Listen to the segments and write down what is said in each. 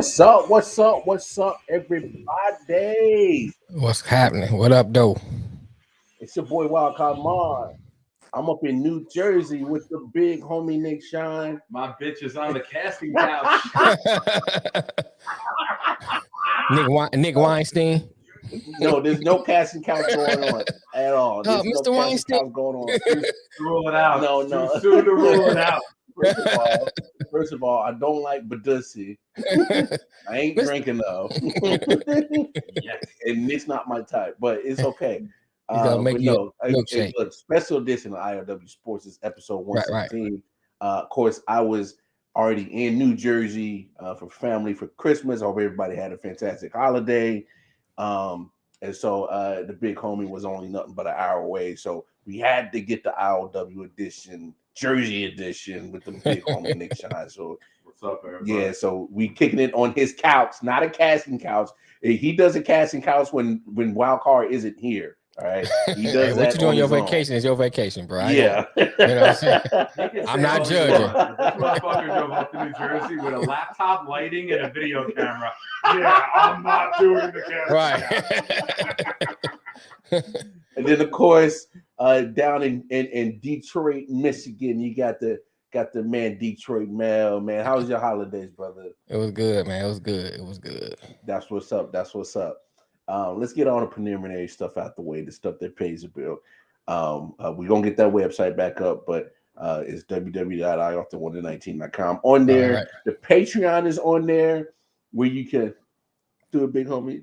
What's up? What's up? What's up, everybody? What's happening? What up, though? It's your boy Wildcard Mar. I'm up in New Jersey with the big homie Nick Shine. My bitch is on the casting couch. Nick Weinstein. No, there's no casting couch going on at all. There's no Mr. casting Weinstein. couch going on. Rule it out. No. Too soon to rule it out. First of all, I don't like Badussi. I ain't drinking though. Yes. And Nick's not my type, but it's okay. Make you a milkshake. Look, special edition of I.O.W. Sports is episode 116. Right. Of course, I was already in New Jersey for family for Christmas. I hope everybody had a fantastic holiday. And so the big homie was only nothing but an hour away. So we had to get the I.O.W. edition, Jersey edition with the big homie Nick Shine. So What's up, everybody? yeah, so we kicking it on his couch, not a casting couch. He does a casting couch when Wild Card isn't here. All right, he does Hey, that. what you doing on your his own. vacation is your vacation, bro. Yeah, You know what I'm saying? I'm not judging. This motherfucker drove up to New Jersey with a laptop, lighting, and a video camera. Yeah, I'm not doing the casting. Right. And then of course, down in Detroit, Michigan, you got the man Detroit Mel. Man, how was your holidays, brother? It was good, man. It was good. That's what's up. Let's get all the preliminary stuff out the way, the stuff that pays the bill. We're gonna get that website back up, but it's www.iof19.com. On there, right. The Patreon is on there where you can do a big homie.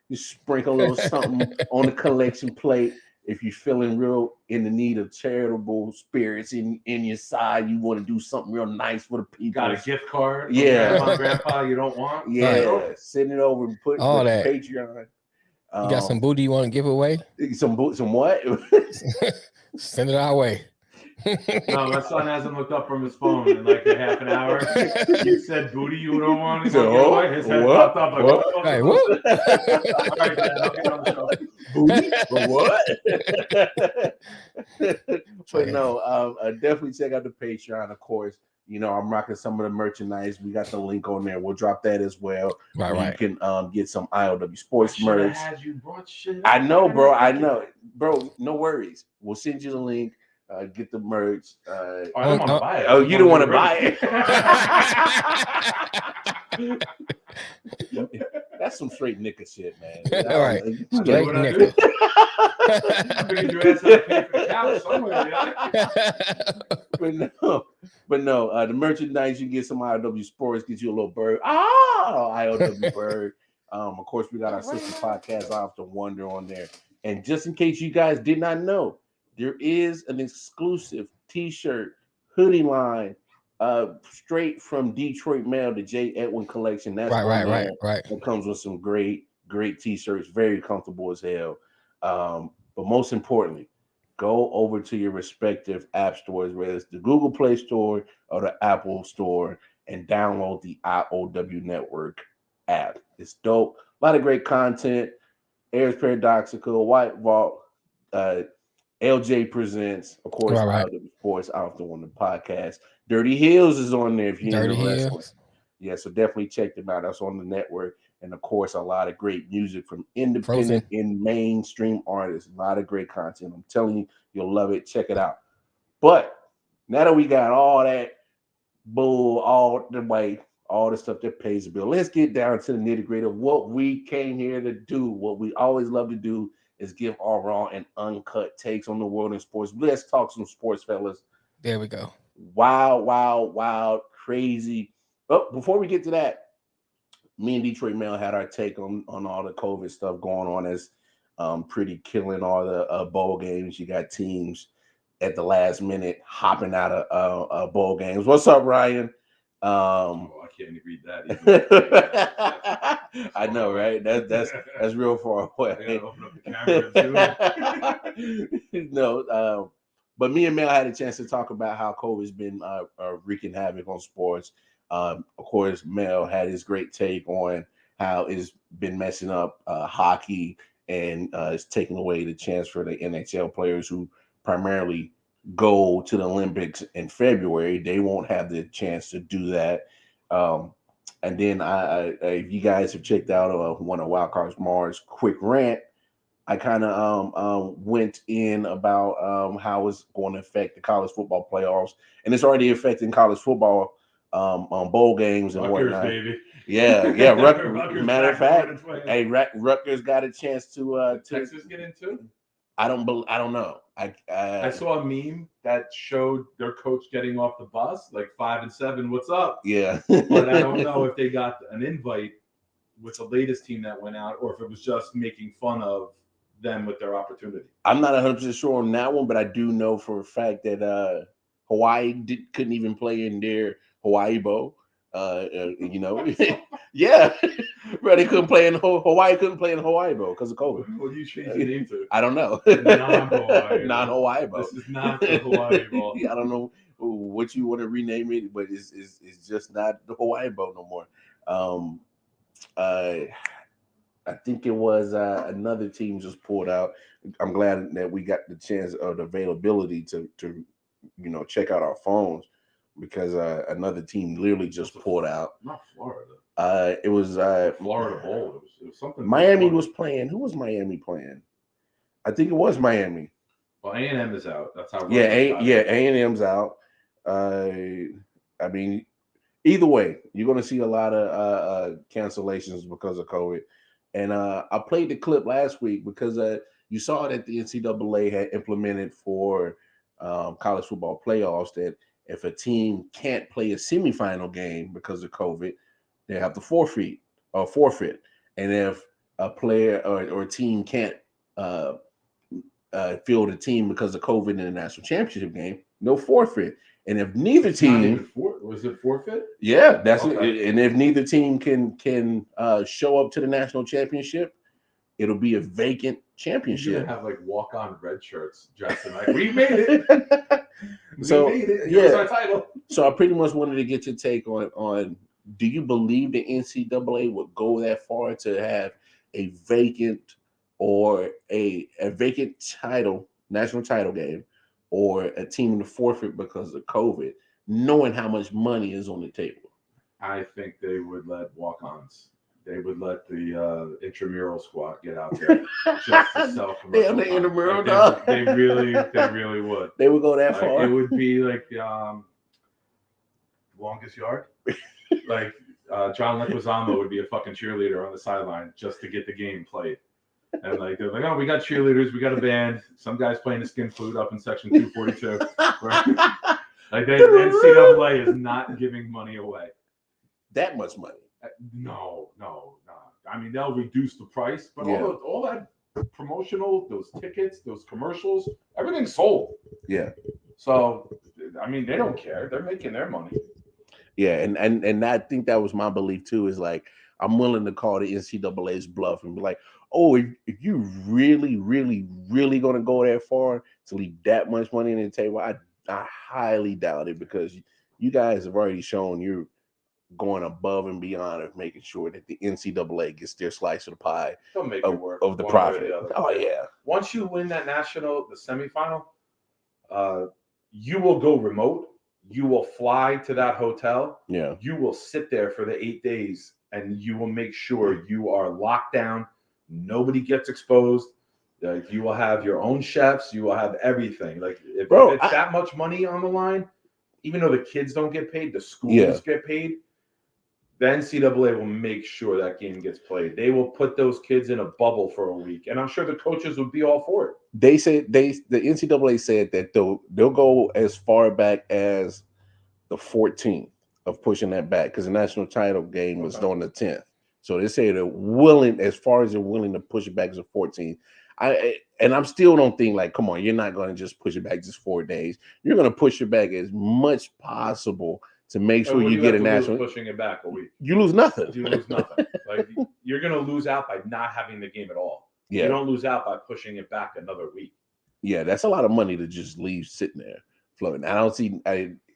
You sprinkle a little something on the collection plate. If you're feeling real in the need of charitable spirits in your side, you want to do something real nice for the people. Got a gift card? Yeah. From grandpa you don't want? Yeah, send it over and put All with that. Patreon. You got some booty you want to give away? Some what? Send it our way. No, my son hasn't looked up from his phone in like a half an hour. You said booty you don't want to give away? His head popped up like, what? Hey, what? All right, Dad, I'll get on the show. Booty? What? But no, definitely check out the Patreon, of course. You know, I'm rocking some of the merchandise. We got the link on there. We'll drop that as well. Right. You can get some I.O.W. Sports Should have merch. had you brought shit. I know, bro. Bro, no worries. We'll send you the link. Get the merch. I don't want to buy it. Oh, you don't want to buy it? That's some straight nigga shit, man. All right. Straight nigga. I figured you had to pay for the couch somewhere. But no, the merchandise, you get some I.O.W. Sports, get you a little bird. I.O.W. bird. Of course, we got our sister podcast, I Have to Wonder, on there. And just in case you guys did not know, there is an exclusive t-shirt, hoodie line, straight from Detroit Mel, the J. Edwin collection. That's right. It comes with some great t-shirts, very comfortable as hell. But most importantly, go over to your respective app stores, whether it's the Google Play Store or the Apple Store, and download the I.O.W. Network app. It's dope. A lot of great content. Airs Paradoxical, White Vault, LJ Presents, of course, I.O.W. Sports, I Have to Wonder podcast. Dirty Hills is on there if you're into wrestling. Yeah, so definitely check them out. That's on the network. And of course, a lot of great music from independent and mainstream artists. A lot of great content. I'm telling you, you'll love it. Check it out. But now that we got all that bull, all the stuff that pays the bill, let's get down to the nitty-gritty of what we came here to do. What we always love to do is give our raw and uncut takes on the world in sports. Let's talk some sports, fellas. There we go. Wild, crazy. But before we get to that, me and Detroit Mel had our take on all the COVID stuff going on as pretty killing all the bowl games. You got teams at the last minute hopping out of bowl games. What's up, Ryan? I can't even read that. I know, right? That's real far away. Open up the camera and No, but me and Mel had a chance to talk about how COVID's been wreaking havoc on sports. Of course, Mel had his great take on how it's been messing up hockey and it's taking away the chance for the NHL players who primarily go to the Olympics in February. They won't have the chance to do that. And then if you guys have checked out one of Wildcard Mars' quick rant, I kind of went in about how it's going to affect the college football playoffs, and it's already affecting college football on bowl games and Rutgers, whatnot. baby. Yeah. Rutgers Matter of fact, hey, Rutgers got a chance to Texas get into. I don't know. I saw a meme that showed their coach getting off the bus, like 5-7. What's up? Yeah, But I don't know if they got an invite with the latest team that went out, or if it was just making fun of them with their opportunity. I'm not 100% sure on that one, but I do know for a fact that Hawaii couldn't even play in their Hawaii Bowl. Yeah, bro, they couldn't play in Hawaii. Couldn't play in Hawaii Bowl because of COVID. What do you change the name to? I don't know. Non-Hawaii Bowl. This is not the Hawaii Bowl. I don't know what you want to rename it, but it's just not the Hawaii Bowl no more. I think it was another team just pulled out. I'm glad that we got the chance or the availability to check out our phones, because another team literally just pulled out. Not Florida. It was Florida Bowl. It was something. Miami was playing. Who was Miami playing? I think it was Miami. Well, A&M is out. That's how. A&M's out. I mean, either way, you're going to see a lot of cancellations because of COVID. And I played the clip last week because you saw that the NCAA had implemented for college football playoffs that if a team can't play a semifinal game because of COVID, they have to forfeit. And if a player or a team can't field a team because of COVID in the national championship game, no forfeit. And if neither team was it forfeit? Yeah, that's okay. And if neither team can show up to the national championship, it'll be a vacant championship. You're gonna have like walk-on red shirts, Justin. Like, we made it. We made it. Here's our title. So I pretty much wanted to get your take on do you believe the NCAA would go that far to have a vacant or a vacant national title game, or a team in the forfeit because of COVID, knowing how much money is on the table? I think they would let walk-ons. They would let the intramural squad get out there just to sell commercial. The intramural dog. They really would. They would go that far. It would be like longest yard. Like John Leguizamo would be a fucking cheerleader on the sideline just to get the game played. And like they're like, oh, we got cheerleaders, we got a band. Some guys playing the skin flute up in section 242. Like the NCAA is not giving money away. That much money? No. I mean, they'll reduce the price, but all that promotional, those tickets, those commercials, everything's sold. Yeah. So I mean, they don't care. They're making their money. Yeah, and I think that was my belief too. Is like, I'm willing to call the NCAA's bluff and be like, oh, if you really going to go that far to leave that much money on the table, I highly doubt it, because you guys have already shown you're going above and beyond of making sure that the NCAA gets their slice of the pie of the profit. Oh yeah. Once you win that the semifinal, you will go remote. You will fly to that hotel. Yeah. You will sit there for the 8 days, and you will make sure you are locked down. Nobody gets exposed. Like, you will have your own chefs. You will have everything. Like, if it's that much money on the line, even though the kids don't get paid, the schools get paid. The NCAA will make sure that game gets played. They will put those kids in a bubble for a week, and I'm sure the coaches would be all for it. They said the NCAA said that they'll go as far back as the 14th of pushing that back, because the national title game was on the 10th. So they say they're willing, as far as they're willing to push it back to the 14th. I'm still don't think, like, come on, you're not going to just push it back just 4 days. You're going to push it back as much possible to make sure you get a national. Pushing it back a week, you lose nothing. You lose nothing. Like, you're going to lose out by not having the game at all. Yeah. You don't lose out by pushing it back another week. Yeah, that's a lot of money to just leave sitting there floating. I don't see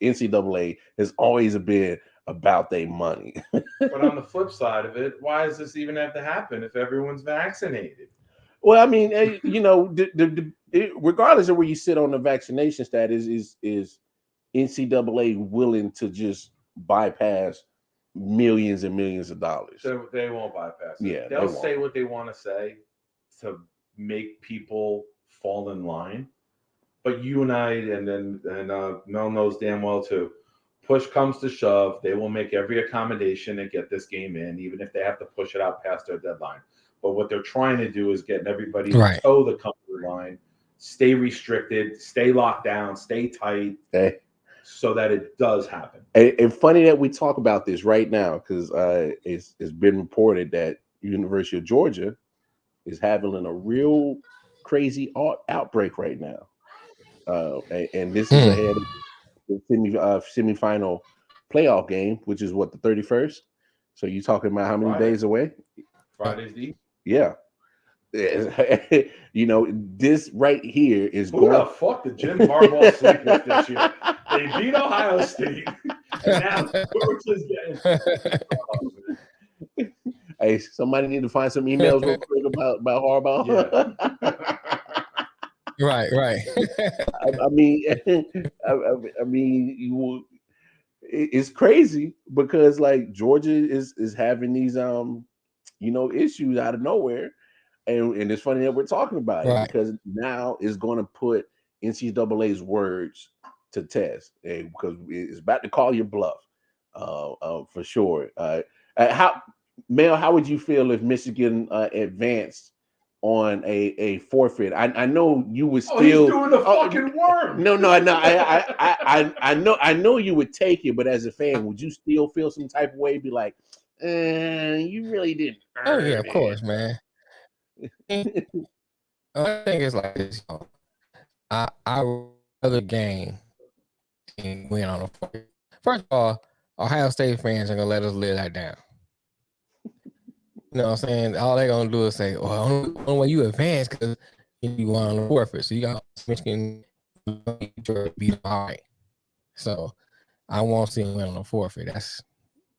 NCAA has always been about their money. But on the flip side of it, why does this even have to happen if everyone's vaccinated? Well, I mean, regardless of where you sit on the vaccination status, is NCAA willing to just bypass millions and millions of dollars. So they won't bypass it. Yeah, They'll they say won't. what they want to say to make people fall in line. But you and I, and Mel knows damn well too. Push comes to shove, they will make every accommodation and get this game in, even if they have to push it out past their deadline. But what they're trying to do is getting everybody to toe the company line, stay restricted, stay locked down, stay tight, so that it does happen. And funny that we talk about this right now, because it's been reported that University of Georgia is having a real crazy outbreak right now. And this is ahead of the semifinal playoff game, which is what, the 31st. So you talking about how many days away? Friday's the yeah. You know, this right here is who the fuck did Jim Harbaugh sleep with this year? They beat Ohio State. And now Georgia's getting. Hey, somebody need to find some emails real quick about Harbaugh. Yeah. Right. I mean, it's crazy because like Georgia is having these issues out of nowhere, and it's funny that we're talking about it because now it's going to put NCAA's words to test, because it's about to call your bluff, for sure. How would you feel if Michigan advanced on a forfeit? I know you would still. He's doing the fucking worm. No. I know you would take it, but as a fan, would you still feel some type of way? Be like, you really didn't. Oh yeah, of course, man. I think it's like this. I rather game and win on a forfeit. First of all, Ohio State fans are gonna let us live that down. You know what I'm saying? All they're gonna do is say, "Well, only way you advance because you won on the forfeit." So you got Michigan beat all right. So I won't see him win on the forfeit. That's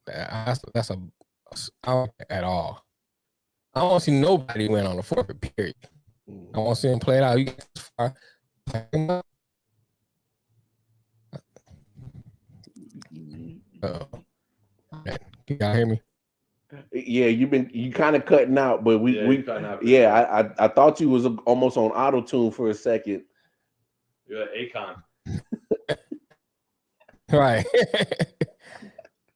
a at all. I don't see nobody win on the forfeit. Period. I want to see him play it out. You get as far. Can y'all hear me? Yeah, you kind of cutting out, but I thought you was almost on auto tune for a second. You're Akon. Right.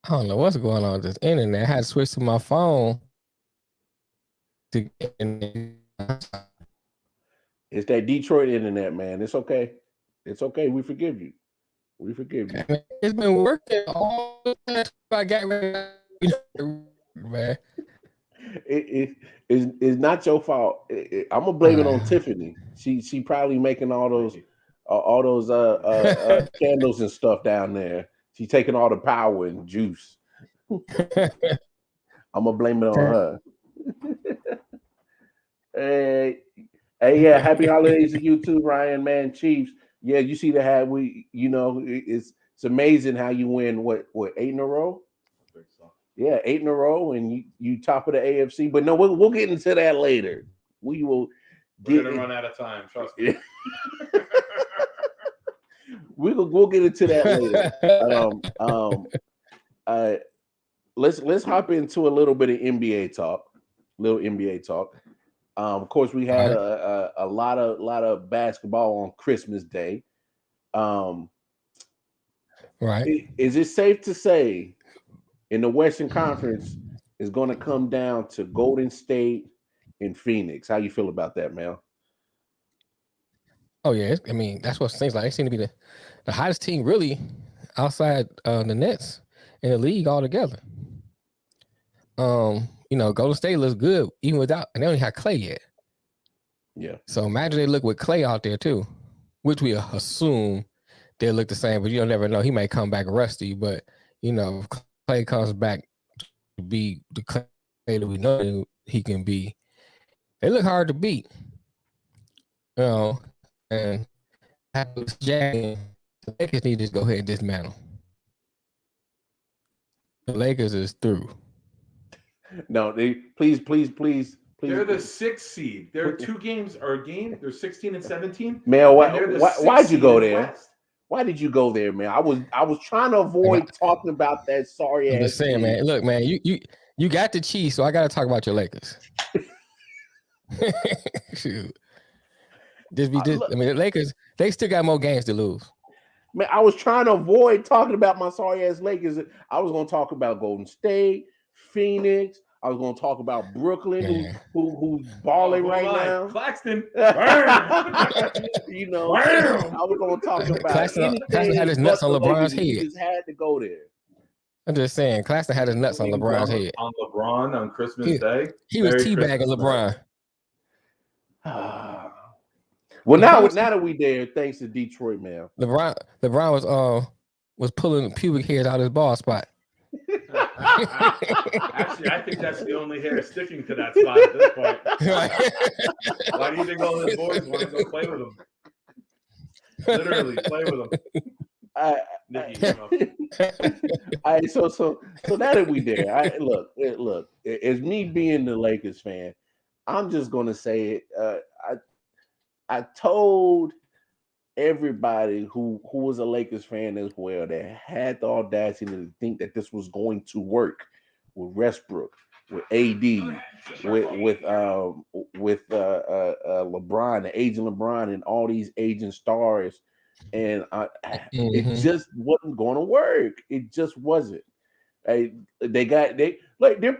I don't know what's going on with this internet. I had to switch to my phone to get in. It's that Detroit internet, man. It's okay. It's okay. We forgive you. It's been working all the time. I got ready, man. It's not your fault. I'm gonna blame it on Tiffany. She probably making all those candles and stuff down there. She's taking all the power and juice. I'm gonna blame it on her. Hey, yeah, happy holidays to you too, Ryan, man. Chiefs. Yeah, you see the hat. It's amazing how you win what 8 in a row? Yeah, 8 in a row, and you top of the AFC. But no, we'll get into that later. We will. We're gonna run out of time. Trust me. We'll get into that later. Let's hop into a little bit of NBA talk. Of course, we had a lot of basketball on Christmas Day. Right. Is it safe to say in the Western Conference is going to come down to Golden State and Phoenix? How you feel about that, Mel? Oh yeah, I mean that's what seems like. They seem to be the hottest team really outside the Nets in the league altogether. Golden State looks good even without, and they only have Clay yet. Yeah. So imagine they look with Clay out there too, which we assume they look the same, but you'll never know. He may come back rusty, but if Clay comes back to be the Clay that we know he can be, they look hard to beat. And the Lakers need to just go ahead and dismantle. The Lakers is through. No, they please. They're the 6th seed. They're 2 games or a game. They're 16 and 17. Mel, why'd you go there? Why did you go there, man? I was trying to avoid talking about that sorry ass. I'm just saying, man. Look, man, you got the Chiefs, so I got to talk about your Lakers. Shoot. I mean, the Lakers, they still got more games to lose. Man, I was trying to avoid talking about my sorry ass Lakers. I was going to talk about Golden State, Phoenix. I was going to talk about Brooklyn, who's balling now. Claxton. You know, I was going to talk about Claxton had his nuts on LeBron's head. He just had to go there. I'm just saying, Claxton had his nuts on LeBron's head. On LeBron on Christmas Day. He was teabagging LeBron. Well, now that we there, thanks to Detroit Mel. LeBron was pulling pubic hairs out of his ball spot. Actually, I think that's the only hair sticking to that spot at this point. Why do you think all his boys want to go play with him? Literally, play with him. So now that we there, look. As me being the Lakers fan, I'm just gonna say it. I told everybody who was a Lakers fan as well that had the audacity to think that this was going to work with Westbrook, with AD, with LeBron, the agent LeBron, and all these agent stars, and it just wasn't going to work. It just wasn't. They're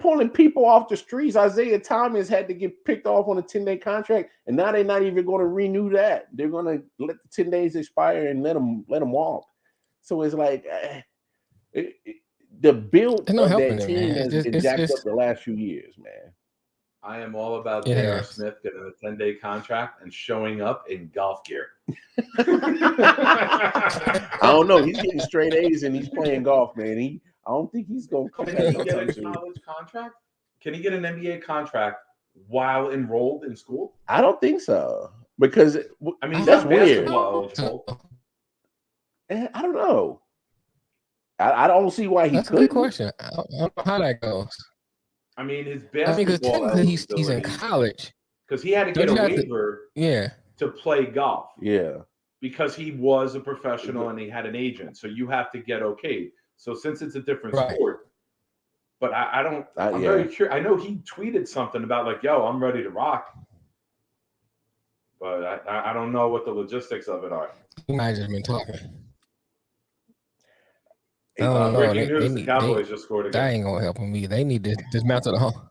pulling people off the streets. Isaiah Thomas had to get picked off on a 10-day contract, and now they're not even going to renew that. They're going to let the 10 days expire and let them walk. So it's like the build of that team has been jacked up the last few years, man. I am all about J.R. Smith getting a 10-day contract and showing up in golf gear. I don't know. He's getting straight A's and he's playing golf, man. I don't think he's going to come back. Can he get a college contract? Can he get an NBA contract while enrolled in school? I don't think so. Because, that's weird. I don't know. I don't see why he couldn't. That's a good question. I don't know how that goes. I mean, his basketball. Because technically he's in college. Because he had to get a waiver to play golf. Yeah. Because he was a professional and he had an agent. So you have to get okayed. So since it's a different sport, but I'm very curious. I know he tweeted something about like, yo, I'm ready to rock. But I don't know what the logistics of it are. He might have just been talking. Breaking news, the Cowboys just scored again. That ain't going to help him either. They need to dismantle the home.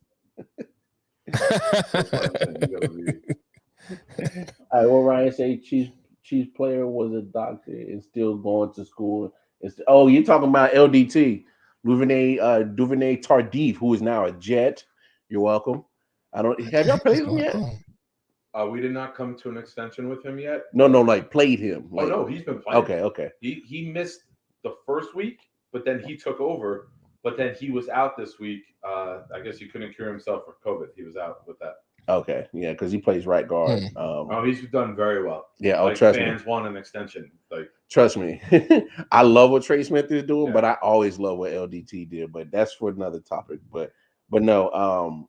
All right, well, Ryan say Chiefs player was a doctor and still going to school. You're talking about LDT, Duvernay Tardif, who is now a Jet. You're welcome. Have y'all played him yet? We did not come to an extension with him yet. No, like played him. Like, no, he's been playing. Okay. He missed the first week, but then he took over. But then he was out this week. I guess he couldn't cure himself for COVID. He was out with that. Okay, yeah, because he plays right guard. He's done very well. Yeah, trust me. Fans want an extension. Trust me. I love what Trey Smith is doing, but I always love what LDT did. But that's for another topic. But no.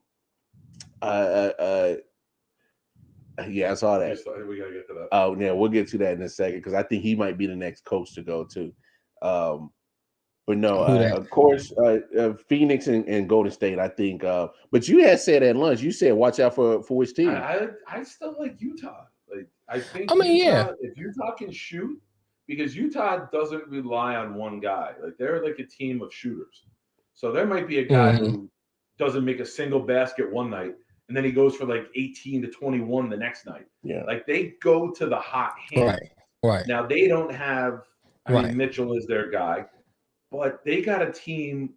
Yeah, I saw that. We gotta get to that. Oh yeah, we'll get to that in a second because I think he might be the next coach to go to. But no, of course, Phoenix and Golden State, I think. But you had said at lunch, you said watch out for which team? I still like Utah. I think. If Utah can shoot, because Utah doesn't rely on one guy. They're like a team of shooters. So there might be a guy who doesn't make a single basket one night, and then he goes for 18 to 21 the next night. Yeah, they go to the hot hand. Right. Now they don't have. I mean, Mitchell is their guy. But they got a team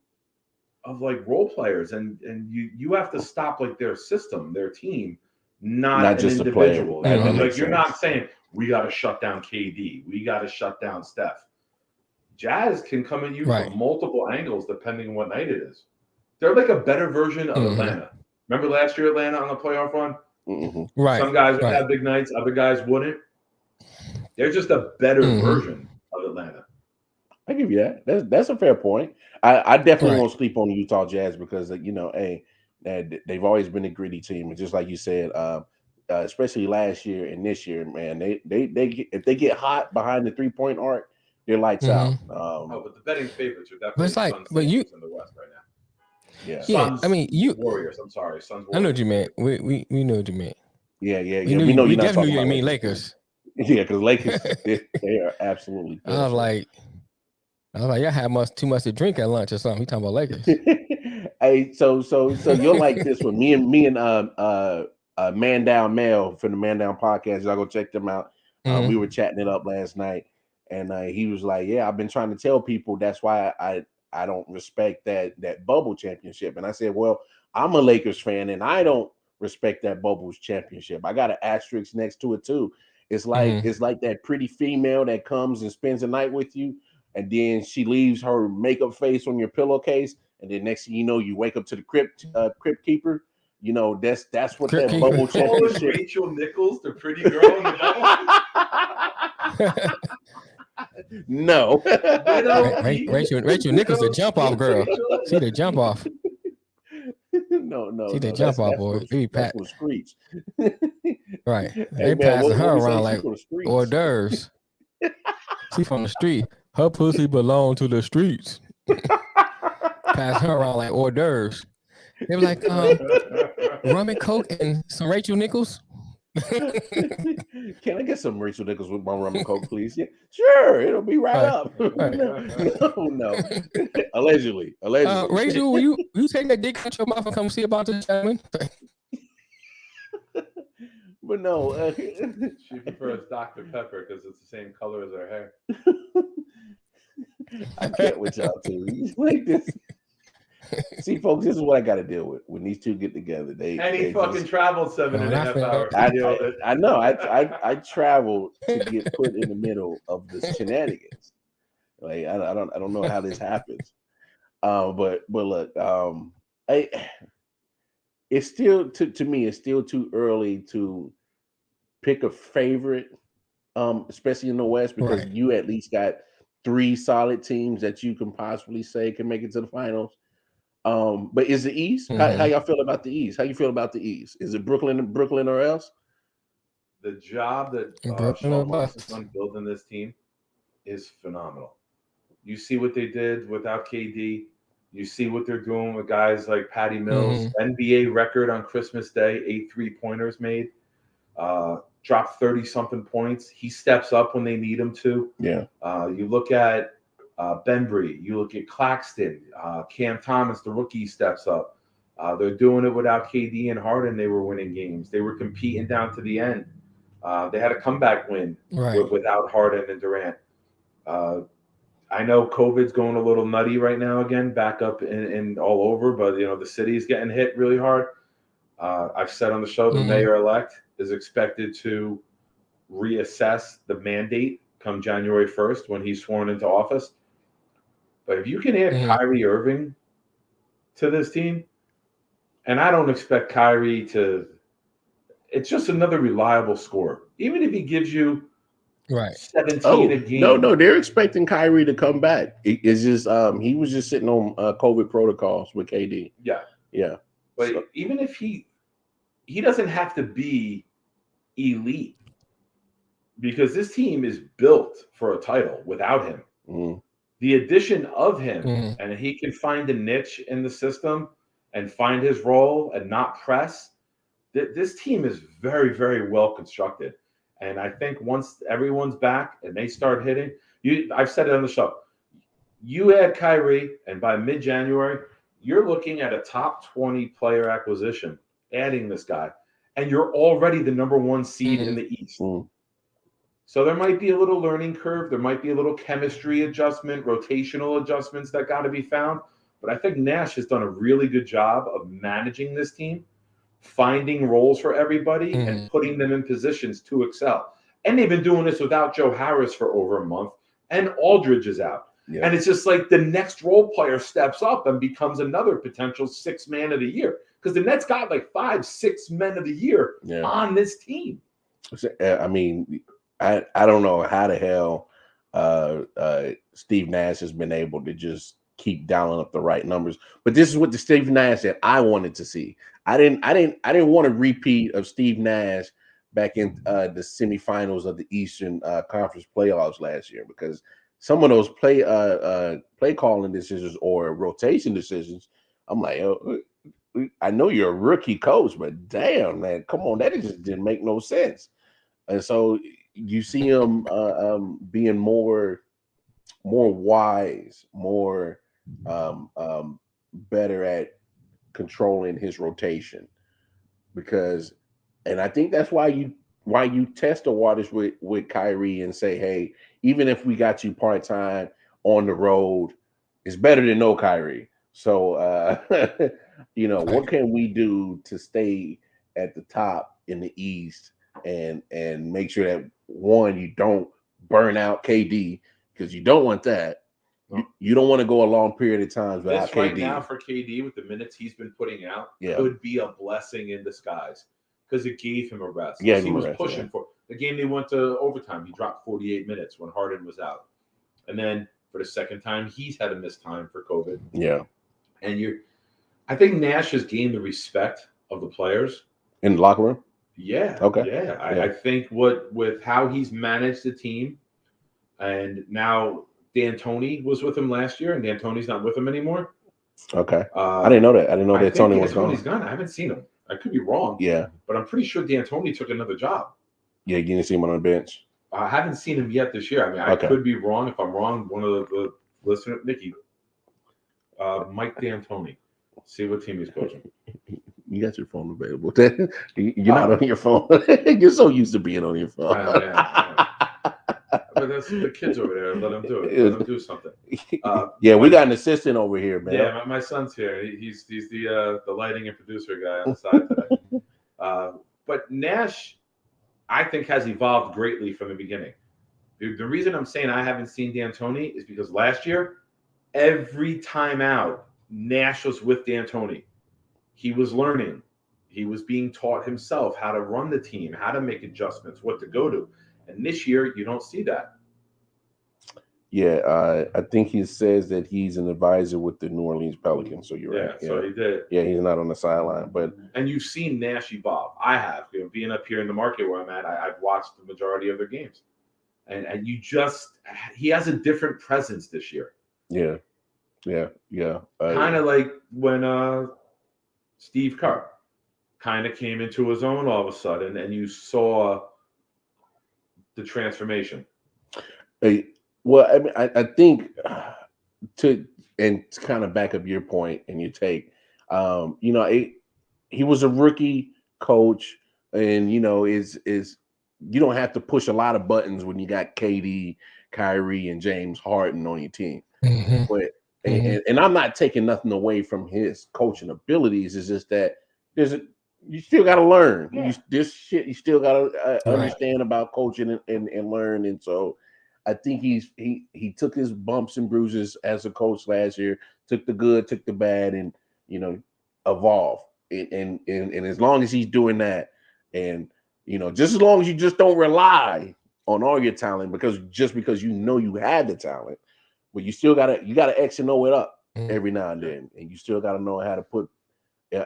of role players, and you have to stop their system, their team, not just an individual. You're not saying we got to shut down KD, we got to shut down Steph. Jazz can come at you from multiple angles depending on what night it is. They're a better version of Atlanta. Remember last year Atlanta on the playoff run? Right. Some guys would have big nights, other guys wouldn't. They're just a better version of Atlanta. I give you that. That's a fair point. I definitely won't sleep on the Utah Jazz because they've always been a gritty team, and just like you said, especially last year and this year, man, they if they get hot behind the 3-point arc, They're lights out. But the betting favorites are But definitely it's like, Suns but you, Lakers in the West right now. Yeah. yeah. I mean, you. Warriors. I'm sorry, Suns. Warriors. I know what you meant. We knew what you meant. Yeah. We knew. We know We you're not definitely talking knew about you mean Lakers. Lakers. Yeah, because Lakers, they are absolutely. I was like, y'all had too much to drink at lunch or something. He talking about Lakers. Hey, so you'll like this one. Me and Man Down Mel from the Man Down podcast. Y'all go check them out. We were chatting it up last night, and he was like, "Yeah, I've been trying to tell people that's why I don't respect that bubble championship." And I said, "Well, I'm a Lakers fan, and I don't respect that bubbles championship. I got an asterisk next to it too. It's like that pretty female that comes and spends the night with you, and then she leaves her makeup face on your pillowcase, and then next thing you know, you wake up to the crypt keeper. You know, that's what Crypt that keeper. bubble championship." Rachel Nichols, the pretty girl in the bubble. No. Rachel Nichols, the jump off girl. See the jump off. No. See the jump off, boy. That's for Screech. Right. Hey, They man, passing her what around like hors d'oeuvres. She from the street. Her pussy belong to the streets. Pass her around like hors d'oeuvres. They were like, rum and coke and some Rachel Nichols. Can I get some Rachel Nichols with my rum and coke, please? Yeah, sure, it'll be right up. Right. No. Allegedly. Rachel, will you take that dick out your mouth and come see about this gentleman? But no, she prefers Dr. Pepper because it's the same color as her hair. I can't with y'all too. Like this. See, folks, this is what I got to deal with when these two get together. They fucking traveled 7.5 hours. I know. I traveled to get put in the middle of the shenanigans. Like I don't know how this happens. But look, it's still to me, it's still too early to pick a favorite, especially in the West, because you at least got 3 solid teams that you can possibly say can make it to the finals. But is the East? How y'all feel about the East? How you feel about the East? Is it Brooklyn or else? The job that Sean Marks has done building this team is phenomenal. You see what they did without KD. You see what they're doing with guys like Patty Mills, NBA record on Christmas Day, 8 3-pointers made, dropped 30-something points. He steps up when they need him to. Yeah. You look at Benbury, you look at Claxton, Cam Thomas, the rookie, steps up. They're doing it without KD and Harden. They were winning games. They were competing down to the end. They had a comeback win without Harden and Durant. I know COVID's going a little nutty right now again, back up and all over, but the city is getting hit really hard. I've said on the show the mayor-elect is expected to reassess the mandate come January 1st when he's sworn into office. But if you can add Kyrie Irving to this team, and I don't expect Kyrie to – it's just another reliable scorer. Even if he gives you 17 a game. No, they're expecting Kyrie to come back. It's just he was just sitting on COVID protocols with KD. Yeah. But even if he doesn't have to be elite, because this team is built for a title without him. The addition of him, and he can find a niche in the system and find his role and not press. This team is very, very well constructed. And I think once everyone's back and they start hitting, I've said it on the show, you add Kyrie, and by mid-January, you're looking at a top 20 player acquisition, adding this guy, and you're already the number 1 seed in the East. So there might be a little learning curve. There might be a little chemistry adjustment, rotational adjustments that got to be found. But I think Nash has done a really good job of managing this team, finding roles for everybody and putting them in positions to excel. And they've been doing this without Joe Harris for over a month, and Aldridge is out. Yeah. And it's just like the next role player steps up and becomes another potential 6th man of the year, because the Nets got like 5-6 men of the year on this team. I mean, I don't know how the hell Steve Nash has been able to just keep dialing up the right numbers. But this is what the Steve Nash that I wanted to see. I didn't want a repeat of Steve Nash back in the semifinals of the Eastern Conference playoffs last year, because some of those play calling decisions or rotation decisions, I'm like, oh, I know you're a rookie coach, but damn, man, come on, that just didn't make no sense. And so you see him being more wise, more better at controlling his rotation because, and I think that's why you test the waters with Kyrie and say, hey, even if we got you part time on the road, it's better than no Kyrie. So what can we do to stay at the top in the East and make sure that one, you don't burn out KD because you don't want that. You don't want to go a long period of time without this KD. right now for KD with the minutes he's been putting out could be a blessing in disguise because it gave him a rest. Yeah, he was pushing for the game. They went to overtime. He dropped 48 minutes when Harden was out, and then for the second time, he's had a missed time for COVID. Yeah, and I think Nash has gained the respect of the players in the locker room. Yeah. Okay. Yeah. I think with how he's managed the team, and now D'Antoni was with him last year, and D'Antoni's not with him anymore. Okay. I didn't know that. I didn't know that Tony was gone. D'Antoni's gone. I haven't seen him. I could be wrong. Yeah. But I'm pretty sure D'Antoni took another job. Yeah, you didn't see him on the bench. I haven't seen him yet this year. I mean, I could be wrong. If I'm wrong, one of the listeners, Nikki, Mike D'Antoni, see what team he's coaching. You got your phone available. You're not on your phone. You're so used to being on your phone. I but that's the kids over there. Let them do it. Let them do something. Yeah, we got an assistant over here, man. Yeah, my son's here. He's the lighting and producer guy on the side today. But Nash, I think, has evolved greatly from the beginning. The reason I'm saying I haven't seen D'Antoni is because last year, every time out, Nash was with D'Antoni. He was learning. He was being taught himself how to run the team, how to make adjustments, what to go to. And this year, you don't see that. Yeah, I think he says that he's an advisor with the New Orleans Pelicans. So you're right. Yeah, so he did. Yeah, he's not on the sideline, and you've seen Nash evolve. I have. Being up here in the market where I'm at, I've watched the majority of their games, and he has a different presence this year. Yeah. Kind of like when Steve Kerr kind of came into his own all of a sudden, and you saw the transformation. Hey, well, I mean, I think to kind of back up your point and your take, he was a rookie coach, and is you don't have to push a lot of buttons when you got KD, Kyrie, and James Harden on your team. Mm-hmm. But and I'm not taking nothing away from his coaching abilities. It's just that you still got to learn. Yeah. You still got to understand about coaching and learn. And so I think he took his bumps and bruises as a coach last year, took the good, took the bad, and evolve. And as long as he's doing that, and just as long as you just don't rely on all your talent because you have the talent, but you still gotta X and O it up every now and then, and you still gotta know how to put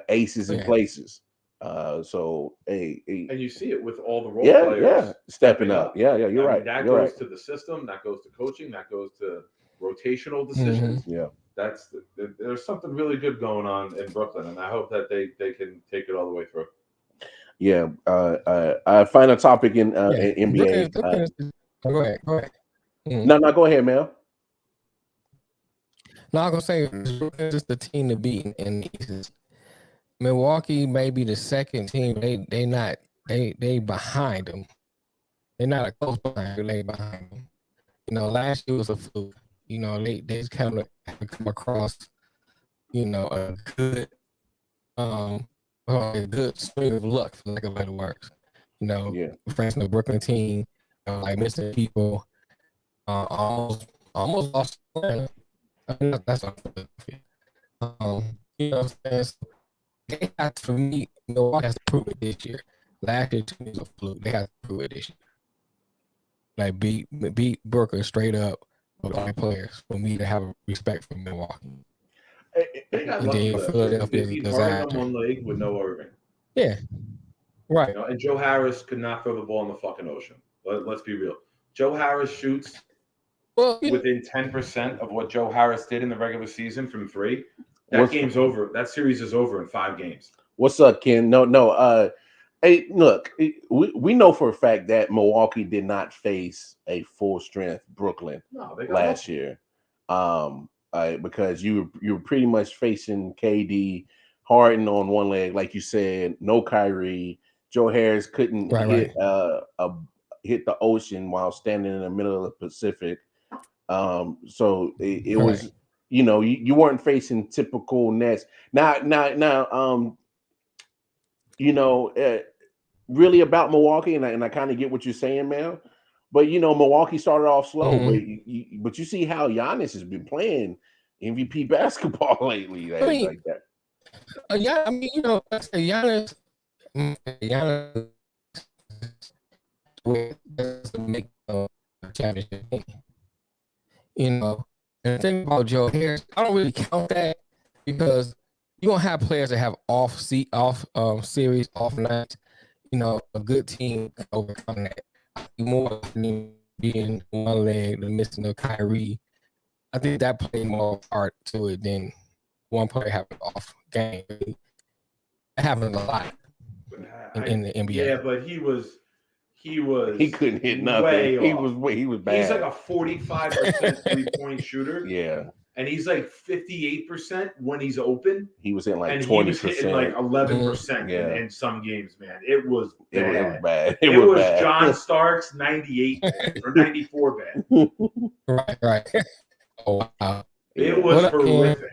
aces in places. So and you see it with all the role players stepping up. Yeah, you're right. That goes to the system, that goes to coaching, that goes to rotational decisions. Yeah, there's something really good going on in Brooklyn, and I hope that they can take it all the way through. Yeah, I find a topic in NBA. Go ahead. Mm-hmm. No, go ahead, Mel. No, I'm gonna say Brooklyn's just the team to beat in the East. Milwaukee may be the second team. They behind them. They're not a close behind. They behind them. Last year was a fluke. They just kind of come across, a good string of luck, for lack of better words. For instance, the Brooklyn team, like missing people, almost lost. That's unfortunate. What I'm saying? So they have for me, Milwaukee has to prove it this year. Last year was a fluke. They have to prove it this year. Like beat Brooklyn straight up with all the players for me to have respect for Milwaukee. They got lucky. They beat Harden on one leg with no Irving. Yeah, right. And Joe Harris could not throw the ball in the fucking ocean. Let's be real. Joe Harris shoots Well, within 10% of what Joe Harris did in the regular season from 3, that game's over. That series is over in 5 games. What's up, Ken? No. Hey, look, we know for a fact that Milwaukee did not face a full strength Brooklyn last year, because you were pretty much facing KD, Harden on one leg, like you said, no Kyrie. Joe Harris couldn't hit the ocean while standing in the middle of the Pacific. So it was, you weren't facing typical Nets. Now, really about Milwaukee, and I kind of get what you're saying, Mel. But Milwaukee started off slow, but you see how Giannis has been playing MVP basketball lately, like that. Yeah, I mean, Giannis to make a championship game. And the thing about Joe Harris, I don't really count that because you're gonna have players that have off series, off nights. A good team can overcome that. More than being one leg, the missing of Kyrie. I think that played more part to it than one player having off game. It happens a lot in the NBA. Yeah, but he couldn't hit nothing. He was bad. He's like a 45% 3-point shooter. Yeah. And he's like 58% when he's open. He was in like 20%. He was hitting like 11% in some games, man. It was bad. It was bad. It was bad. John Stark's 98 or 94 bad. Right. Oh, wow. It was horrific.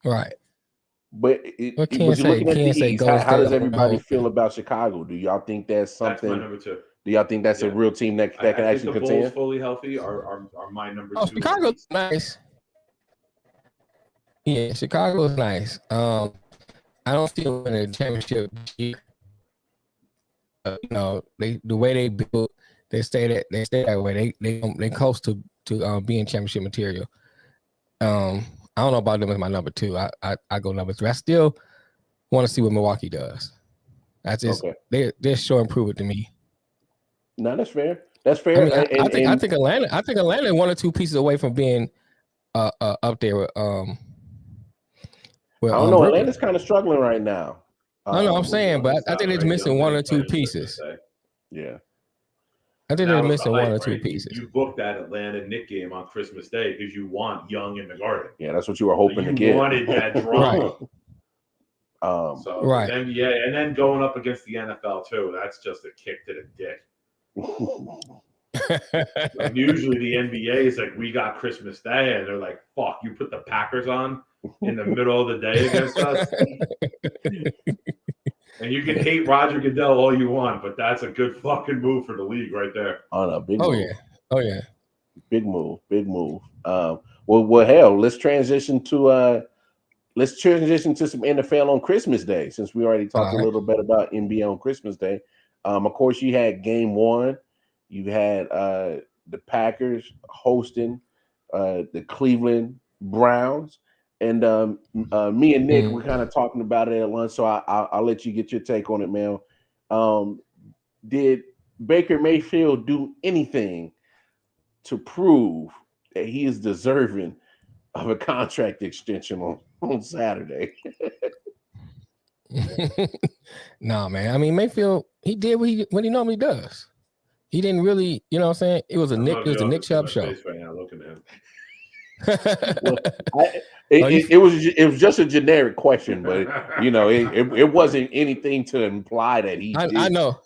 Right. But looking at the East, how does everybody feel about Chicago? Do y'all think that's something? That's my number 2. Do y'all think that's a real team that can actually contend? The Bulls fully healthy are my number 2. Chicago's nice. Yeah, Chicago's nice. I don't still win a championship. The way they build, they stay that way. They close to being championship material. I don't know about them as my number 2. I go number 3. I still want to see what Milwaukee does. That's just they're showing improvement to me. No, that's fair. That's fair. I mean, I think Atlanta 1 or 2 pieces away from being up there with I don't know. Atlanta's kind of struggling right now. I know I'm saying, but I think they're missing 1 or 2 pieces. Yeah. I think they're missing 1 or 2 pieces. You booked that Atlanta Knicks game on Christmas Day because you want Young in the Garden. Yeah, that's what you were hoping to get. You wanted that drama. Right. NBA, and then going up against the NFL too. That's just a kick to the dick. Like usually the NBA is like, we got Christmas Day, and they're like, fuck, you put the Packers on in the middle of the day against us. And you can hate Roger Goodell all you want, but that's a good fucking move for the league right there. Oh no, big move. Yeah. Big move. Well, hell, let's transition to some NFL on Christmas Day, since we already talked a little bit about NBA on Christmas Day. Of course, you had Game 1. You had the Packers hosting the Cleveland Browns, and me and Nick were kind of talking about it at lunch. So I'll let you get your take on it, Mel. Did Baker Mayfield do anything to prove that he is deserving of a contract extension on Saturday? No, man. I mean, Mayfield, he did what he normally does. He didn't really, you know what I'm saying? It was a Nick Chubb show. Right now, looking at him. It was just a generic question, but it wasn't anything to imply that he. I know.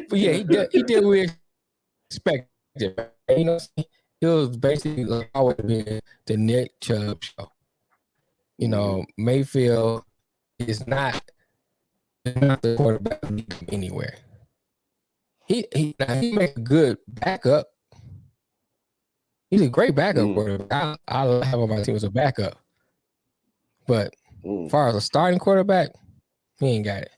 But yeah, he did what we expected. It was basically like always been the Nick Chubb show. Mayfield is not the quarterback anywhere. He makes a good backup. He's a great backup quarterback. I'll have on my team as a backup. But as far as a starting quarterback, he ain't got it.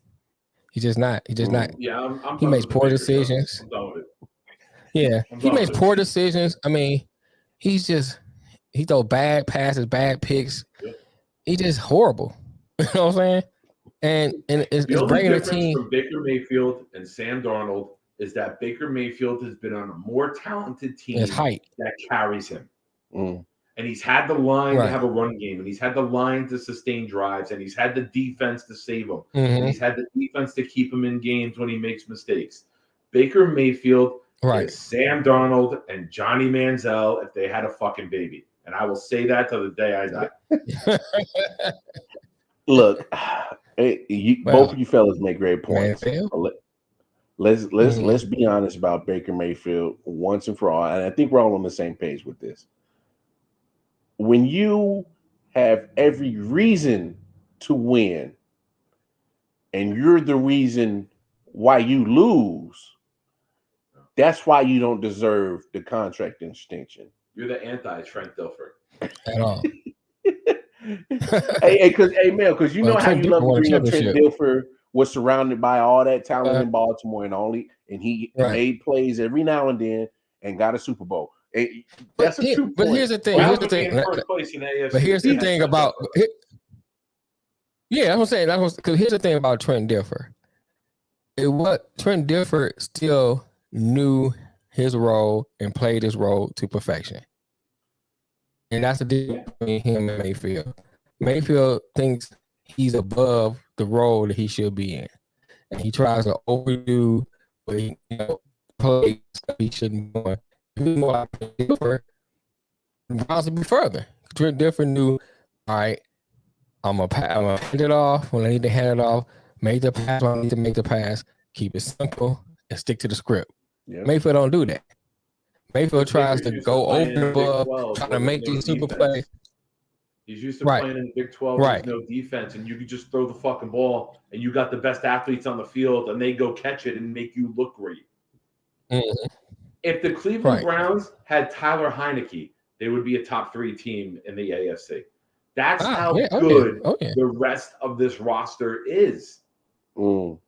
He's just not. Yeah, he makes poor decisions. I'm done with it. Yeah, he makes poor decisions. I mean, he throw bad passes, bad picks. Yep. He's just horrible. You know what I'm saying? And it's bringing the team from Baker Mayfield and Sam Darnold is that Baker Mayfield has been on a more talented team His height that carries him. Mm. And he's had the line to Right. have a run game, and he's had the line to sustain drives, and he's had the defense to save him, Mhm. and he's had the defense to keep him in games when he makes mistakes. Baker Mayfield Right. is Sam Darnold and Johnny Manziel if they had a fucking baby. And I will say that till the day I die. Look, Well, both of you fellas make great points. Mayfield. Let's be honest about Baker Mayfield once and for all, and I think we're all on the same page with this. When you have every reason to win, and you're the reason why you lose, that's why you don't deserve the contract extension. You're the anti-Trent Dilfer. At all. Mel, because you know how Trent you love to Dilfer won a bring up Trent championship. Dilfer was surrounded by all that talent in Baltimore, and he Right. made plays every now and then and got a Super Bowl. That's a true point. But here's the thing. Well, Here's the put me thing. in first place in the AFC. But here's the thing about yeah, I'm saying that was because here's the thing about Trent Dilfer. Trent Dilfer still knew his role and played his role to perfection. And that's the difference between him and Mayfield. Mayfield thinks he's above the role that he should be in. And he tries to overdo what he plays he shouldn't be doing. If he's more like Trent Dilfer, the Browns would be further. Trent Dilfer knew, all right, I'm gonna hand it off when I need to hand it off, make the pass when I need to make the pass, keep it simple, and stick to the script. Yep. Mayfield don't do that. Mayfield tries to go over and above, trying to make these super plays. He's used to playing in the Big 12 with no defense, and you could just throw the fucking ball, and you got the best athletes on the field, and they go catch it and make you look great. Mm-hmm. If the Cleveland Browns had Tyler Heineke, they would be a top 3 team in the AFC. That's how good the rest of this roster is. Mm.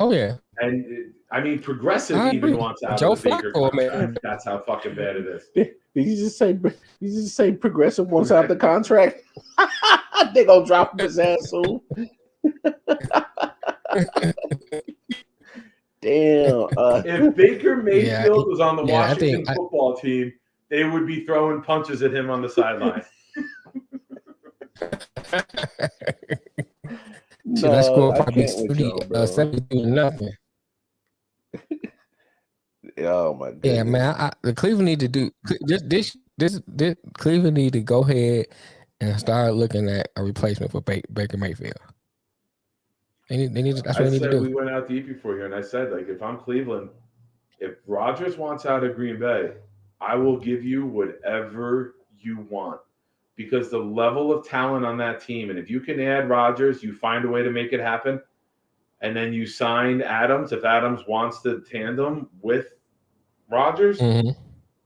Oh, yeah. And, I mean, Progressive even wants out of the Baker contract. That's how fucking bad it is. Did you just say Progressive wants out the contract? They're going to drop his ass soon. Damn. If Baker Mayfield was on the Washington football team, they would be throwing punches at him on the sideline. So that score probably 70-0. Oh my god! Yeah, man. The Cleveland need to do this. Cleveland need to go ahead and start looking at a replacement for Baker Mayfield. They need. That's what they need to do. We went out deep before here, and I said, like, if I'm Cleveland, if Rodgers wants out of Green Bay, I will give you whatever you want. Because the level of talent on that team, and if you can add Rodgers, you find a way to make it happen, and then you sign Adams. If Adams wants to tandem with Rodgers,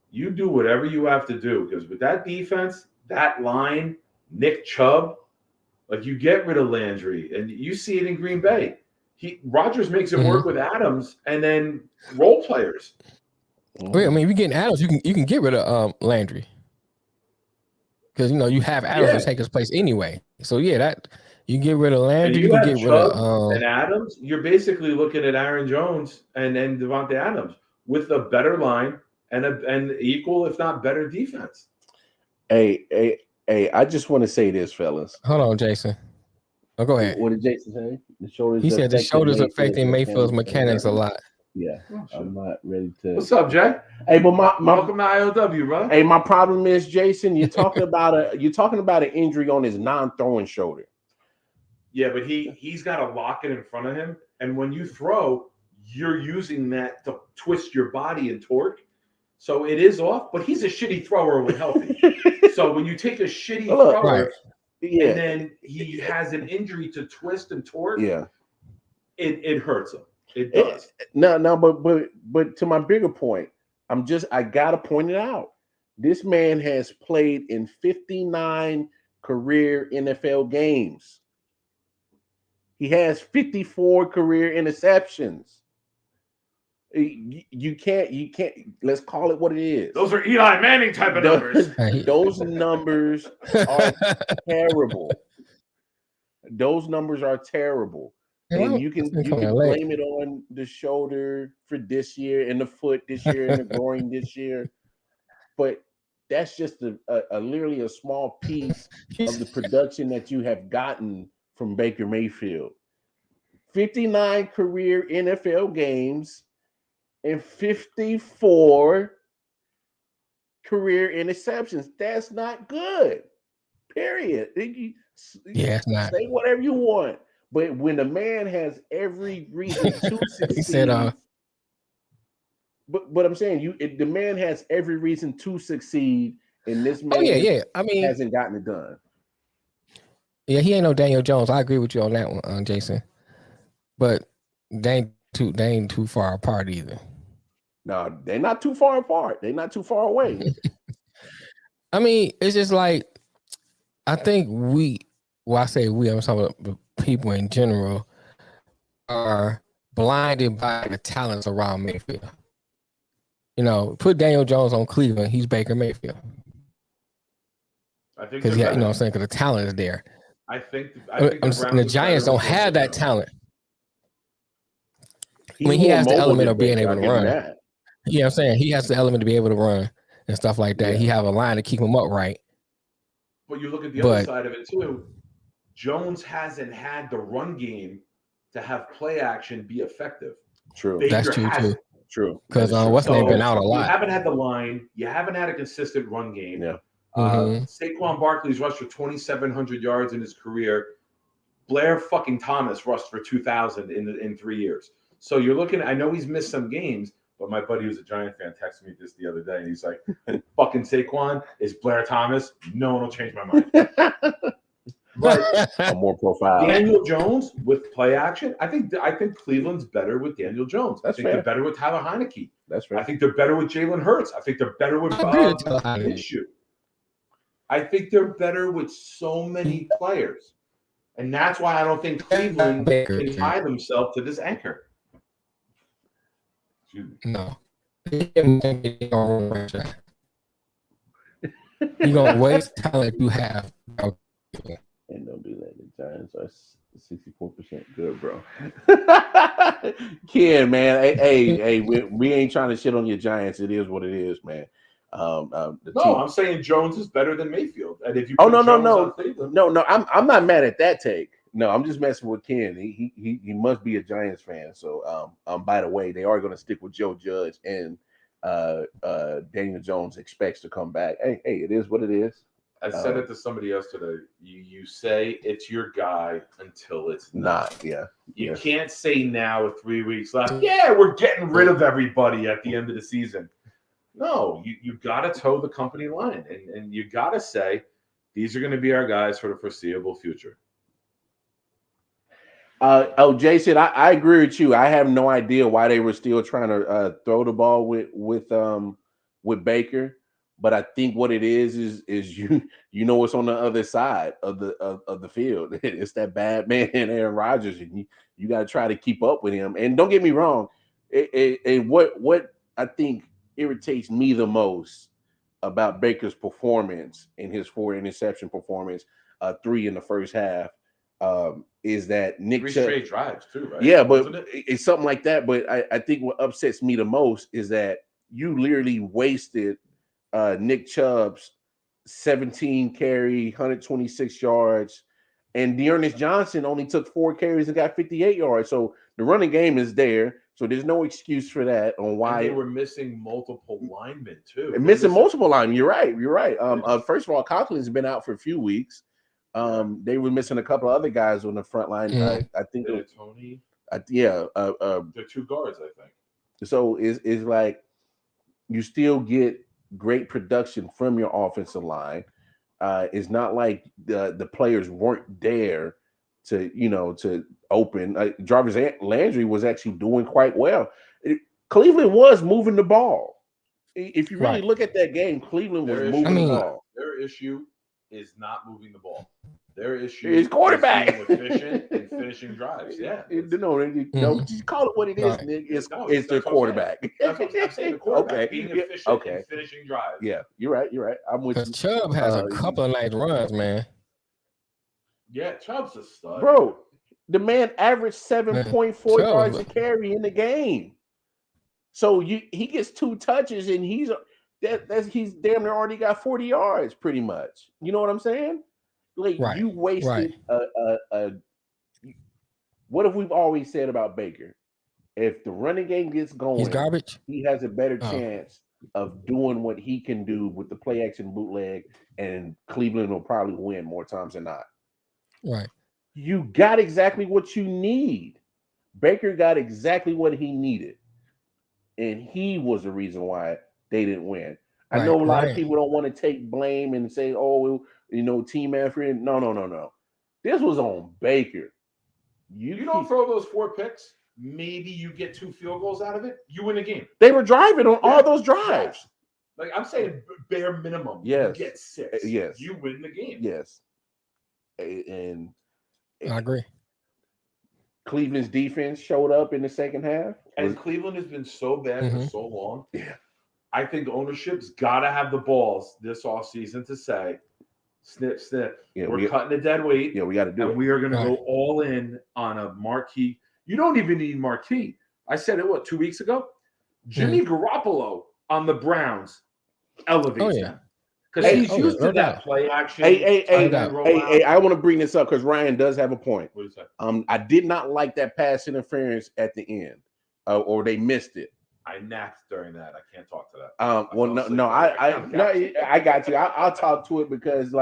you do whatever you have to do. Because with that defense, that line, Nick Chubb, like you get rid of Landry, and you see it in Green Bay. Rodgers makes it work with Adams, and then role players. Well, I mean, if you get Adams, you can get rid of Landry. Because you have Adams to take his place anyway, so that you get rid of Landry, you can get rid of and Adams. You're basically looking at Aaron Jones and Devontae Adams with a better line and equal, if not better, defense. Hey! I just want to say this, fellas. Hold on, Jason. Oh, go ahead. What did Jason say? The shoulders. He said the shoulders affecting Mayfield's mechanics a lot. Yeah, I'm not ready to. What's up, Jay? Hey, but welcome to I.O.W, bro. Hey, my problem is, Jason, you're talking about an injury on his non-throwing shoulder. Yeah, but he's got a locket in front of him, and when you throw, you're using that to twist your body and torque. So it is off, but he's a shitty thrower when healthy. So when you take a shitty thrower, and then he has an injury to twist and torque, it hurts him. It does. No, but to my bigger point, I gotta point it out. This man has played in 59 career NFL games. He has 54 career interceptions. You can't. Let's call it what it is. Those are Eli Manning type of numbers. Those numbers are terrible. Those numbers are terrible. and you can blame it on the shoulder for this year and the foot this year and the groin this year, but that's just a literally a small piece of the production that you have gotten from Baker Mayfield. 59 career NFL games and 54 career interceptions. That's not good. Period. Yeah, it's not. Say whatever you want, but when the man has every reason to succeed, he said, but I'm saying the man has every reason to succeed, and this man, I mean, hasn't gotten it done. Yeah, he ain't no Daniel Jones. I agree with you on that one, Jason. But they ain't too far apart either. No, they're not too far apart. They're not too far away. I mean, it's just like I think I say we, I'm talking about people in general, are blinded by the talents around Mayfield. You know, put Daniel Jones on Cleveland, he's Baker Mayfield. I think because you know what I'm saying, because the talent is there. I think the Giants don't have that talent. I mean, he has the element of being able to run. You know what I'm saying? He has the element to be able to run and stuff like that. Yeah. He have a line to keep him upright. But you look at the other side of it too. Jones hasn't had the run game to have play action be effective. True. Baker That's true too. True. Because what's name been out a lot. You haven't had the line. You haven't had a consistent run game. Yeah. Saquon Barkley's rushed for 2,700 yards in his career. Blair fucking Thomas rushed for 2,000 in 3 years. So you're looking. I know he's missed some games, but my buddy who's a Giant fan texted me this the other day, and he's like, "Fucking Saquon is Blair Thomas. No one will change my mind." But a more profile Daniel Jones with play action. I think Cleveland's better with Daniel Jones. I think they're better with Tyler Heineke. That's right. I think they're better with Jalen Hurts. I think they're better with Minshew. I think they're better with so many players. And that's why I don't think Cleveland can tie themselves to this anchor. No. You're going to waste talent you have. And don't do that. The Giants are 64% good, bro. Ken, man. Hey, we ain't trying to shit on your Giants. It is what it is, man. I'm saying Jones is better than Mayfield. And if you no, I'm not mad at that take. No, I'm just messing with Ken. He must be a Giants fan. So by the way, they are going to stick with Joe Judge, and Daniel Jones expects to come back. Hey, it is what it is. I said it to somebody else today. You say it's your guy until it's not. Yeah. You can't say now with 3 weeks left, yeah, we're getting rid of everybody at the end of the season. No, you got to toe the company line, and you got to say these are going to be our guys for the foreseeable future. Jason, I agree with you. I have no idea why they were still trying to throw the ball with Baker, but I think what it is you know what's on the other side of the field. It's that bad man Aaron Rodgers, and you got to try to keep up with him. And don't get me wrong, what I think irritates me the most about Baker's performance in his 4 interception performance, 3 in the first half, is that Nick 3 straight drives too, right? Yeah, but it's something like that. But I think what upsets me the most is that you literally wasted Nick Chubb's 17 carry, 126 yards, and Dearness Johnson only took 4 carries and got 58 yards. So the running game is there. So there's no excuse for that on why they were missing multiple linemen too. Missing multiple linemen. You're right. First of all, Conklin's been out for a few weeks. They were missing a couple of other guys on the front line. I think Tony. They're 2 guards, I think. So it's like you still get great production from your offensive line. It's not like the players weren't there to open. Jarvis Landry was actually doing quite well. Cleveland was moving the ball. If you really look at that game, Cleveland was moving the ball. Their issue is not moving the ball. Their issue is quarterback. Is being efficient and finishing drives. Yeah. No, just call it what it is, Nick. It's the quarterback. That's what I'm saying. The quarterback. Okay. Being efficient and finishing drives. Yeah, you're right. I'm with you. Chubb has a couple of nice runs, man. Yeah, Chubb's a stud. Bro, The man averaged 7.4 yards a carry in the game. So he gets 2 touches and he's damn near already got 40 yards pretty much. You know what I'm saying? Like you wasted what have we always said about Baker? If the running game gets going, he's garbage. He has a better chance of doing what he can do with the play action bootleg, and Cleveland will probably win more times than not. Right. You got exactly what you need. Baker got exactly what he needed. And he was the reason why they didn't win. I know a lot of people don't want to take blame and say, oh, team effort. No. This was on Baker. You don't throw those 4 picks. Maybe you get 2 field goals out of it. You win the game. They were driving on all those drives. Like I'm saying, bare minimum. Yes. You get 6. Yes. You win the game. Yes. And I agree. Cleveland's defense showed up in the second half. And Cleveland has been so bad for so long. Yeah. I think ownership's got to have the balls this offseason to say, snip, snip. Yeah, we're cutting a dead weight. Yeah, we got to do it. And we are going to go all in on a marquee. You don't even need marquee. I said it, 2 weeks ago? Jimmy Garoppolo on the Browns elevates them. Because he's used to that play action. Hey, I want to bring this up because Ryan does have a point. What is that? I did not like that pass interference at the end, or they missed it. I napped during that. I can't talk to that. I got you. I'll talk to it because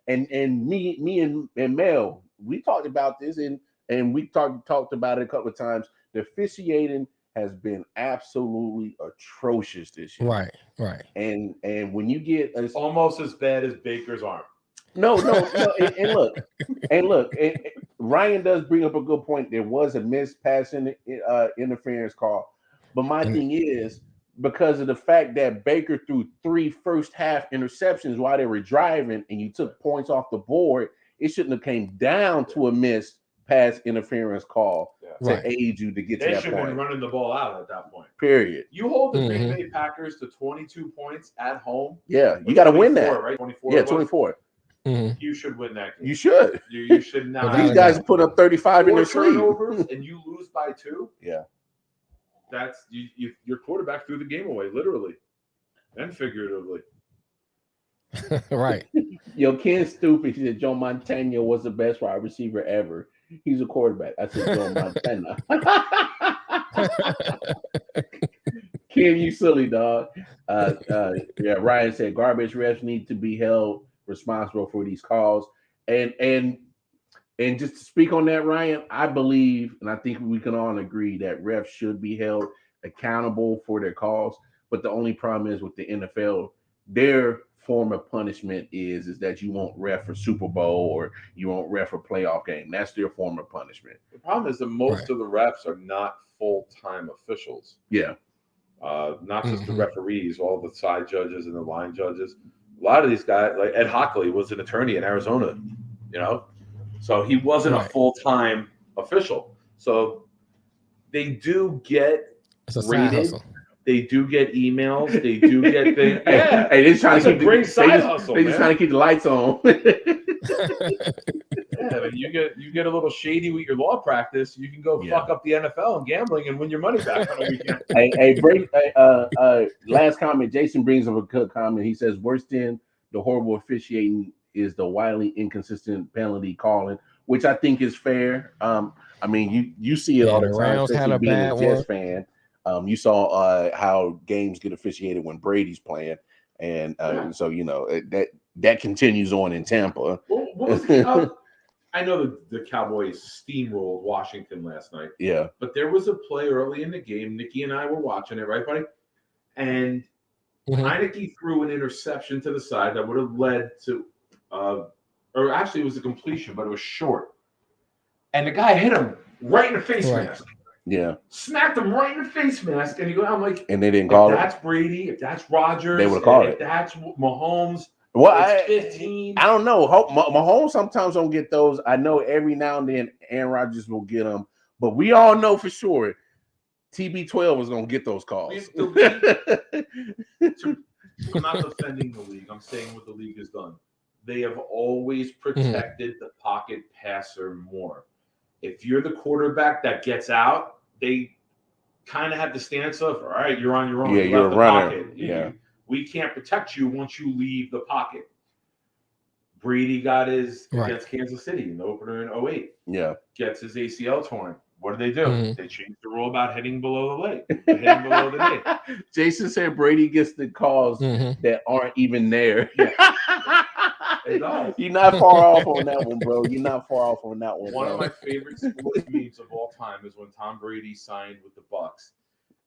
and me and Mel, we talked about this and we talked about it a couple of times. The officiating has been absolutely atrocious this year. Right. And when you get almost as bad as Baker's arm. No. and look, Ryan does bring up a good point. There was a missed pass interference call, but my thing is because of the fact that Baker threw 3 first half interceptions while they were driving, and you took points off the board, it shouldn't have came down to a missed pass interference call to aid you to get to that point. They should have been running the ball out at that point. Period. You hold the Green Bay Packers to 22 points at home. Yeah, you got to win that. Right? 24. Yeah, 24. You should win that game. You should. You should not. These guys put up 35 in their sleep. And you lose by 2. Yeah. That's your quarterback threw the game away, literally and figuratively. Right. Yo, Ken Stupid, he said Joe Montana was the best wide receiver ever. He's a quarterback. I said Joe Montana. Ken, you silly dog. Ryan said garbage refs need to be held responsible for these calls. And just to speak on that, Ryan, I believe, and I think we can all agree that refs should be held accountable for their calls. But the only problem is with the NFL, their form of punishment is that you won't ref for Super Bowl or you won't ref for playoff game. That's their form of punishment. The problem is that most of the refs are not full-time officials. Yeah. Not just the referees, all the side judges and the line judges. A lot of these guys, like Ed Hockley was an attorney in Arizona, so he wasn't a full-time official. So they do get rated. They do get emails. They do get things. Yeah, hey, they're trying to keep great side hustle. They're just trying to keep the lights on. Yeah, you get a little shady with your law practice. You can go fuck up the NFL and gambling and win your money back on a weekend. Last comment. Jason brings up a good comment. He says, "Worse than the horrible officiating is the wildly inconsistent penalty calling," which I think is fair. I mean, you see it all the time, especially being a Jets fan. You saw how games get officiated when Brady's playing, and so that continues on in Tampa. I know the Cowboys steamrolled Washington last night. Yeah, but there was a play early in the game. Nikki and I were watching it, right, buddy? And Heineke threw an interception to the side that would have led to, or actually it was a completion, but it was short. And the guy hit him right in the face mask. Yeah, smacked him right in the face mask, and I'm like, and they didn't call it. If that's Brady, if that's Rodgers, they would have called it. If that's Mahomes, well, 15. I don't know. Mahomes sometimes don't get those. I know every now and then Aaron Rodgers will get them, but we all know for sure TB12 was going to get those calls. I'm not defending the league. I'm saying what the league has done. They have always protected the pocket passer more. if you're the quarterback that gets out, they kind of have the stance of, all right, you're on your own. Yeah, you you're left a the runner. pocket. Yeah. We can't protect you once you leave the pocket. Brady got his against Kansas City in the opener in 2008. Yeah. Gets his ACL torn. What do? Mm-hmm. They changed the rule about hitting below the leg. Hitting below the knee. Jason said Brady gets the calls that aren't even there. Yeah. It does. You're not far off on that one, bro. You're not far off on that one. One bro. of my favorite sports memes of all time is when Tom Brady signed with the Bucks.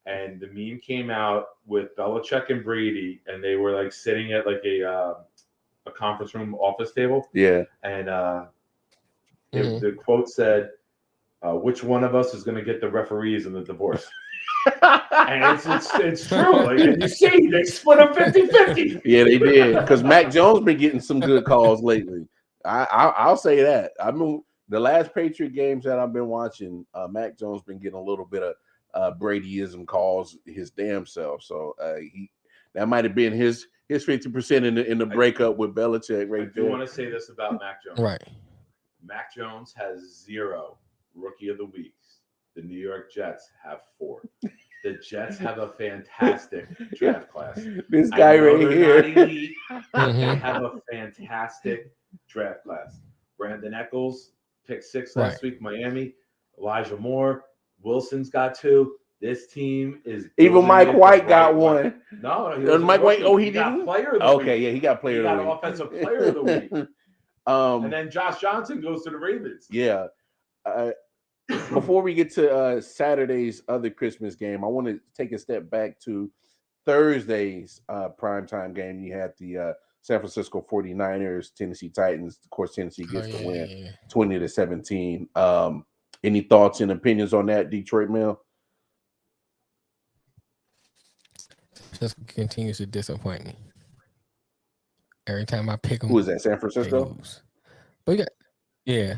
And the meme came out with Belichick and Brady, and they were like sitting at like a conference room office table. Yeah. And the quote said, which one of us is going to get the referees in the divorce? And it's true. Like, and you see, they split them 50-50. Yeah, they did. Because Mac Jones been getting some good calls lately. I'll say that. I mean, the last Patriot games that I've been watching, Mac Jones been getting a little bit of Bradyism calls his damn self. So that might have been his 50% in the breakup with Belichick right there. I do want to say this about Mac Jones. Right. Mac Jones has 0 Rookie of the Weeks. The New York Jets have 4. The Jets have a fantastic draft class. This guy right here. Not elite, but they have a fantastic draft class. Brandon Eccles picked 6 last week, Miami. Elijah Moore. Wilson's got 2. This team is even Mike White got one. No, Mike White. Oh, he got didn't. Player of the week. Yeah, he got player of the week. Offensive player of the week. And then Josh Johnson goes to the Ravens. Yeah. Before we get to Saturday's other Christmas game, I want to take a step back to Thursday's primetime game. You had the San Francisco 49ers, Tennessee Titans. Of course, Tennessee gets the win 20-17. Any thoughts and opinions on that, Detroit Mel? Just continues to disappoint me. Every time I pick them. Who is that, San Francisco? But yeah.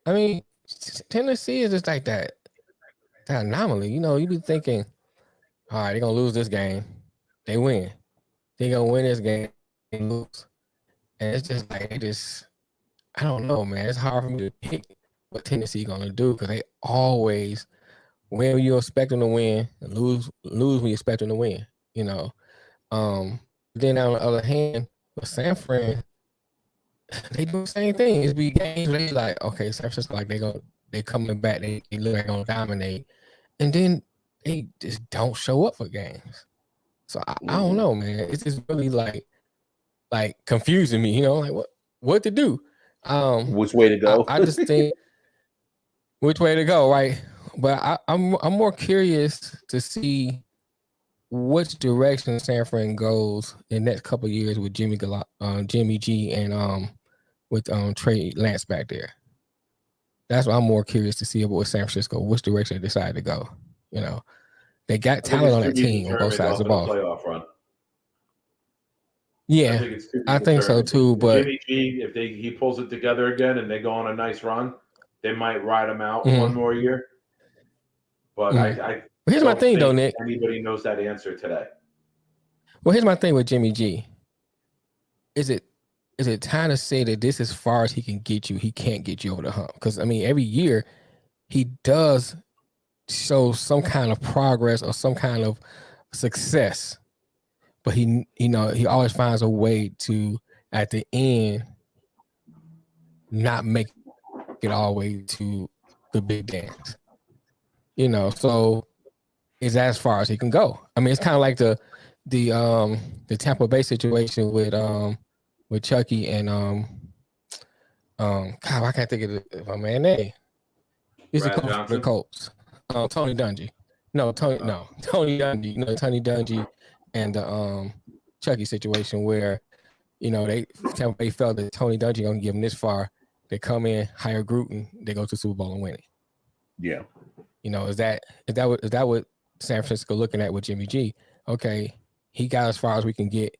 I mean, Tennessee is just like that anomaly. You know, you be thinking, all right, they're going to lose this game. They win. They're going to win this game. They lose. And it's just like, I don't know, man. It's hard for me to pick what Tennessee going to do because they always win when you expect them to win and lose when you expect them to win, you know. Then on the other hand, with San Fran, they do the same thing. It's be games where they like, okay, San Francisco, like they coming back, they look like gonna dominate, and then they just don't show up for games. So I don't know, man. It's just really like confusing me, you know, like what to do. Which way to go? I just think which way to go, right? But I'm more curious to see which direction San Fran goes in the next couple of years with Jimmy G and with Trey Lance back there. That's what I'm more curious to see about San Francisco, which direction they decide to go. You know, they got talent on that team on both sides of the ball. Playoff run. Yeah, I think so too. But Jimmy G, if he pulls it together again and they go on a nice run, they might ride him out one more year. But here's my thing, though, Nick. Anybody knows that answer today? Well, here's my thing with Jimmy G. Is it time to say that this is as far as he can get you? He can't get you over the hump because I mean, every year he does show some kind of progress or some kind of success, but he always finds a way to at the end not make it all the way to the big dance. You know, so is that as far as he can go? I mean, it's kind of like the Tampa Bay situation with Chucky and God, I can't think of my man name. He's the coach of the Colts. Tony Dungy. Tony Dungy. You know, Tony Dungy and the Chucky situation where, you know, Tampa Bay felt that Tony Dungy gonna give them this far. They come in, hire Gruden, they go to the Super Bowl and win it. Yeah. You know, is that what San Francisco looking at with Jimmy G? Okay, he got as far as we can get.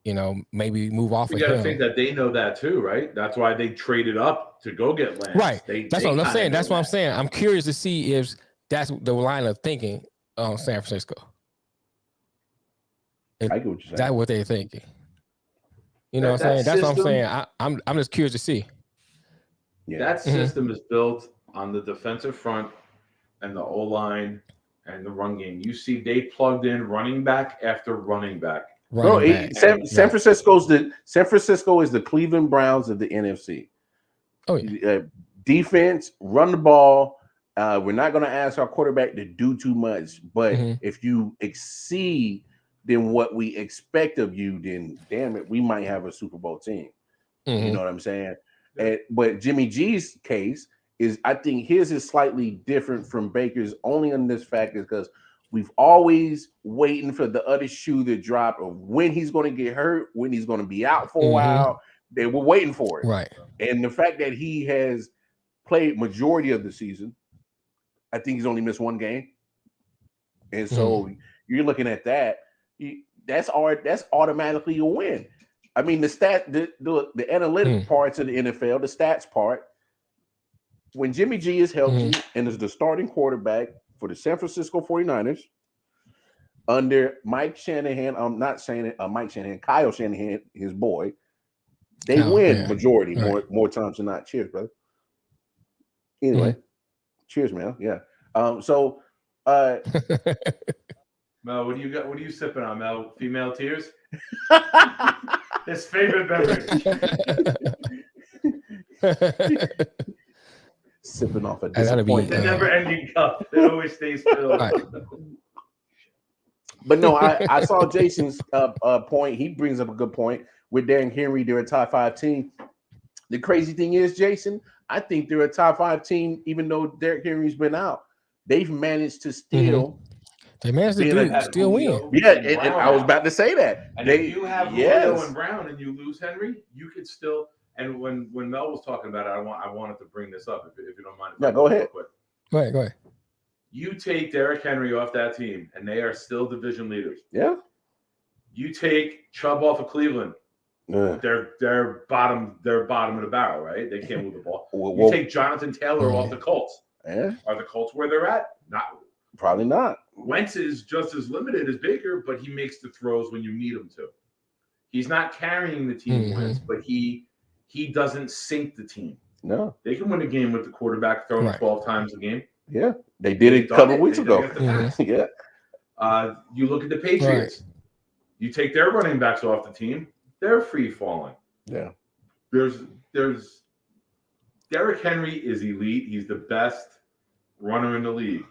You know, maybe move off of him. You got to think that they know that too, right? That's why they traded up to go get Lance. Right. That's what I'm saying. That's what I'm saying. I'm curious to see if that's the line of thinking on San Francisco. I get what you're saying. That's what they're thinking. You know what I'm saying? That's what I'm saying. I'm just curious to see. Yeah. That system is built on the defensive front and the O-line and the run game. You see, they plugged in running back after running back. Bro, San Francisco is the Cleveland Browns of the NFC. Oh yeah. Defense, run the ball. We're not going to ask our quarterback to do too much, but if you exceed than what we expect of you, then damn it, we might have a Super Bowl team. You know what I'm saying? But Jimmy G's case is, I think his is slightly different from Baker's, only on this fact is because we've always waiting for the other shoe to drop of when he's going to get hurt, when he's going to be out for a while. They were waiting for it. Right. And the fact that he has played majority of the season, I think he's only missed one game. And so you're looking at that, that's automatically a win. I mean, the analytic parts of the NFL, the stats part, when Jimmy G is healthy and is the starting quarterback for the San Francisco 49ers under Mike Shanahan, I'm not saying it, Mike Shanahan, Kyle Shanahan, his boy, they win majority more times than not. Cheers, brother. Anyway, cheers, man. Yeah. So Mel, what do you got? What are you sipping on, Mel? Female tears? His favorite beverage. Sipping off a disappointment. The never-ending cup. It always stays filled. Right. But no, I saw Jason's point. He brings up a good point with Derrick Henry. They're a top 5 team. The crazy thing is, Jason, I think they're a top 5 team, even though Derrick Henry's been out. They've managed to still. They managed to still win. Yeah, and I was about to say that. And if you have Julio and Brown and you lose Henry, you could still. And when Mel was talking about it, I wanted to bring this up if you don't mind. Yeah, go ahead. Go ahead. You take Derrick Henry off that team, and they are still division leaders. Yeah. You take Chubb off of Cleveland. They're bottom of the barrel, right? They can't move the ball. You take Jonathan Taylor off the Colts. Yeah. Are the Colts where they're at? Not. Probably not. Wentz is just as limited as Baker, but he makes the throws when you need him to. He's not carrying the team, Wentz, but he doesn't sink the team. No. They can win a game with the quarterback throwing 12 times a game. Yeah. They did it a couple weeks ago. Yeah. You look at the Patriots. Right. You take their running backs off the team, they're free falling. Yeah. There's Derrick Henry is elite. He's the best runner in the league.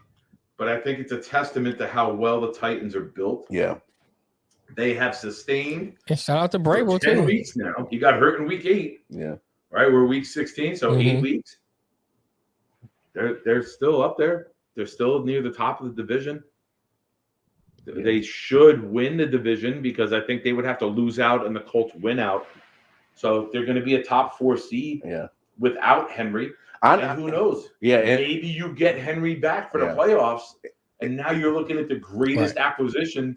But I think it's a testament to how well the Titans are built. Yeah. They have sustained. And shout out to Bravo 10 weeks now. He got hurt in week 8. Yeah. Right? We're week 16, so 8 weeks. They're still up there. They're still near the top of the division. Yeah. They should win the division because I think they would have to lose out and the Colts win out. So they're going to be a top 4 seed without Henry. And who knows? Yeah, maybe you get Henry back for the playoffs, and now you're looking at the greatest acquisition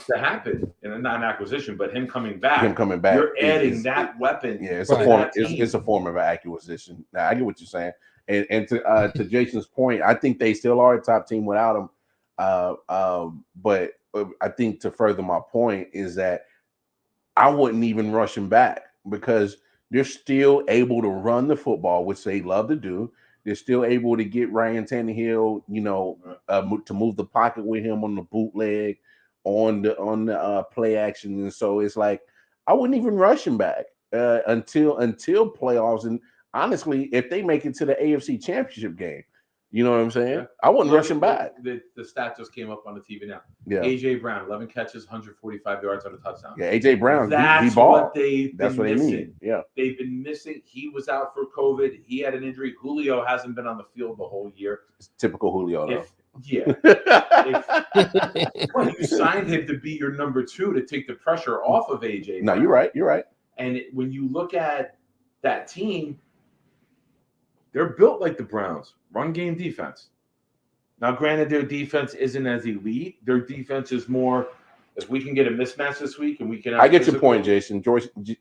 to happen. And not an acquisition, but him coming back. You're adding that weapon. Yeah, it's a form. It's a form of an acquisition. Now, I get what you're saying. And to Jason's point, I think they still are a top team without him. But I think to further my point is that I wouldn't even rush him back because they're still able to run the football, which they love to do. They're still able to get Ryan Tannehill, to move the pocket with him on the bootleg, on the play action, and so it's like I wouldn't even rush him back until playoffs. And honestly, if they make it to the AFC Championship game, you know what I'm saying? I wouldn't rush him back. The stat just came up on the TV now. Yeah. A.J. Brown, 11 catches, 145 yards on a touchdown. Yeah, A.J. Brown, That's he balled. what they've been missing. They need. Yeah. They've been missing. He was out for COVID. He had an injury. Julio hasn't been on the field the whole year. It's typical Julio, though. Well, you signed him to be your number 2 to take the pressure off of A.J. No, you're right. You're right. And when you look at that team, they're built like the Browns. Run game defense. Now, granted, their defense isn't as elite. Their defense is more, if we can get a mismatch this week and we can. I get your point, Jason.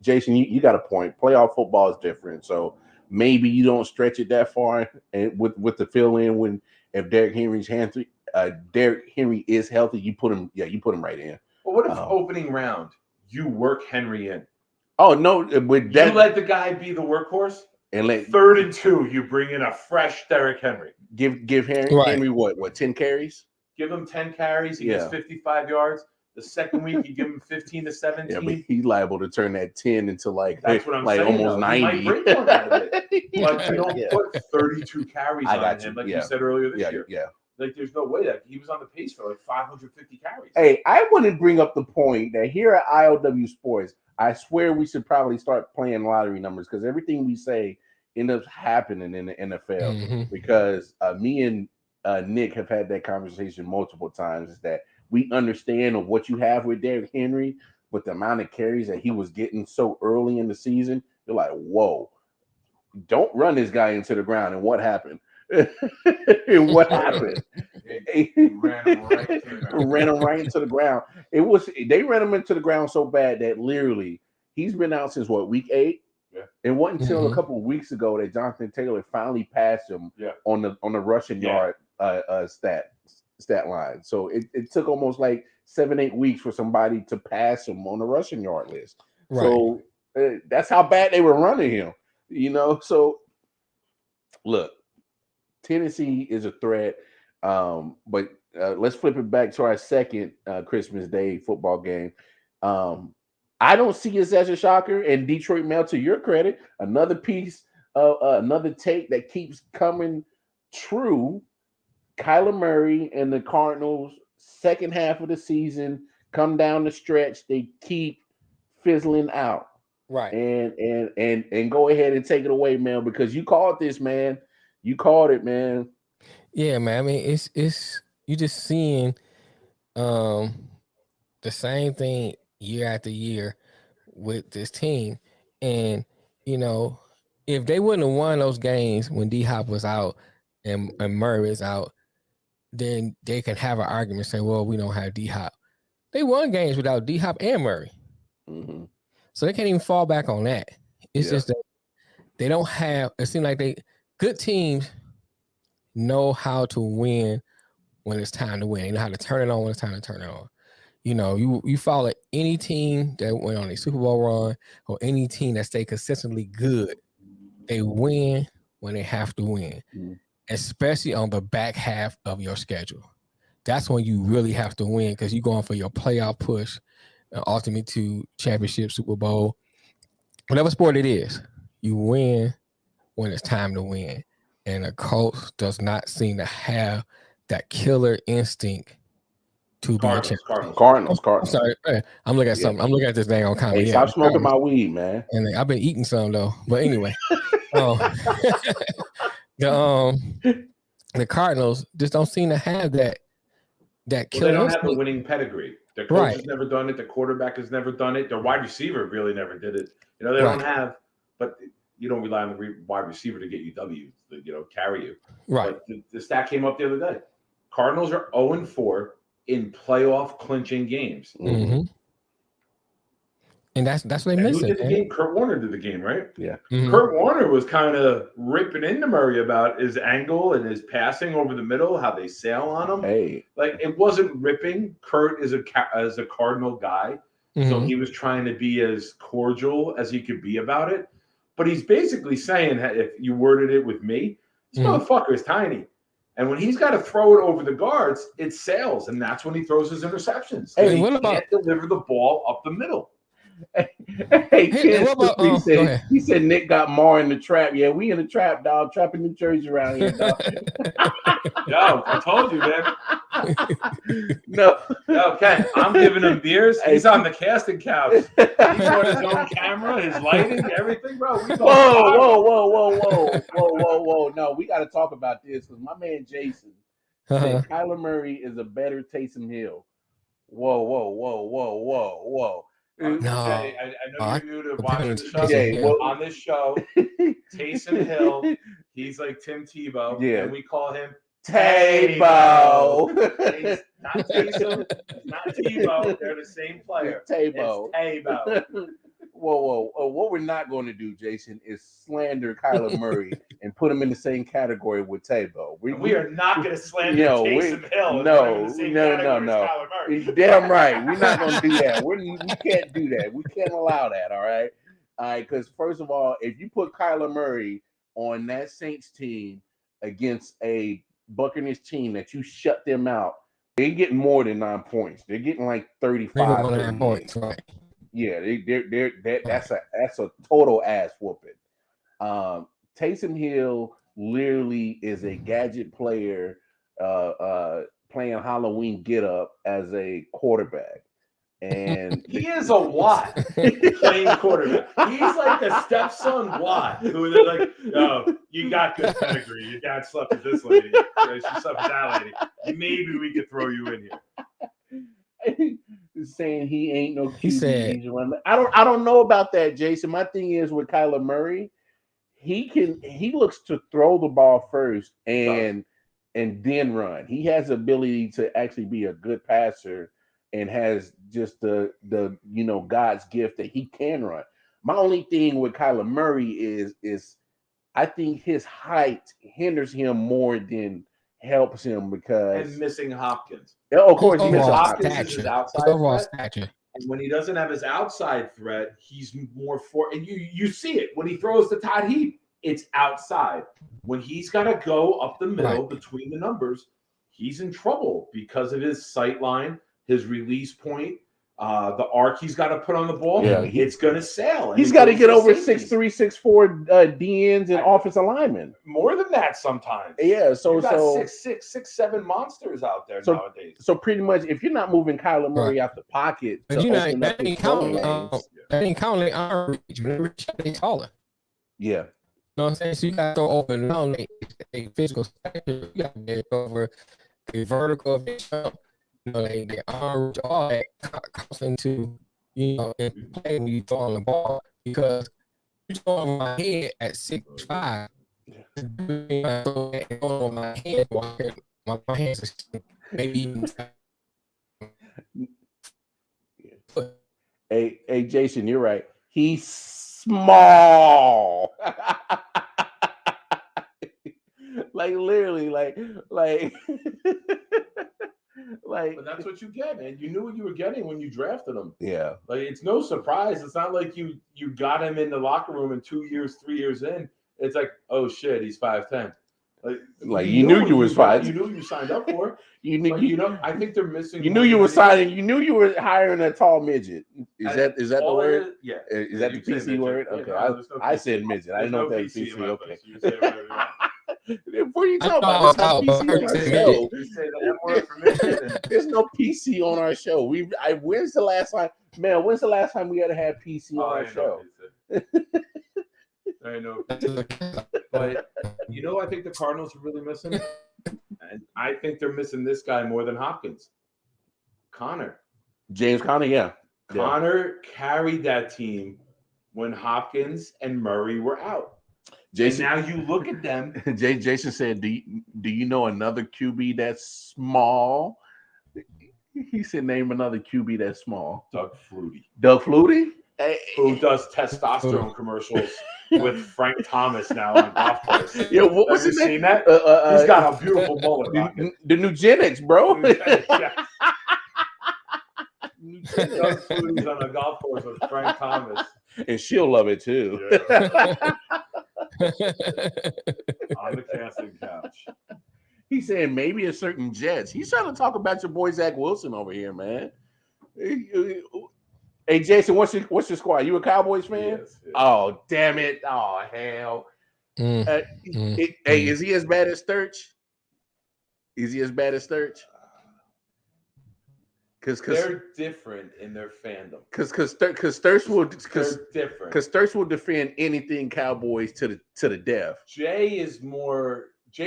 Jason, you got a point. Playoff football is different, so maybe you don't stretch it that far. And with the fill in if Derrick Henry is healthy, you put him right in. Well, what if opening round you work Henry in? Oh no, with that, you let the guy be the workhorse. and let 3rd and 2, you bring in a fresh Derrick Henry. Give Henry what 10 carries? Give him 10 carries. He gets 55 yards. The second week, you give him 15 to 17. Yeah, but he's liable to turn that 10 into that's what I'm saying, almost though. 90. He might break one out of it. But you don't put 32 carries on him, like you said earlier this year. Yeah. Like, there's no way that he was on the pace for like 550 carries. Hey, I want to bring up the point that here at I.O.W. Sports, I swear we should probably start playing lottery numbers because everything we say ends up happening in the NFL. Because me and Nick have had that conversation multiple times. Is that we understand of what you have with Derrick Henry, but the amount of carries that he was getting so early in the season, you're like, whoa, don't run this guy into the ground. And what happened? And what happened? He ran him right into the ground. They ran him into the ground so bad that literally he's been out since week 8. Yeah. It wasn't until a couple of weeks ago that Jonathan Taylor finally passed him on the rushing yard stat line. So it took almost like 7-8 weeks for somebody to pass him on the rushing yard list. Right. So that's how bad they were running him. So look, Tennessee is a threat, but let's flip it back to our second Christmas Day football game. I don't see this as a shocker. And Detroit Mel, to your credit, another piece of another take that keeps coming true. Kyler Murray and the Cardinals, second half of the season, come down the stretch, they keep fizzling out. Right. And go ahead and take it away, man, because you called this, man. You called it, man. Yeah, man. I mean, it's you just seeing the same thing year after year with this team. And if they wouldn't have won those games when D-Hop was out and Murray is out, then they can have an argument saying, well, we don't have D-Hop. They won games without D-Hop and Murray. So they can't even fall back on that. It's just that they don't have, it seems like good teams know how to win when it's time to win. They know how to turn it on when it's time to turn it on. You follow any team that went on a Super Bowl run or any team that stay consistently good, they win when they have to win, especially on the back half of your schedule. That's when you really have to win because you're going for your playoff push, ultimately to championship, Super Bowl, whatever sport it is. You win when it's time to win. And the Colts does not seem to have that killer instinct to be a champion. Cardinals. I'm sorry. I'm looking at something. I'm looking at this thing on comment. Hey, stop smoking my weed, man. And I've been eating some though. But anyway, the Cardinals just don't seem to have that killer. They don't have the winning pedigree. Their coach has never done it. The quarterback has never done it. Their wide receiver really never did it. They don't have, but you don't rely on the wide receiver to get you W's, carry you. Right. But the stat came up the other day. Cardinals are 0-4 in playoff clinching games. And that's what they missing. Who did the game? Kurt Warner did the game, right? Yeah. Kurt Warner was kind of ripping into Murray about his angle and his passing over the middle, how they sail on him. Hey, like it wasn't ripping. Kurt is a Cardinal guy, so he was trying to be as cordial as he could be about it. But he's basically saying, if you worded it with me, this motherfucker is tiny. And when he's got to throw it over the guards, it sails. And that's when he throws his interceptions. Hey, he can't deliver the ball up the middle. Hey, he said Nick got Mar in the trap. Yeah, we in the trap, dog. Trapping New Jersey around here, dog. Yo, I told you, man. No, Ken, I'm giving him beers. He's on the casting couch. He's got his own camera, his lighting, everything, bro. Whoa. No, we got to talk about this because my man Jason said Kyler Murray is a better Taysom Hill. Whoa. No, I know you're new to watching the show. On this show, Taysom Hill, he's like Tim Tebow, and we call him Tebow. He's not Taysom, not Tebow. They're the same player. Tebow. Whoa. What we're not going to do, Jason, is slander Kyler Murray and put him in the same category with Tebow. We are not going to slander Taysom Hill. No. Damn right. We're not going to do that. We can't do that. We can't allow that, all right? All right, because first of all, if you put Kyler Murray on that Saints team against a Buccaneers team that you shut them out, they're getting more than 9 points. They're getting like 35 points, right? Yeah, that's a total ass whooping. Taysom Hill literally is a gadget player playing Halloween get up as a quarterback. And he is a Watt playing quarterback. He's like the stepson Watt, who they're like, "Oh, you got good pedigree. Your dad slept with this lady. She slept with that lady. Maybe we could throw you in here." Saying he ain't no QB. He said, I don't know about that, Jason. My thing is with Kyler Murray, he looks to throw the ball first and then run. He has the ability to actually be a good passer and has just the God's gift that he can run. My only thing with Kyler Murray is I think his height hinders him more than helps him because and missing Hopkins. Of course, he misses Hopkins is his outside threat. And when he doesn't have his outside threat, he's more for. And you see it when he throws the Todd Heap. It's outside. When he's got to go up the middle between the numbers, he's in trouble because of his sight line, his release point, the arc he's got to put on the ball. Yeah, it's going to sail. He's got to get over 6'3", 6'4" DNs and offensive linemen. More than that sometimes. Yeah, so you got 6'6", 6'7" monsters out there nowadays. So pretty much, if you're not moving Kyler Murray out the pocket, but that ain't counting our reach. Remember, he's taller. Yeah. You know what I'm saying? So you got to throw over not only a physical stature, you got to get over the vertical of his jump. The arm, all that comes into, in play when you throw on the ball, because you throw on my head at 6'5", on my head, my hands are maybe even. Hey, Jason, you're right. He's small. Like literally, like. But that's what you get, man. You knew what you were getting when you drafted him. Yeah. Like, it's no surprise. It's not like you got him in the locker room and 2 years, 3 years in. It's like, oh shit, he's 5'10". Like you knew you was 5'10". You knew you signed up for. You knew. I think they're missing. You knew you were signing. You knew you were hiring a tall midget. Is that the word? Yeah. Is that the PC word? Okay. I said midget. I didn't know if that was PC. Okay. You say whatever you want. Before you talk about PC on our show, you say that word for midget. There's no PC on our show. When's the last time, man? When's the last time we had to have PC on our show? I know. But I think the Cardinals are really missing, and I think they're missing this guy more than Hopkins. James Conner, yeah. Conner carried that team when Hopkins and Murray were out. Jason, and now you look at them. Jason said, "Do you know another QB that's small?" He said, "Name another QB that's small." Doug Flutie. Doug Flutie, who does testosterone commercials with Frank Thomas now on golf course. Yeah, what was his name? Seen that? He's got a beautiful mullet. The Nugenics, bro. Doug Flutie's on a golf course with Frank Thomas, and she'll love it too. Yeah. On the casting couch. He's saying maybe a certain Jets. He's trying to talk about your boy Zach Wilson over here, man. Hey, Jason, what's your squad? You a Cowboys fan? Yes. Oh, damn it. Oh, hell. Hey, is he as bad as Sturch? Is he as bad as Sturch? Because they're different in their fandom. Because Sturch will different. Because Sturch will defend anything Cowboys to the death. Jay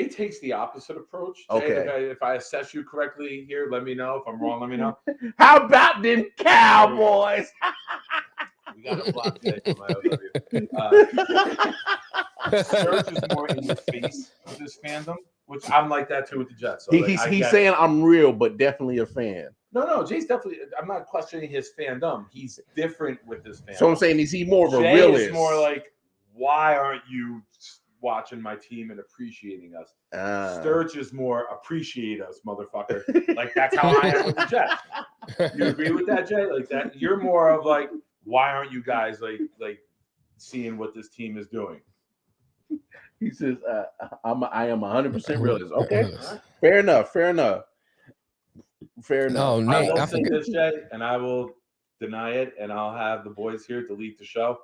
takes the opposite approach. Jay, okay. If I assess you correctly here, let me know. If I'm wrong, let me know. How about them Cowboys? We got a block today from I.O.W. Sturch is more in the face of this fandom, which I'm like that too with the Jets. So he's saying I'm real, but definitely a fan. No, Jay's definitely. I'm not questioning his fandom. He's different with this fandom. So I'm saying, is he more of a Jay realist? Is more like, why aren't you watching my team and appreciating us? Sturge is more appreciate us, motherfucker. Like, that's how I am with the Jets. You agree with that, Jay? Like that, you're more of like, why aren't you guys like seeing what this team is doing. He says, I am 100% realist. Okay, fair enough. No, I Nick, will I say forget. this, Jay, and I will deny it, and I'll have the boys here delete the show.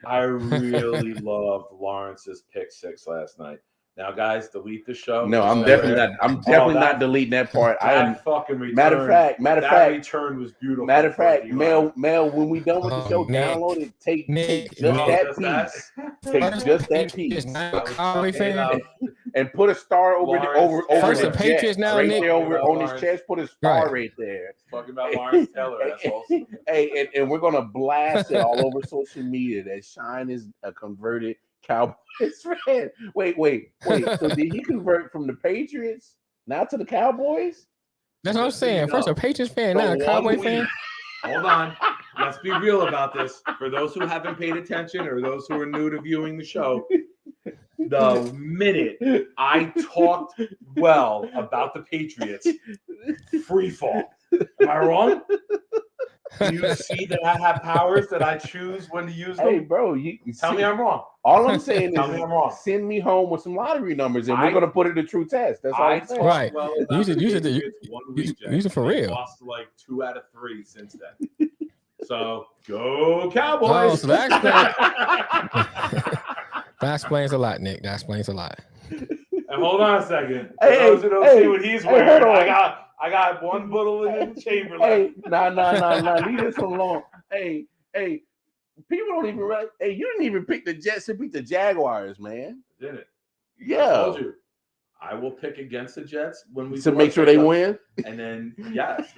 I really loved Lawrence's pick six last night. Now, guys, delete the show. No, Just I'm never definitely air. not. I'm definitely not deleting that part. I am. That fucking return. Matter of fact, return was beautiful. Matter of fact, D-line. Mel, when we done with the show, Nick. download it. Take Nick, just Nick. that Just that? piece. Take just that piece. Now, I was Cowboy fucking fan. out. And put a star over Lawrence First the the Taylor. Patriots, jet, now right Nick. there over on his Lawrence. chest. Put a star Right. right there. Talking about Lawrence Taylor, assholes. Hey, and we're gonna blast it all over social media that Shine is a converted Cowboys fan. Wait. So did he convert from the Patriots now to the Cowboys? That's what I'm Just so you saying. First know, a Patriots fan, for now a 1 Cowboy week- fan. Hold on. Let's be real about this. For those who haven't paid attention or those who are new to viewing the show, the minute I talked well about the Patriots, free fall. Am I wrong? Do you see that I have powers that I choose when to use them? Hey, bro, you Tell me I'm wrong. all I'm saying Tell me I'm wrong. is send me home with some lottery numbers, and I- we're gonna put it to true test. That's all I I'm saying. talked Right. well about Use it- the use it- Patriots 1 week, Jay. use it for They real. lost like 2 out of 3 since then. So go Cowboys! Oh, so that explains a lot, Nick. That explains a lot. And hold on a second. For Hey, those who don't hey, see what he's hey, wearing, hold on. I got one bullet in the chamber left. Hey, nah, leave this alone. Hey, people don't even realize. Hey, you didn't even pick the Jets to beat the Jaguars, man. Didn't it? I Yeah, told you. I will pick against the Jets when we to do make our sure they pickups. win. And then yes,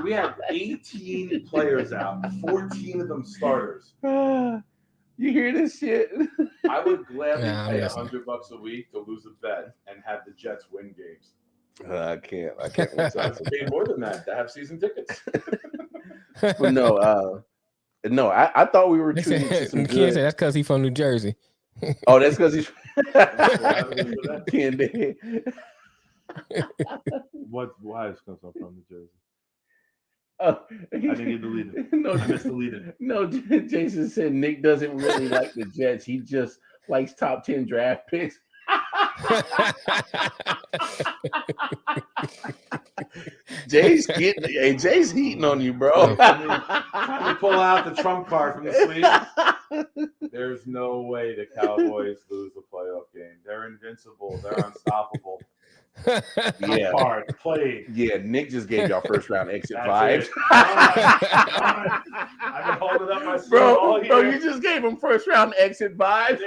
we had 18 players out, 14 of them starters. You hear this shit? I would gladly Yeah, I'm pay listening. $100 a week to lose a bet and have the Jets win games. I can't. I paid more than that to have season tickets. But no, I thought we were They treated to said, some the kid said good. that's because he's from New Jersey. Oh, that's because he's. Why is comes from New Jersey? I didn't get deleted. No, I missed deleted. No, Jason said Nick doesn't really like the Jets. He just likes top 10 draft picks. Jay's heating on you, bro. Trying to pull out the trump card from the sleeve. There's no way the Cowboys lose a playoff game. They're invincible. They're unstoppable. Yeah. Card played. Yeah, Nick just gave y'all first round exit That's vibes. it. I've been holding up my sleeve all Bro, year. you just gave him first round exit vibes.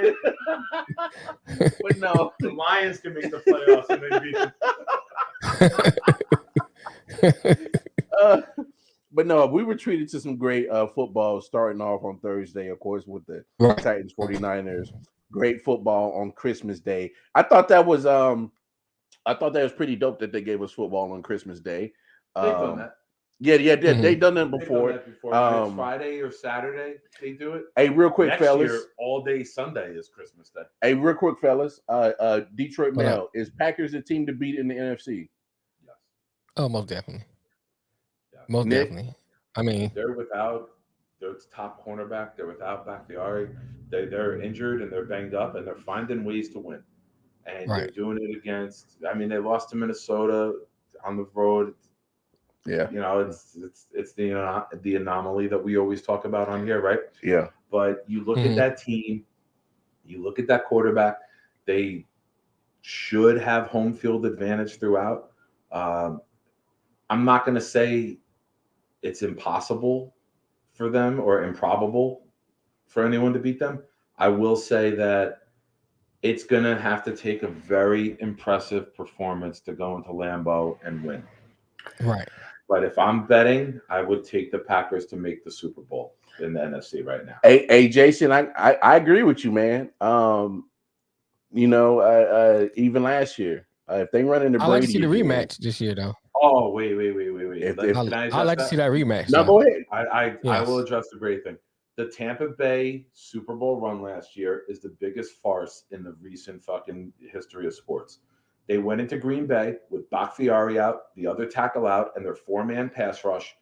But no, The Lions can make the playoffs and they beat them. But no, we were treated to some great football starting off on Thursday, of course, with the Right. Titans 49ers. Great football on Christmas Day. I thought that was pretty dope that they gave us football on Christmas Day. They've done that. Yeah, Mhm. they done that They've before. done that before. When it's Friday or Saturday, they do it. Hey, real quick, Next fellas. year, all day Sunday is Christmas Day. Hey, real quick, fellas. Detroit What Mel, is Packers the team to beat in the NFC? Yes. Oh, most definitely. Yeah. Most Nick? definitely. I mean, They're without their top cornerback. They're without Bakhtiari. They're injured and they're banged up, and they're finding ways to win. And they're Right. doing it against. I mean, they lost to Minnesota on the road. Yeah, You know, it's the anomaly that we always talk about on here, right? yeah. But you look Mhm. at that team, you look at that quarterback. They should have home field advantage throughout. I'm not going to say it's impossible for them or improbable for anyone to beat them. I will say that it's going to have to take a very impressive performance to go into Lambeau and win. right. But if I'm betting, I would take the Packers to make the Super Bowl in the NFC right now. Hey, Jason, I agree with you, man. Even last year, if they run into I Brady, like to see the again- rematch this year, though. Oh, wait. If- Can if- I I like to address see that? that rematch. No, though. go ahead. I Yes. will address the Brady thing. The Tampa Bay Super Bowl run last year is the biggest farce in the recent fucking history of sports. They went into Green Bay with Bakhtiari out, the other tackle out, and their 4-man pass rush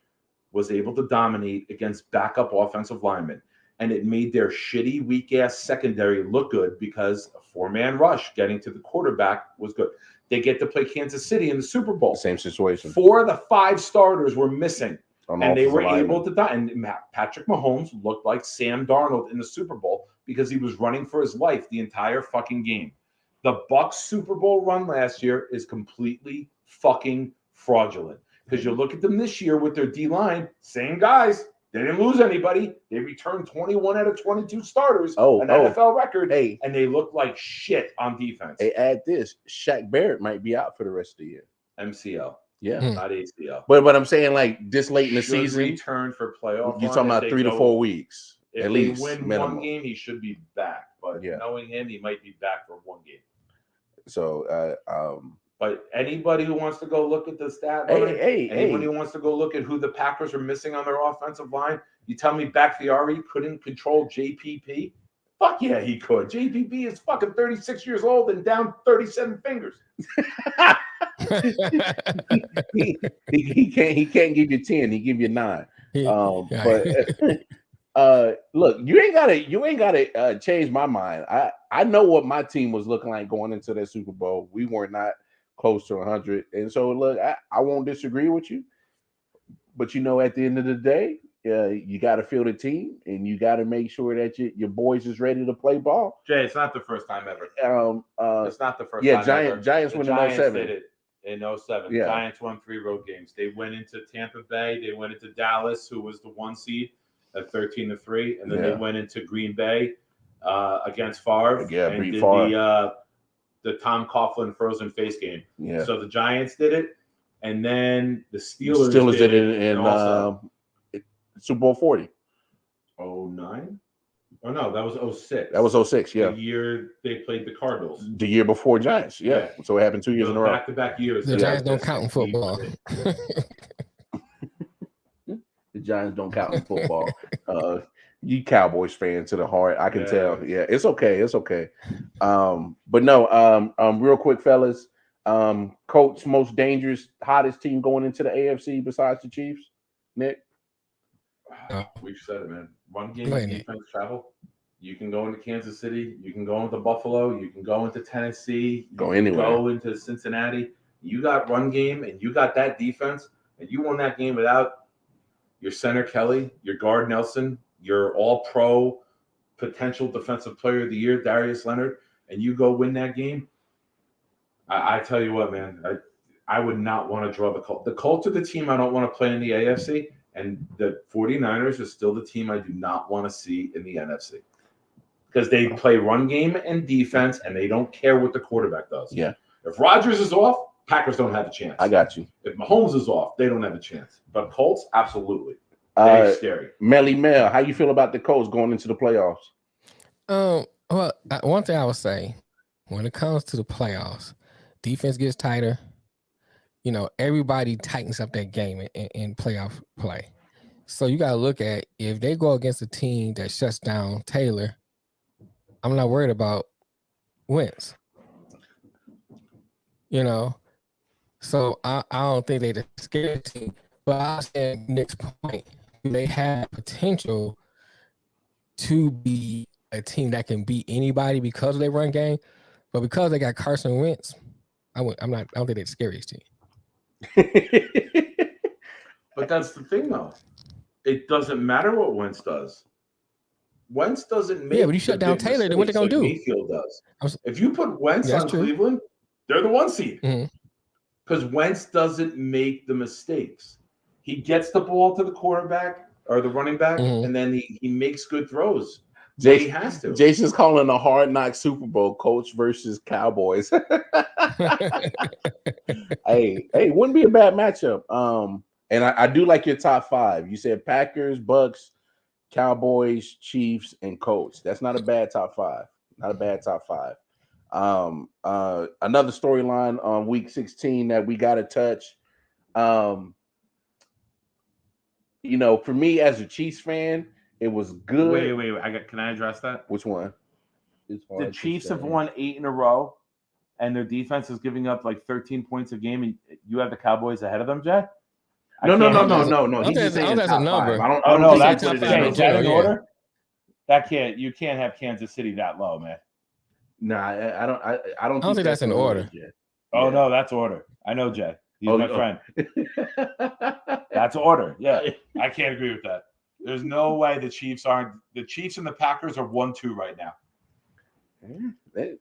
was able to dominate against backup offensive linemen. and it made their shitty, weak-ass secondary look good because a 4-man rush getting to the quarterback was good. They get to play Kansas City in the Super Bowl. Same situation. 4 of the 5 starters were missing, and they were able to die. And Patrick Mahomes looked like Sam Darnold in the Super Bowl because he was running for his life the entire fucking game. The Bucs Super Bowl run last year is completely fucking fraudulent because you look at them this year with their D-line, same guys. They didn't lose anybody. They returned 21 out of 22 starters, an NFL record, and they look like shit on defense. Hey, add this. Shaq Barrett might be out for the rest of the year. MCL. Yeah. Not ACL. But I'm saying, like, this late in the season. Return for playoff. You're talking about 3 to 4 weeks. If at they least. win minimum. one game, he should be back. But knowing him, he might be back for one game. So, but anybody who wants to go look at the stat line, anyone who wants to go look at who the Packers are missing on their offensive line, you tell me Bakhtiari couldn't control JPP? Fuck yeah, he could. JPP is fucking 36 years old and down 37 fingers. he can't give you 10. He give you 9. Look, you ain't gotta change my mind. I know what my team was looking like going into that Super Bowl. We were not close to 100, and so look, I won't disagree with you, but at the end of the day, you got to field a team, and you got to make sure that your boys is ready to play ball. Jay, it's not the first time ever. It's not the first time ever. Giants won in 07. Did it in 07. Yeah. Giants won 3 road games. They went into Tampa Bay. They went into Dallas, who was the 1 seed at 13-3, and then they went into Green Bay against Favre. Yeah, and beat did Favre. the Tom Coughlin frozen face game. Yeah. So the Giants did it, and then the Steelers did it in Super Bowl 40. 09? Oh no, that was 06. That was 06, yeah. The year they played the Cardinals. The year before Giants, yeah. So it happened 2 years in a row. Back-to-back years. The Giants don't count in football. The Giants don't count in football. You Cowboys fan to the heart, I can tell. Yeah, it's okay. It's okay. But no, real quick, fellas. Colts most dangerous, hottest team going into the AFC besides the Chiefs. Nick? We've said it, man. One game defense travel. You can go into Kansas City. You can go into Buffalo. You can go into Tennessee. Go anywhere. Go into Cincinnati. You got run game, and you got that defense, and you won that game without your center Kelly, your guard Nelson, your all-pro potential defensive player of the year Darius Leonard, and you go win that game. I tell you what, man, I would not want to draw the Colts. The Colts are the team I don't want to play in the AFC. And the 49ers are still the team I do not want to see in the NFC because they play run game and defense, and they don't care what the quarterback does. Yeah. If Rodgers is off, Packers don't have a chance. I got you. If Mahomes is off, they don't have a chance. But Colts, absolutely. They're scary. Mel, how you feel about the Colts going into the playoffs? Well, one thing I would say, when it comes to the playoffs, defense gets tighter. Everybody tightens up that game in playoff play. So you got to look at if they go against a team that shuts down Taylor, I'm not worried about Wentz. So I don't think they're the scary team. But I said Nick's point, they have potential to be a team that can beat anybody because of their run game. But because they got Carson Wentz, I don't think they're the scariest team. But that's the thing, though. It doesn't matter what Wentz does. Wentz doesn't make. Yeah, but you shut down Taylor, then what they gonna do? Mayfield does. If you put Wentz on Cleveland, they're the 1 seed. Because Wentz doesn't make the mistakes. He gets the ball to the quarterback or the running back, and then he makes good throws. He has to. Jason's calling a hard knock Super Bowl, Colts versus Cowboys. Hey, wouldn't be a bad matchup. And I do like your top 5. You said Packers, Bucks, Cowboys, Chiefs, and Colts. That's not a bad top 5. Not a bad top 5. Another storyline on week 16 that we got to touch. For me as a Chiefs fan, it was good. Wait. Can I address that? Which one? The Chiefs have won 8 in a row, and their defense is giving up like 13 points a game, and you have the Cowboys ahead of them, Jay? No. He just saying top 5. I don't know. That's what it is. Is that in order? You can't have Kansas City that low, man. Nah, I don't think that's in order. Yet. Oh Yeah. no, that's order. I know Jay. He's my friend. Oh. That's order. Yeah, I can't agree with that. There's no way the Chiefs aren't. The Chiefs and the Packers are 1-2 right now.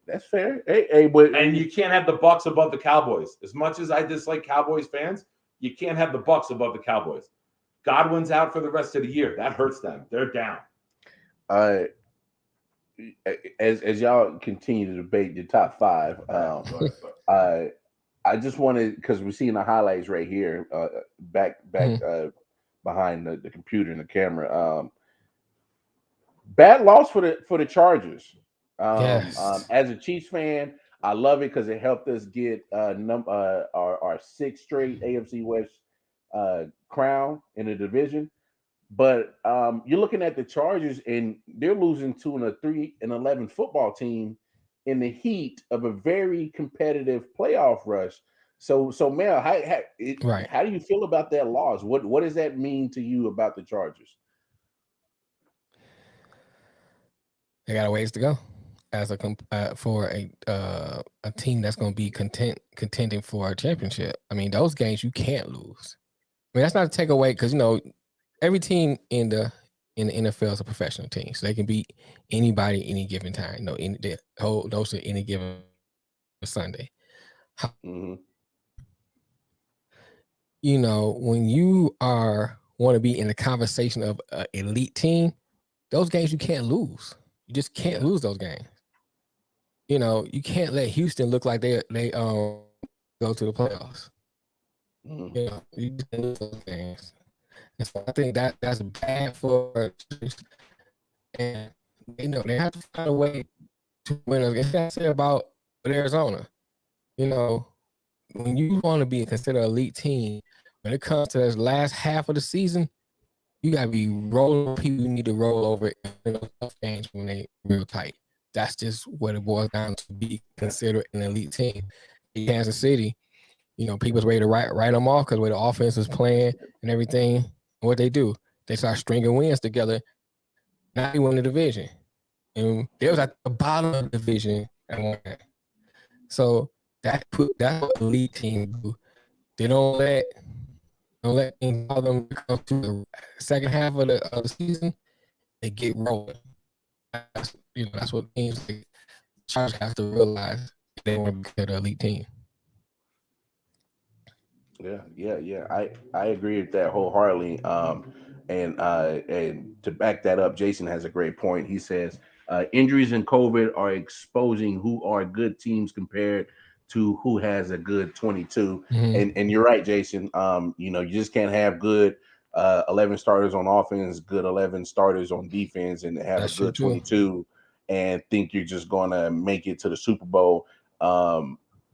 That's fair. Hey, but And you can't have the Bucks above the Cowboys. As much as I dislike Cowboys fans, you can't have the Bucks above the Cowboys. Godwin's out for the rest of the year. That hurts them. They're down. As y'all continue to debate the top five, I just wanted, because we're seeing the highlights right here, back behind the computer and the camera. Bad loss for the Chargers. Yes. As a Chiefs fan, I love it because it helped us get our sixth straight AFC West crown in the division. But you're looking at the Chargers, and they're losing to a 3-11 football team in the heat of a very competitive playoff rush. So Mel, how do you feel about that loss? What does that mean to you about the Chargers? They got a ways to go as for a team that's going to be contending for a championship. I mean, those games you can't lose. I mean, that's not to take away, because every team in the NFL is a professional team, so they can beat anybody any given time. Those are any given Sunday. Mm-hmm. When you want to be in the conversation of an elite team, those games you can't lose. You just can't lose those games. You can't let Houston look like they go to the playoffs. Mm-hmm. You just can't lose those games. And so I think that's bad for Chiefs. And they have to find a way to win. It's what I say about Arizona. When you want to be considered an elite team, when it comes to this last half of the season, you gotta be rolling people you need to roll over in those tough games when they real tight. That's just what it boils down to be considered an elite team. In Kansas City, people's ready to write them off because the way the offense is playing and everything. And what they do, they start stringing wins together. Now they won the division, and they was at the bottom of the division at one time. So that's what elite teams do. They don't let things bother them come to the second half of the season. They get rolling. That's what teams like Chargers have to realize if they want to be an elite team. Yeah. I agree with that wholeheartedly. And to back that up, Jason has a great point. He says injuries and COVID are exposing who are good teams compared to who has a good 22. Mm-hmm. And you're right, Jason. You just can't have good 11 starters on offense, good 11 starters on defense, and have a good 22 and think you're just going to make it to the Super Bowl.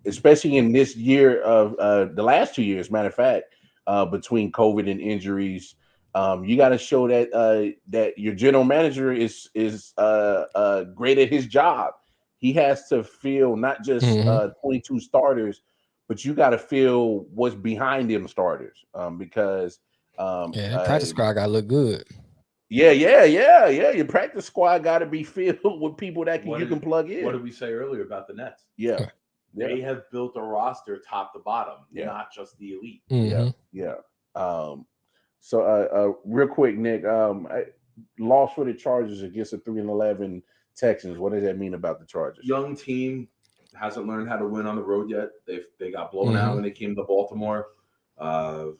Especially in this year of the last 2 years, matter of fact, between COVID and injuries, you got to show that your general manager is great at his job. He has to feel not just 22 starters, but you got to feel what's behind them starters, because the practice squad got to look good. Yeah. Your practice squad got to be filled with people that you can plug in. What did we say earlier about the Nets? Yeah. They have built a roster top to bottom, not just the elite. Yeah. So real quick, Nick, loss for the Chargers against the 3-11 Texans. What does that mean about the Chargers? Young team, hasn't learned how to win on the road yet. They got blown out when they came to Baltimore. The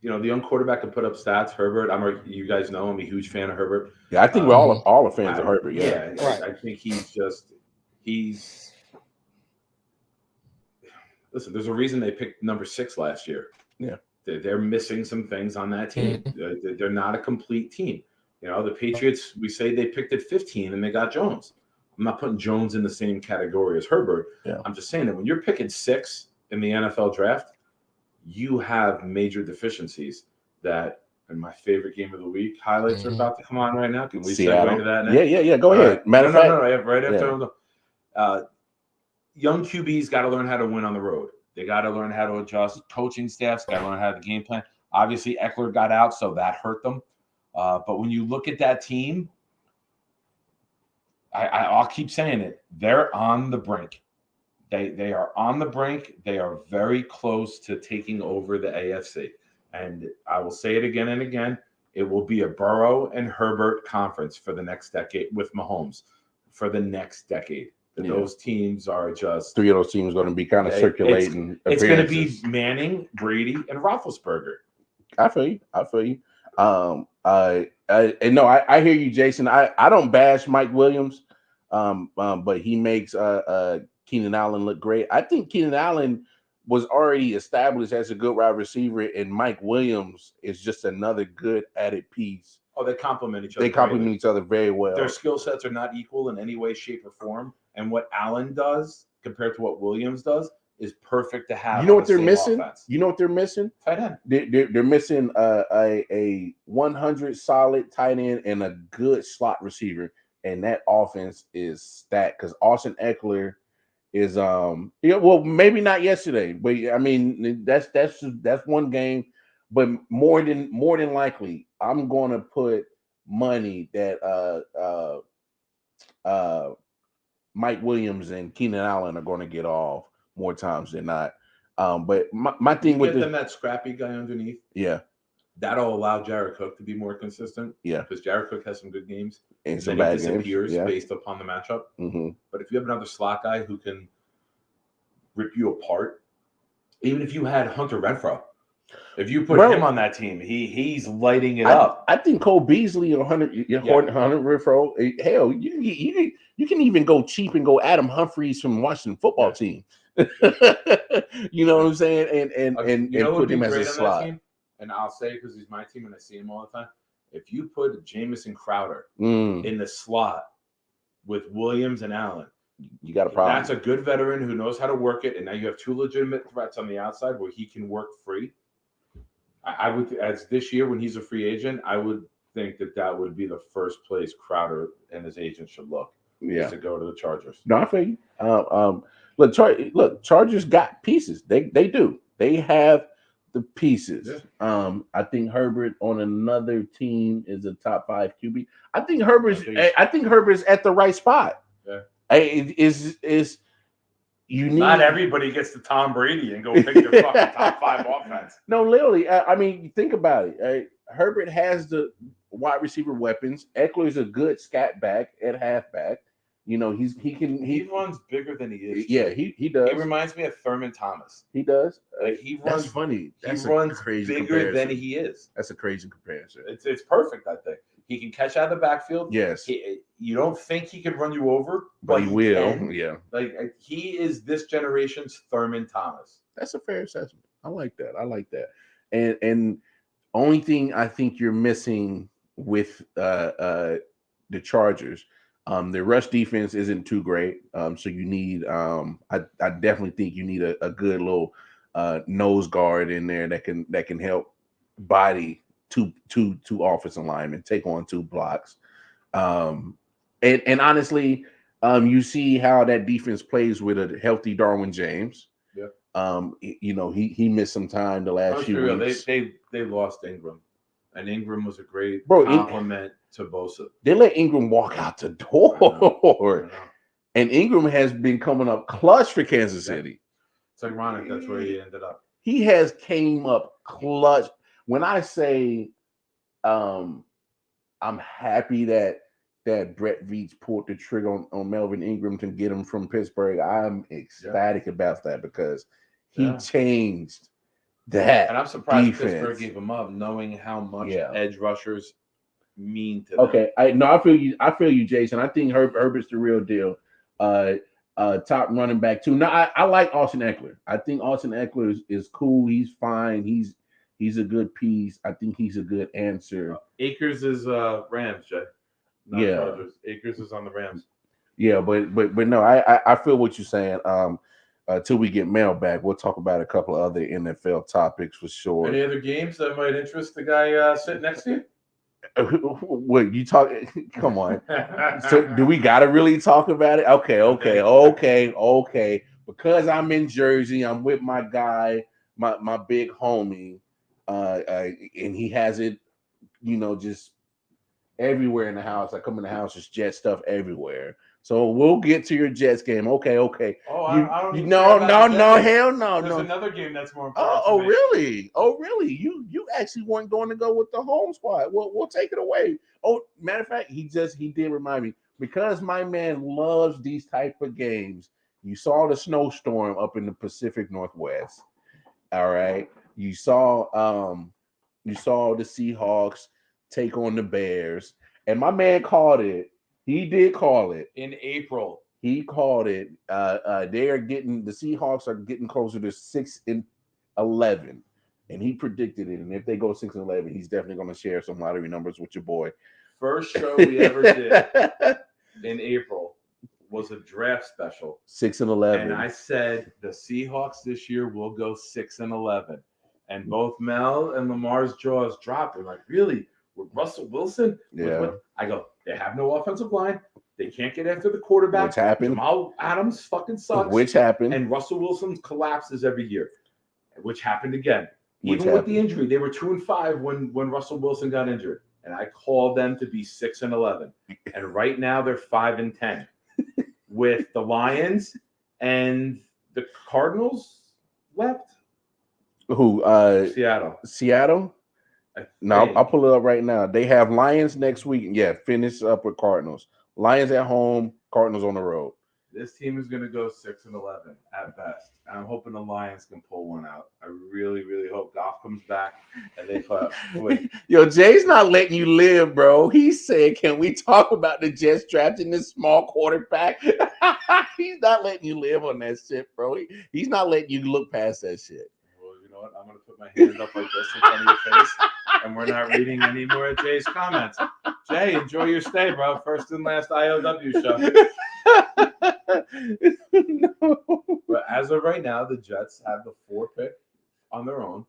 young quarterback can put up stats. Herbert, you guys know I'm a huge fan of Herbert. Yeah, I think we're all fans of Herbert. Yeah, right. I think he's. Listen, there's a reason they picked number 6 last year. Yeah, they're missing some things on that team. They're not a complete team. The Patriots, we say they picked at 15 and they got Jones. I'm not putting Jones in the same category as Herbert. Yeah. I'm just saying that when you're picking 6 in the NFL draft, you have major deficiencies that, in my favorite game of the week, highlights are about to come on right now. Can we segue to that now? Yeah. Go ahead. Right. Matter of fact, right after. Young QBs got to learn how to win on the road. They got to learn how to adjust. Coaching staffs got to learn how to game plan. Obviously, Eckler got out, so that hurt them. But when you look at that team, I'll keep saying it. They're on the brink. They are on the brink. They are very close to taking over the AFC. And I will say it again and again. It will be a Burrow and Herbert conference for the next decade with Mahomes for the next decade. Those teams are just 3 of those teams going to be kind of circulating. It's going to be Manning, Brady, and Roethlisberger. I feel you. And no, I hear you, Jason. I don't bash Mike Williams, but he makes Keenan Allen look great. I think Keenan Allen was already established as a good wide receiver, and Mike Williams is just another good added piece. Oh, they complement each other. They complement each other very well. Their skill sets are not equal in any way, shape, or form. And what Allen does compared to what Williams does is perfect to have. You know what they're missing? Offense. You know what they're missing? Tight end. They're missing a 100 solid tight end and a good slot receiver, and that offense is stacked because Austin Eckler is well, maybe not yesterday, but I mean that's one game, but more than likely I'm going to put money that Mike Williams and Keenan Allen are going to get off more times than not. But my thing with them that scrappy guy underneath, that'll allow Jared Cook to be more consistent. Yeah, because Jared Cook has some good games and some bad disappears games. Based upon the matchup. Mm-hmm. But if you have another slot guy who can rip you apart, even if you had Hunter Renfrow, if you put him on that team, he's lighting it up. I think Cole Beasley or Hunter Renfrow. Hell, you can even go cheap and go Adam Humphries from Washington football team. You know what I'm saying? And put him as a slot. And I'll say it because he's my team and I see him all the time. If you put Jamison Crowder in the slot with Williams and Allen, you got a problem. That's a good veteran who knows how to work it, and now you have two legitimate threats on the outside where he can work free. I would, as this year when he's a free agent, I would think that would be the first place Crowder and his agent should look. Yeah, to go to the Chargers. No, I feel you. Look, Chargers got pieces. They do. They have the pieces. Yeah. I think Herbert on another team is a top 5 QB. I think Herbert's at the right spot. Yeah. Is you need not everybody gets to Tom Brady and go pick their fucking top 5 offense. No, literally. I mean, think about it. Herbert has the wide receiver weapons. Eckler's a good scat back at halfback. You know, he runs bigger than he is. Yeah, he does. He reminds me of Thurman Thomas. He does. He runs. That's funny. He runs crazy bigger comparison. Than he is. That's a crazy comparison. It's perfect. I think he can catch out of the backfield. Yes. You don't think he can run you over, but he will. Can. Yeah. Like he is this generation's Thurman Thomas. That's a fair assessment. I like that. And only thing I think you're missing with the Chargers. The rush defense isn't too great, so you need. I definitely think you need a good little nose guard in there that can help body two offensive linemen, take on 2 blocks. And honestly, you see how that defense plays with a healthy Darwin James. Yeah. You know he missed some time the last few weeks. They lost Ingram, and Ingram was a great compliment to Bosa. They let Ingram walk out the door. And Ingram has been coming up clutch for Kansas City. It's ironic that's where he ended up. He has came up clutch. When I say I'm happy that Brett Veach pulled the trigger on Melvin Ingram to get him from Pittsburgh, I'm ecstatic about that because he changed that. And I'm surprised defense. Pittsburgh gave him up, knowing how much edge rushers mean to them. Okay, I feel you, Jason. I think Herbert's the real deal. Top running back too. Now I like Austin Eckler. I think Austin Eckler is cool. He's fine. He's a good piece. I think he's a good answer. Akers is Rams, Jay. Not Chargers. Akers is on the Rams. Yeah, but no, I feel what you're saying. Till we get Mel back, we'll talk about a couple of other NFL topics for sure. Any other games that might interest the guy sitting next to you? What you talk? Come on. So do we got to really talk about it? Okay. Because I'm in Jersey, I'm with my guy, my big homie, and he has it, just everywhere in the house. I come in the house, there's Jet stuff everywhere. So we'll get to your Jets game. Okay. Oh, I don't even care no, about the Jets game. hell no, There's no. another game that's more important. Oh, really? Oh, really? You actually weren't going to go with the home squad. We'll take it away. Oh, matter of fact, he did remind me, because my man loves these type of games. You saw the snowstorm up in the Pacific Northwest. All right. You saw the Seahawks take on the Bears. And my man called it. He did call it. In April. He called it. The Seahawks are getting closer to 6-11. And he predicted it. And if they go 6-11, he's definitely going to share some lottery numbers with your boy. First show we ever did in April was a draft special. 6-11. And I said the Seahawks this year will go 6-11. And both Mel and Lamar's jaws dropped. They're like, really? With Russell Wilson? Yeah. I go, they have no offensive line. They can't get after the quarterback. Which happened. Jamal Adams fucking sucks. Which happened. And Russell Wilson collapses every year. Which happened again. Even with the injury, they were 2-5 when Russell Wilson got injured. And I called them to be 6-11. And right now they're 5-10. With the Lions and the Cardinals left. Who? Seattle? No, I'll pull it up right now. They have Lions next week. Yeah, finish up with Cardinals. Lions at home, Cardinals on the road. This team is going to go 6-11 at best. And I'm hoping the Lions can pull one out. I really, really hope Goff comes back and they play. Yo, Jay's not letting you live, bro. He said, can we talk about the Jets drafting this small quarterback? He's not letting you live on that shit, bro. He's not letting you look past that shit. Well, you know what? I'm going to put my hands up like this in front of your face, and we're not reading any more of Jay's comments. Jay, enjoy your stay, bro. First and last I.O.W. show. No. But as of right now, the Jets have the 4 pick on their own,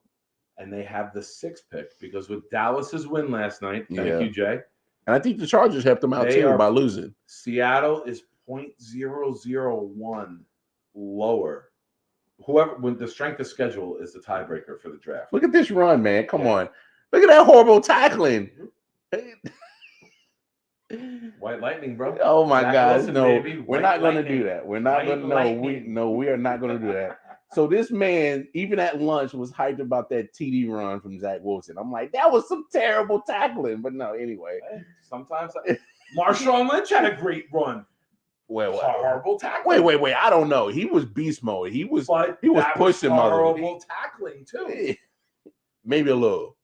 and they have the 6 pick because with Dallas's win last night, thank you, Jay. And I think the Chargers helped them out too by losing. Seattle is 0.001 lower. When the strength of schedule is the tiebreaker for the draft. Look at this run, man. Come on. Look at that horrible tackling. White lightning, bro. Oh my God! Wilson, no, baby. we're not going to do that. We're not going to. We are not going to do that. So this man, even at lunch, was hyped about that TD run from Zach Wilson. I'm like, that was some terrible tackling. But no, anyway. Sometimes Marshawn Lynch had a great run. Horrible tackling. Wait. I don't know. He was beast mode. He was pushing horrible tackling too. Maybe a little.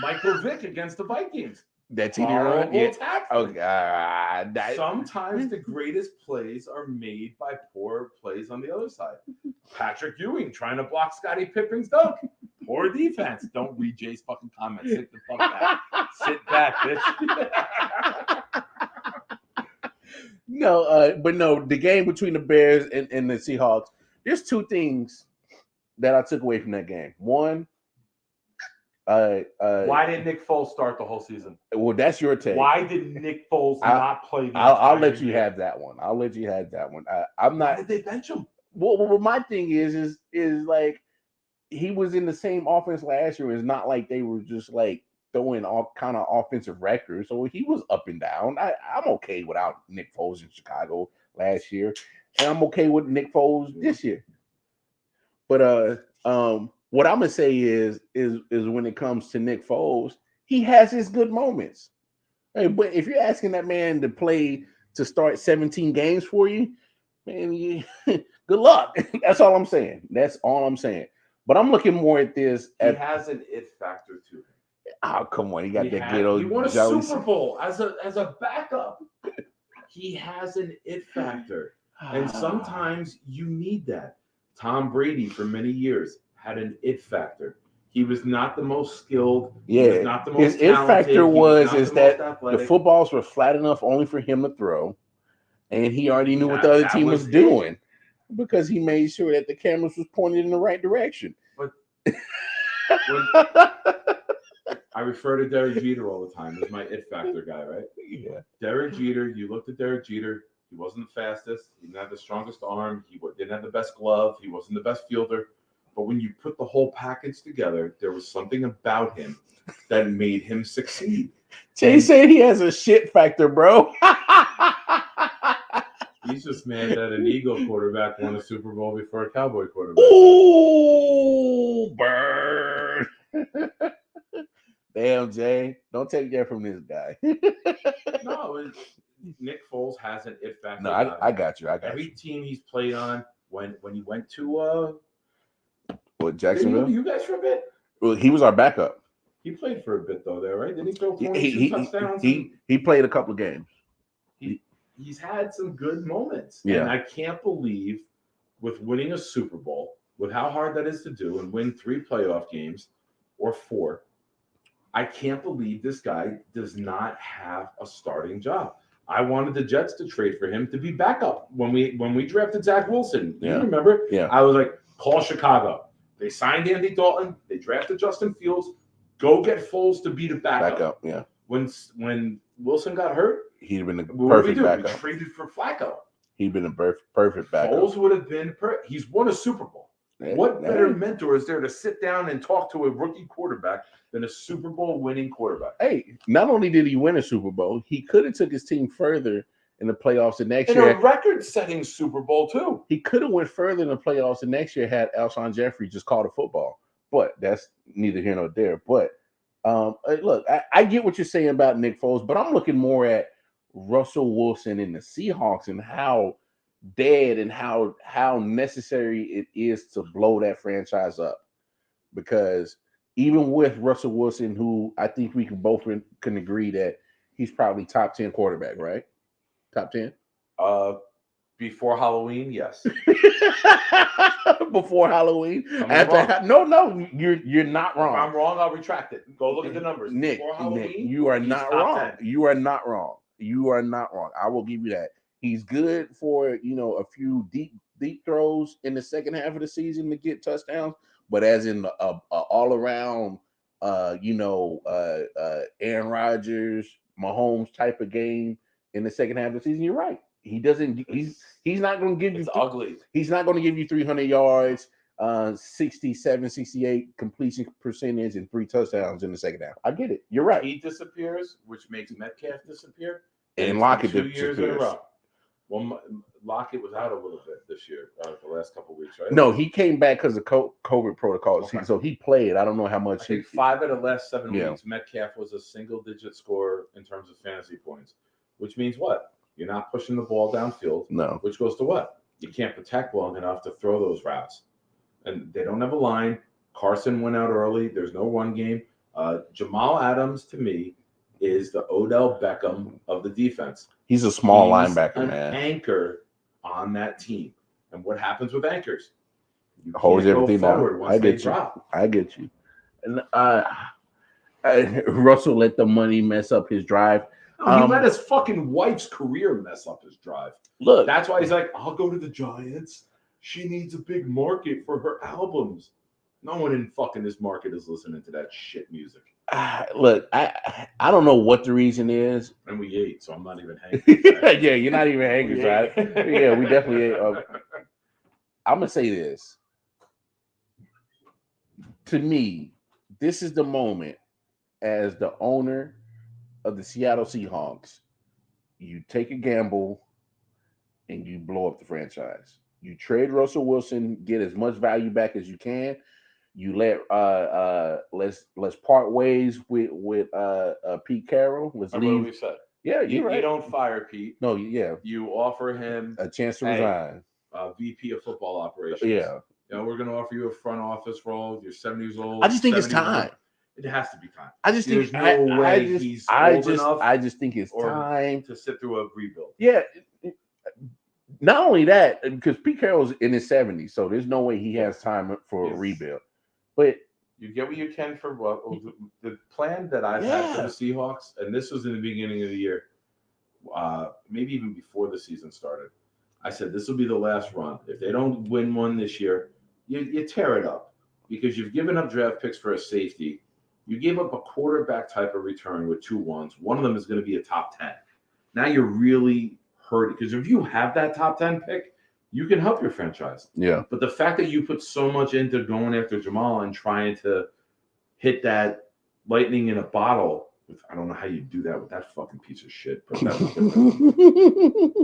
Michael Vick against the Vikings. That TD run, yeah. Tackling. Oh God! Sometimes the greatest plays are made by poor plays on the other side. Patrick Ewing trying to block Scottie Pippen's dunk. Poor defense. Don't read Jay's fucking comments. Sit the fuck back. Sit back, bitch. But the game between the Bears and the Seahawks. There's 2 things that I took away from that game. One. Why did Nick Foles start the whole season? Well, that's your take. Why did Nick Foles not play? I'll let you have that one. I'm not. Why did they bench him? Well, my thing is like he was in the same offense last year. It's not like they were just like throwing all kind of offensive records. So he was up and down. I'm okay without Nick Foles in Chicago last year, and I'm okay with Nick Foles this year. But what I'm gonna say is when it comes to Nick Foles, he has his good moments. Hey, but if you're asking that man to start 17 games for you, man, good luck. That's all I'm saying. But I'm looking more at this. He has an it factor to him. Oh, come on. He got that good old. He won a Super Bowl as a backup. He has an it factor. And sometimes you need that. Tom Brady, for many years, had an it factor. He was not the most skilled. Yeah. He was not the most his it factor was that athletic. the footballs were flat enough only for him to throw. And he already knew what the other team was doing because he made sure that the cameras was pointed in the right direction. But I refer to Derek Jeter all the time as my it factor guy, right? Yeah. Derek Jeter, you looked at Derek Jeter. He wasn't the fastest. He didn't have the strongest arm. He didn't have the best glove. He wasn't the best fielder. But when you put the whole package together, there was something about him that made him succeed. Jay said he has a shit factor, bro. He's just mad that an Eagle quarterback won a Super Bowl before a Cowboy quarterback. Ooh, burn. Damn, Jay. Don't take that from this guy. No, Nick Foles has an it factor. No, I got you. Every team he's played on, when he went to What, Jacksonville? you guys for a bit? Well, he was our backup. He played for a bit though, there, right? Didn't he throw 42 touchdowns? He played a couple of games. He's had some good moments. Yeah. And I can't believe with winning a Super Bowl, with how hard that is to do and win 3 playoff games or 4, I can't believe this guy does not have a starting job. I wanted the Jets to trade for him to be backup when we drafted Zach Wilson. You remember? Yeah. I was like, call Chicago. They signed Andy Dalton. They drafted Justin Fields. Go get Foles to be the backup. Yeah. When Wilson got hurt, he'd have been the perfect backup. We traded for Flacco. He'd been a perfect backup. Foles would have been he's won a Super Bowl. What better mentor is there to sit down and talk to a rookie quarterback than a Super Bowl winning quarterback? Hey, not only did he win a Super Bowl, he could have took his team further in the playoffs the next year. A record-setting Super Bowl too. He could have went further in the playoffs the next year had Alshon Jeffrey just called a football. But that's neither here nor there. But look, I get what you're saying about Nick Foles, but I'm looking more at Russell Wilson and the Seahawks and how dead and how necessary it is to blow that franchise up. Because even with Russell Wilson, who I think we can agree that he's probably top 10 quarterback, right? Top 10? Before Halloween, yes. Before Halloween? No, you're not wrong. If I'm wrong, I'll retract it. Go look at the numbers. Nick, Before Halloween, Nick, you are not wrong. 10. You are not wrong. You are not wrong. I will give you that. He's good for a few deep throws in the second half of the season to get touchdowns, but as in all around, Aaron Rodgers, Mahomes type of game in the second half of the season, you're right. He doesn't. He's not going to give you. It's ugly. He's not going to give you 300 yards, 67, 68 completion percentage, and 3 touchdowns in the second half. I get it. You're right. He disappears, which makes Metcalf disappear, and Lockett 2 years in a disappears. row. Well, Lockett was out a little bit this year, the last couple of weeks, right? No, he came back because of COVID protocols. Okay. So he played. I don't know how much. I think 5 out of the last 7 weeks, Metcalf was a single-digit scorer in terms of fantasy points, which means what? You're not pushing the ball downfield. No. Which goes to what? You can't protect long enough to throw those routes. And they don't have a line. Carson went out early. There's no run game. Jamal Adams, to me, is the Odell Beckham of the defense. He's a small linebacker, man. Anchor on that team. And what happens with anchors? You holds everything down. I get you. Drop. I get you. And Russell let the money mess up his drive. No, he let his fucking wife's career mess up his drive. Look, that's why he's like, I'll go to the Giants. She needs a big market for her albums. No one in fucking this market is listening to that shit music. Look, I don't know what the reason is. And we ate, so I'm not even hangry. Right? Yeah, you're not even hangry, right? Yeah, we definitely ate. I'm gonna say this. To me, this is the moment as the owner of the Seattle Seahawks, you take a gamble and you blow up the franchise. You trade Russell Wilson, get as much value back as you can. You let let's part ways with Pete Carroll. Let's leave. What we said. Yeah, you're right. You don't fire Pete. No, yeah. You offer him a chance to resign. VP of football operations. Yeah. We're going to offer you a front office role. You're 70 years old. I just think it's time. It has to be time. I just think there's no way he's old enough. I just think it's time to sit through a rebuild. Yeah. Not only that, because Pete Carroll's in his 70s, so there's no way he has time for a rebuild. But you get what you can for what the plan that I've had for the Seahawks, and this was in the beginning of the year, maybe even before the season started. I said this will be the last run. If they don't win one this year, you tear it up because you've given up draft picks for a safety. You gave up a quarterback type of return with 2 ones. One of them is going to be a top 10. Now you're really hurting because if you have that top 10 pick, you can help your franchise. Yeah. But the fact that you put so much into going after Jamal and trying to hit that lightning in a bottle, I don't know how you do that with that fucking piece of shit, but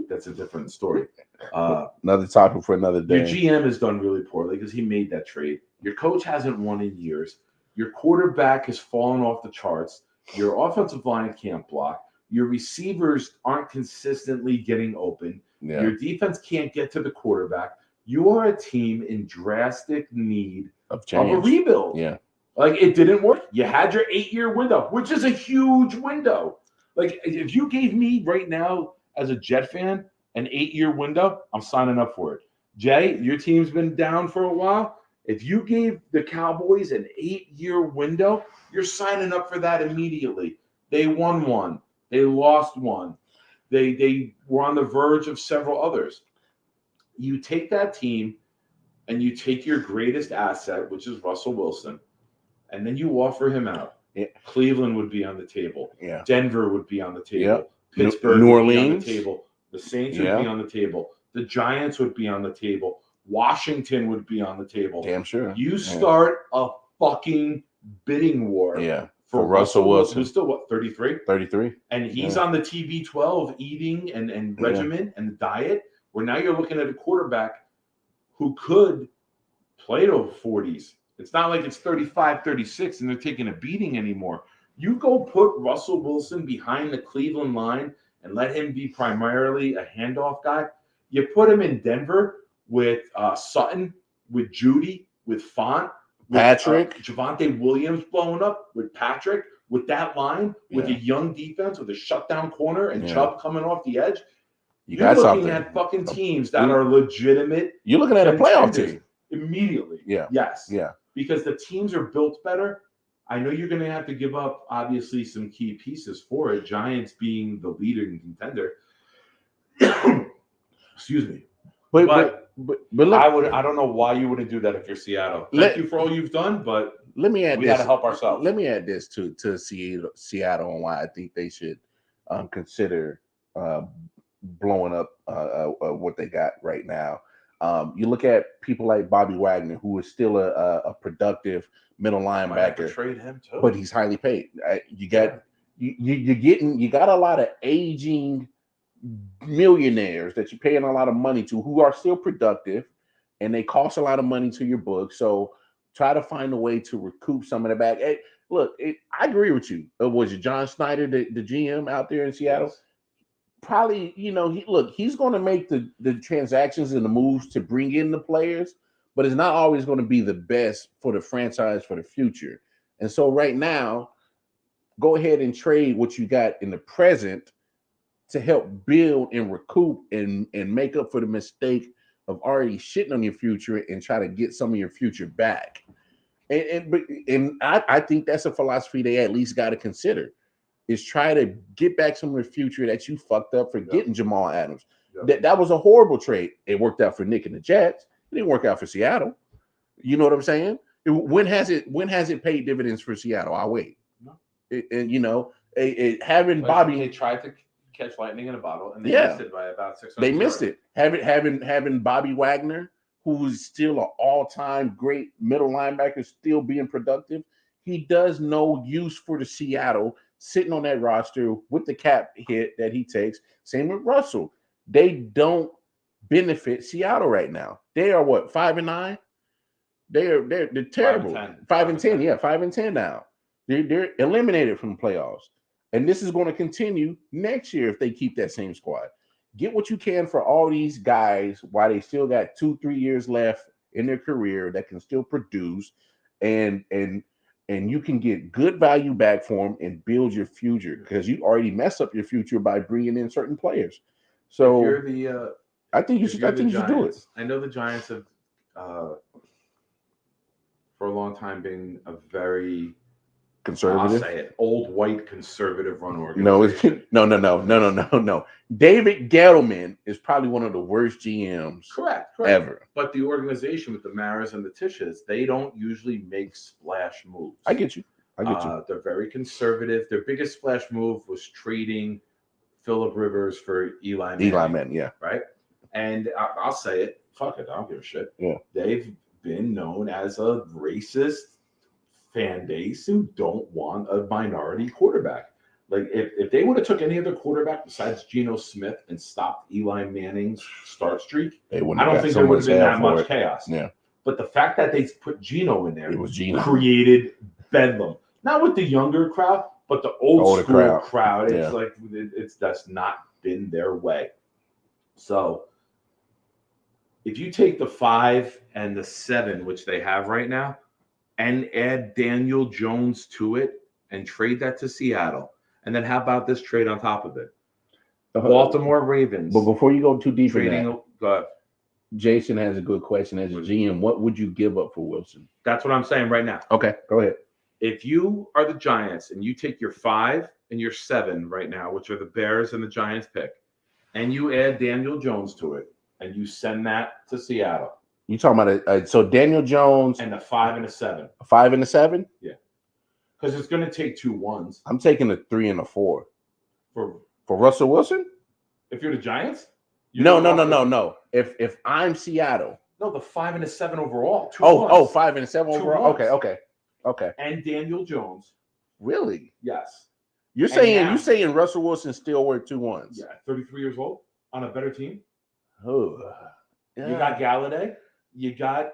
that's a different story. Another topic for another day. Your GM has done really poorly because he made that trade. Your coach hasn't won in years. Your quarterback has fallen off the charts. Your offensive line can't block. Your receivers aren't consistently getting open. Yeah. Your defense can't get to the quarterback. You are a team in drastic need of a rebuild. Yeah. Like, it didn't work. You had your 8-year window, which is a huge window. Like, if you gave me right now as a Jet fan an 8-year window, I'm signing up for it. Jay, your team's been down for a while. If you gave the Cowboys an 8-year window, you're signing up for that immediately. They won one. They lost one. They were on the verge of several others. You take that team and you take your greatest asset, which is Russell Wilson, and then you offer him out. Yeah. Cleveland would be on the table. Yeah. Denver would be on the table. Yep. Pittsburgh New would be on Orleans. the table. The Saints would be on the table. The Giants would be on the table. Washington would be on the table. Damn sure. You start a fucking bidding war. Yeah. For Russell Wilson. Who's still, what, 33? 33. And he's on the TB12 eating and regimen and diet, where now you're looking at a quarterback who could play to 40s. It's not like it's 35, 36, and they're taking a beating anymore. You go put Russell Wilson behind the Cleveland line and let him be primarily a handoff guy. You put him in Denver with Sutton, with Judy, with Font, with Patrick. Javonte Williams blowing up, with Patrick, with that line, with a young defense, with a shutdown corner, and Chubb coming off the edge. You're looking at fucking teams that are legitimate. You're looking at a playoff team. Immediately. Yeah. Yes. Yeah. Because the teams are built better. I know you're going to have to give up, obviously, some key pieces for it. Giants being the leading contender. Excuse me. But I don't know why you wouldn't do that if you're Seattle. Thank you for all you've done, but let me add we this. got to help ourselves. Let me add this to Seattle and why I think they should consider blowing up what they got right now. You look at people like Bobby Wagner, who is still a productive middle linebacker, trade him too, but he's highly paid. You got you got a lot of aging millionaires that you're paying a lot of money to, who are still productive, and they cost a lot of money to your book. So try to find a way to recoup some of the back. Hey, look, I agree with you. Was it John Snyder, the GM out there in Seattle? Yes. Probably, he's going to make the transactions and the moves to bring in the players, but it's not always going to be the best for the franchise for the future. And so right now, go ahead and trade what you got in the present to help build and recoup and make up for the mistake of already shitting on your future and try to get some of your future back. And I think that's a philosophy they at least got to consider, is try to get back some of the future that you fucked up for getting Jamal Adams. That was a horrible trade. It worked out for Nick and the Jets. It didn't work out for Seattle. You know what I'm saying? When has it paid dividends for Seattle? I'll wait. No. Having Bobby, they tried to catch lightning in a bottle, and they missed it by about 600. They missed it. Having Bobby Wagner, who's still an all-time great middle linebacker, still being productive. He does no use for the Seattle, sitting on that roster with the cap hit that he takes. Same with Russell. They don't benefit Seattle right now. They are what, 5-9? They're terrible. 5-10. Yeah, 5-10 now. They're eliminated from the playoffs. And this is going to continue next year if they keep that same squad. Get what you can for all these guys while they still got 2-3 years left in their career that can still produce, and you can get good value back for them and build your future, because you already messed up your future by bringing in certain players. So I think you should do it. I know the Giants have for a long time been a very conservative, I'll say it, old white conservative run organization. No. David Gettleman is probably one of the worst GMs correct ever. But the organization with the Maras and the Tisches, they don't usually make splash moves. I get you. They're very conservative. Their biggest splash move was trading Phillip Rivers for Eli Manning. Yeah. Right? And I'll say it. Fuck it. I don't give a shit. Yeah. They've been known as a racist fan base who don't want a minority quarterback. Like if they would have took any other quarterback besides Geno Smith and stopped Eli Manning's start streak, They I wouldn't don't have think got there so would have been hell that for much it. chaos. Yeah. But the fact that they put Geno in there It was Geno. created bedlam. Not with the younger crowd, but the old Older school crowd. crowd. It's Yeah. like that's not been their way. So if you take the 5 and the 7, which they have right now, and add Daniel Jones to it and trade that to Seattle, and then how about this trade on top of it? Baltimore Ravens. But before you go too deep in trading. that, Jason has a good question. As a GM, what would you give up for Wilson? That's what I'm saying right now. Okay, go ahead. If you are the Giants and you take your 5 and your 7 right now, which are the Bears and the Giants pick, and you add Daniel Jones to it, and you send that to Seattle. You talking about so Daniel Jones and a 5 and a 7. A 5 and a 7? Yeah. Because it's going to take 2 1s. I'm taking a 3 and a 4. For Russell Wilson? If you're the Giants? No. If I'm Seattle. No, the 5 and a 7 overall. 2 5 and a 7 overall. Okay. And Daniel Jones. Really? Yes. You're saying Russell Wilson still worth 2 1s? Yeah, 33 years old on a better team. Oh, yeah. You got Galladay. You got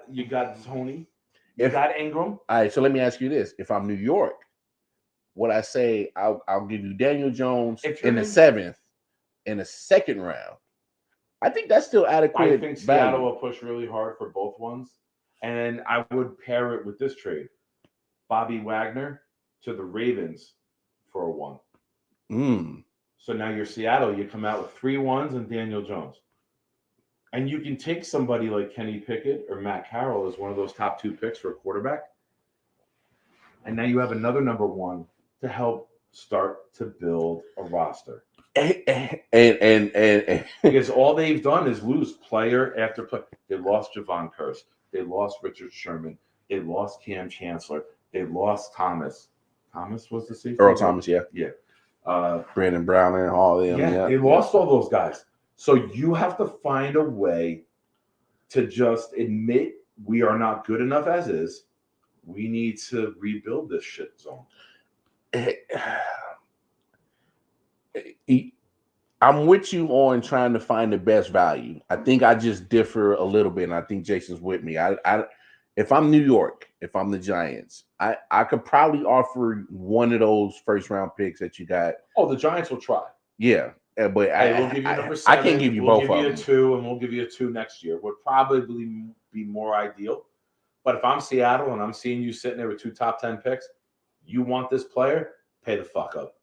Tony. You got Ingram. All right, so let me ask you this: if I'm New York, what I say, I'll give you Daniel Jones in the 7th, in the 2nd round. I think that's still adequate. I think Seattle will push really hard for both ones, and I would pair it with this trade: Bobby Wagner to the Ravens for a 1. So now you're Seattle. You come out with 3 1s and Daniel Jones. And you can take somebody like Kenny Pickett or Matt Carroll as one of those top 2 picks for a quarterback. And now you have another number 1 to help start to build a roster. And because all they've done is lose player after player. They lost Javon Curse. They lost Richard Sherman. They lost Cam Chancellor. They lost Thomas. Thomas was the safety? Earl Thomas, yeah. Yeah. Brandon Brown and all of them. Yeah, they lost all those guys. So you have to find a way to just admit we are not good enough as is. We need to rebuild this shit zone. I'm with you on trying to find the best value. I think I just differ a little bit, and I think Jason's with me. If I'm New York, if I'm the Giants, I could probably offer one of those 1st-round picks that you got. Oh, the Giants will try. Yeah. But we'll give you number 7. I can't give you both of them. We'll give you a 2, and we'll give you a 2 next year. Would probably be more ideal. But if I'm Seattle and I'm seeing you sitting there with 2 top 10 picks, you want this player, pay the fuck up.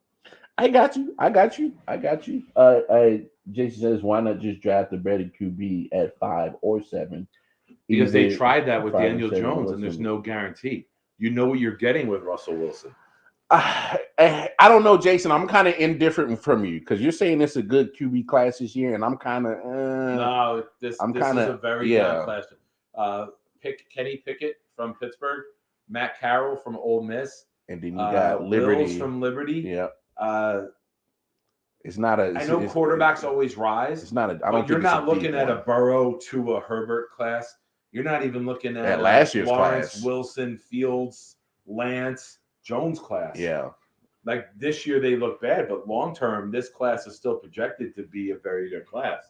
I got you. Jason says, why not just draft a better QB at 5 or 7? Because they tried that with Daniel Jones, and there's no guarantee. You know what you're getting with Russell Wilson. I don't know, Jason. I'm kind of indifferent from you because you're saying it's a good QB class this year, and I'm kind of no. This is a very good class. Pick Kenny Pickett from Pittsburgh, Matt Carroll from Ole Miss, and then you got Liberty Wills from Liberty. Yeah. It's not a. I know quarterbacks always rise. It's not a. I don't. You're not looking at a Burrow to a Herbert class. You're not even looking at last year's Lawrence, class. Wilson, Fields, Lance, Jones class. Yeah. Like this year they look bad, but long term, this class is still projected to be a very good class.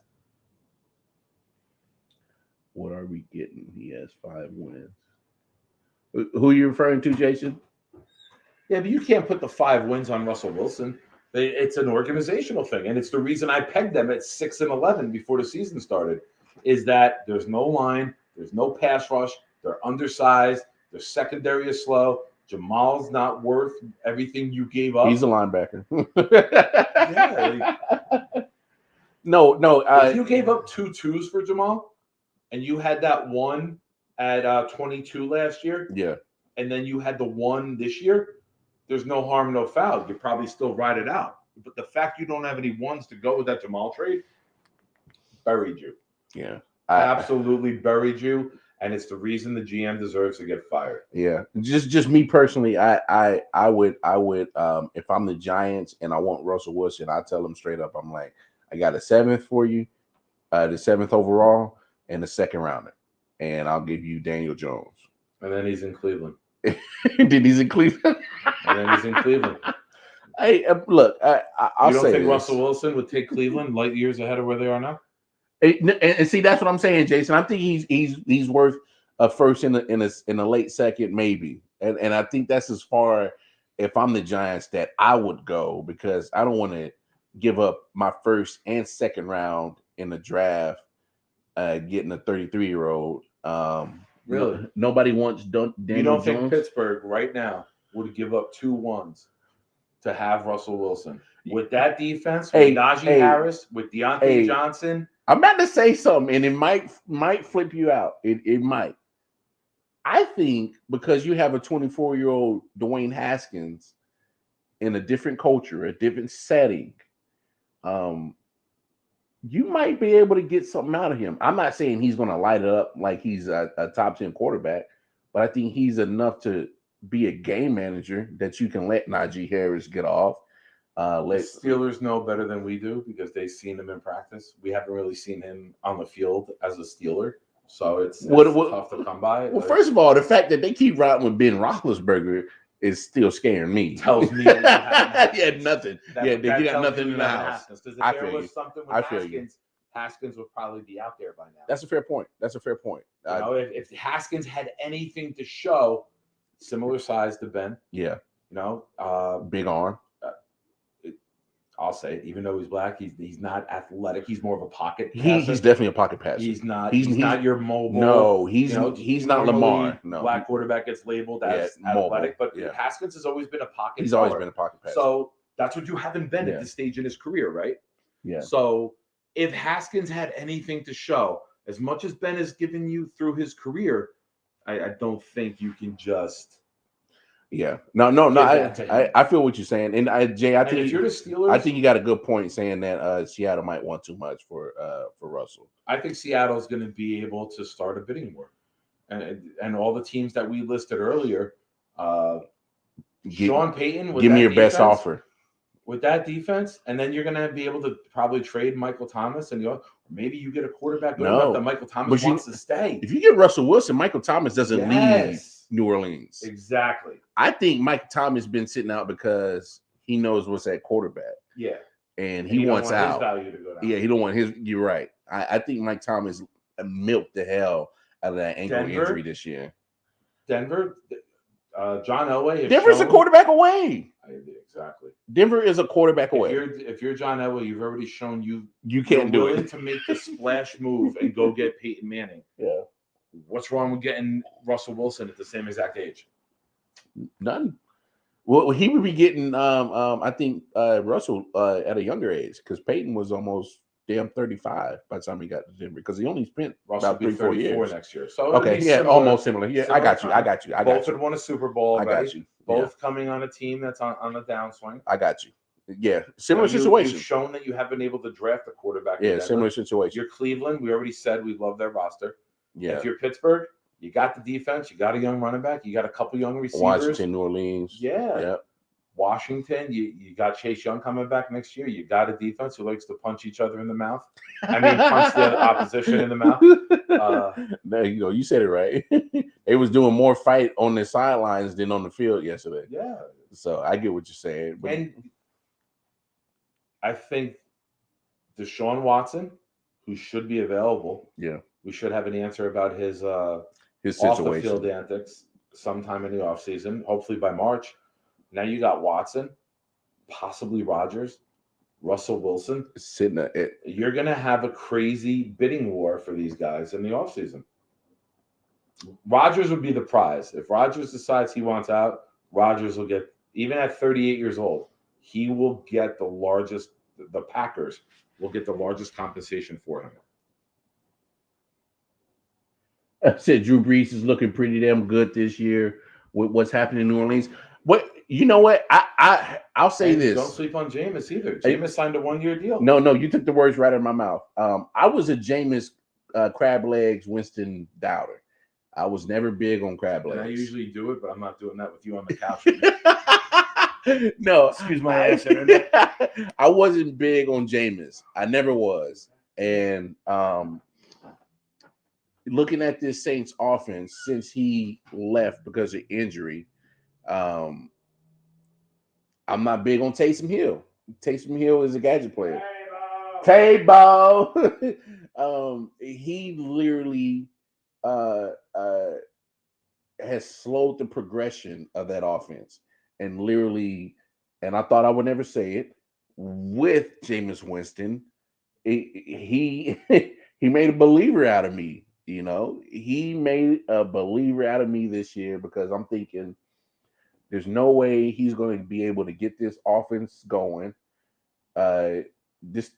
What are we getting? He has 5 wins. Who are you referring to, Jason? Yeah, but you can't put the 5 wins on Russell Wilson. It's an organizational thing, and it's the reason I pegged them at 6 and 11 before the season started. Is that there's no line, there's no pass rush, they're undersized, their secondary is slow. Jamal's not worth everything you gave up. He's a linebacker. Yeah. No. If you gave up 2 2s for Jamal, and you had that one at 22 last year, yeah, and then you had the 1 this year, there's no harm, no foul. You probably still ride it out. But the fact you don't have any 1s to go with that Jamal trade buried you. Yeah, absolutely buried you. And it's the reason the GM deserves to get fired. Yeah, just me personally, I would if I'm the Giants and I want Russell Wilson, I tell them straight up, I'm like, I got a 7th for you, the 7th overall, and the 2nd rounder. And I'll give you Daniel Jones. And then he's in Cleveland. Did he's in Cleveland? And then he's in Cleveland. Hey, look, I'll you don't say think this. Russell Wilson would take Cleveland light years ahead of where they are now? And see, that's what I'm saying, Jason. I think he's worth a first in a late second, maybe. And I think that's as far, if I'm the Giants, that I would go, because I don't want to give up my 1st and 2nd round in the draft, getting a 33-year-old. Really? Nobody wants Daniel You don't Jones? think Pittsburgh right now would give up 2 1s to have Russell Wilson with that defense, with Najee Harris, with Deontay Johnson? I'm about to say something, and it might flip you out. It might. I think because you have a 24-year-old Dwayne Haskins in a different culture, a different setting, you might be able to get something out of him. I'm not saying he's going to light it up like he's a top 10 quarterback, but I think he's enough to be a game manager that you can let Najee Harris get off. The Steelers know better than we do because they've seen him in practice. We haven't really seen him on the field as a Steeler, so it's tough to come by. Well, first of all, the fact that they keep riding with Ben Roethlisberger is still scaring me. Tells me that nothing. They got nothing in the house. Because if there was something with Haskins would probably be out there by now. That's a fair point. If Haskins had anything to show, similar size to Ben. Yeah. Big arm. I'll say it, even though he's black, he's not athletic. He's more of a pocket passer. He's definitely a pocket passer. He's not your mobile. No, he's not Lamar. No, black quarterback gets labeled as athletic, but Haskins has always been a pocket. He's always been a pocket passer. So that's what you haven't been at this stage in his career, right? Yeah. So if Haskins had anything to show, as much as Ben has given you through his career, I don't think you can just. Yeah, no. I feel what you're saying, and Jay, I think if you're the Steelers, I think you got a good point saying that Seattle might want too much for Russell. I think Seattle's going to be able to start a bidding war, and all the teams that we listed earlier. Sean Payton, give me your best offer with that defense, and then you're going to be able to probably trade Michael Thomas, and maybe you get a quarterback good enough that Michael Thomas wants to stay. If you get Russell Wilson, Michael Thomas doesn't leave New Orleans. Exactly. I think Mike Thomas been sitting out because he knows what's at quarterback. Yeah. And he wants out. His value to go down. Yeah, he don't want his. You're right. I think Mike Thomas milked the hell out of that ankle injury this year. Denver, John Elway. Denver's a quarterback away. Exactly. Denver is a quarterback away. If you're John Elway, you've already shown you can't do it. To make the splash move and go get Peyton Manning. Yeah. What's wrong with getting Russell Wilson at the same exact age? None. Well, he would be getting, I think, Russell at a younger age, because Peyton was almost damn 35 by the time he got to Denver, because he only spent about 3-4 years next year. So almost similar. Yeah, I got you. Both had won a Super Bowl. I got you. Both coming on a team that's on the downswing. I got you. Yeah, similar situation. You've shown that you have been able to draft a quarterback. Yeah, similar situation. You're Cleveland. We already said we love their roster. Yeah. If you're Pittsburgh, you got the defense. You got a young running back. You got a couple young receivers. Washington, New Orleans. Yeah. Yep. Washington, you got Chase Young coming back next year. You got a defense who likes to punch each other in the mouth. I mean, punch the opposition in the mouth. No, you said it right. They was doing more fight on the sidelines than on the field yesterday. Yeah. So I get what you're saying. But and I think Deshaun Watson, who should be available. Yeah. We should have an answer about his situation. Off the field antics sometime in the offseason, hopefully by March. Now you got Watson, possibly Rodgers, Russell Wilson. Sitting at it. You're going to have a crazy bidding war for these guys in the offseason. Rodgers would be the prize. If Rodgers decides he wants out, Rodgers will get, even at 38 years old, he will get the largest, the Packers will get the largest compensation for him. I said Drew Brees is looking pretty damn good this year with what's happening in New Orleans. What you know what? I'll say this. Don't sleep on Jameis either. Jameis signed a 1-year deal. No, you took the words right out of my mouth. I was a Jameis crab legs Winston doubter. I was never big on crab legs. And I usually do it, but I'm not doing that with you on the couch. No, excuse my ass. I wasn't big on Jameis. I never was. And looking at this Saints offense since he left because of injury, I'm not big on Taysom Hill. Taysom Hill is a gadget player. Table. He literally has slowed the progression of that offense, and literally, and I thought I would never say it, with Jameis Winston, he he made a believer out of me. You know, he made a believer out of me this year because I'm thinking there's no way he's going to be able to get this offense going. This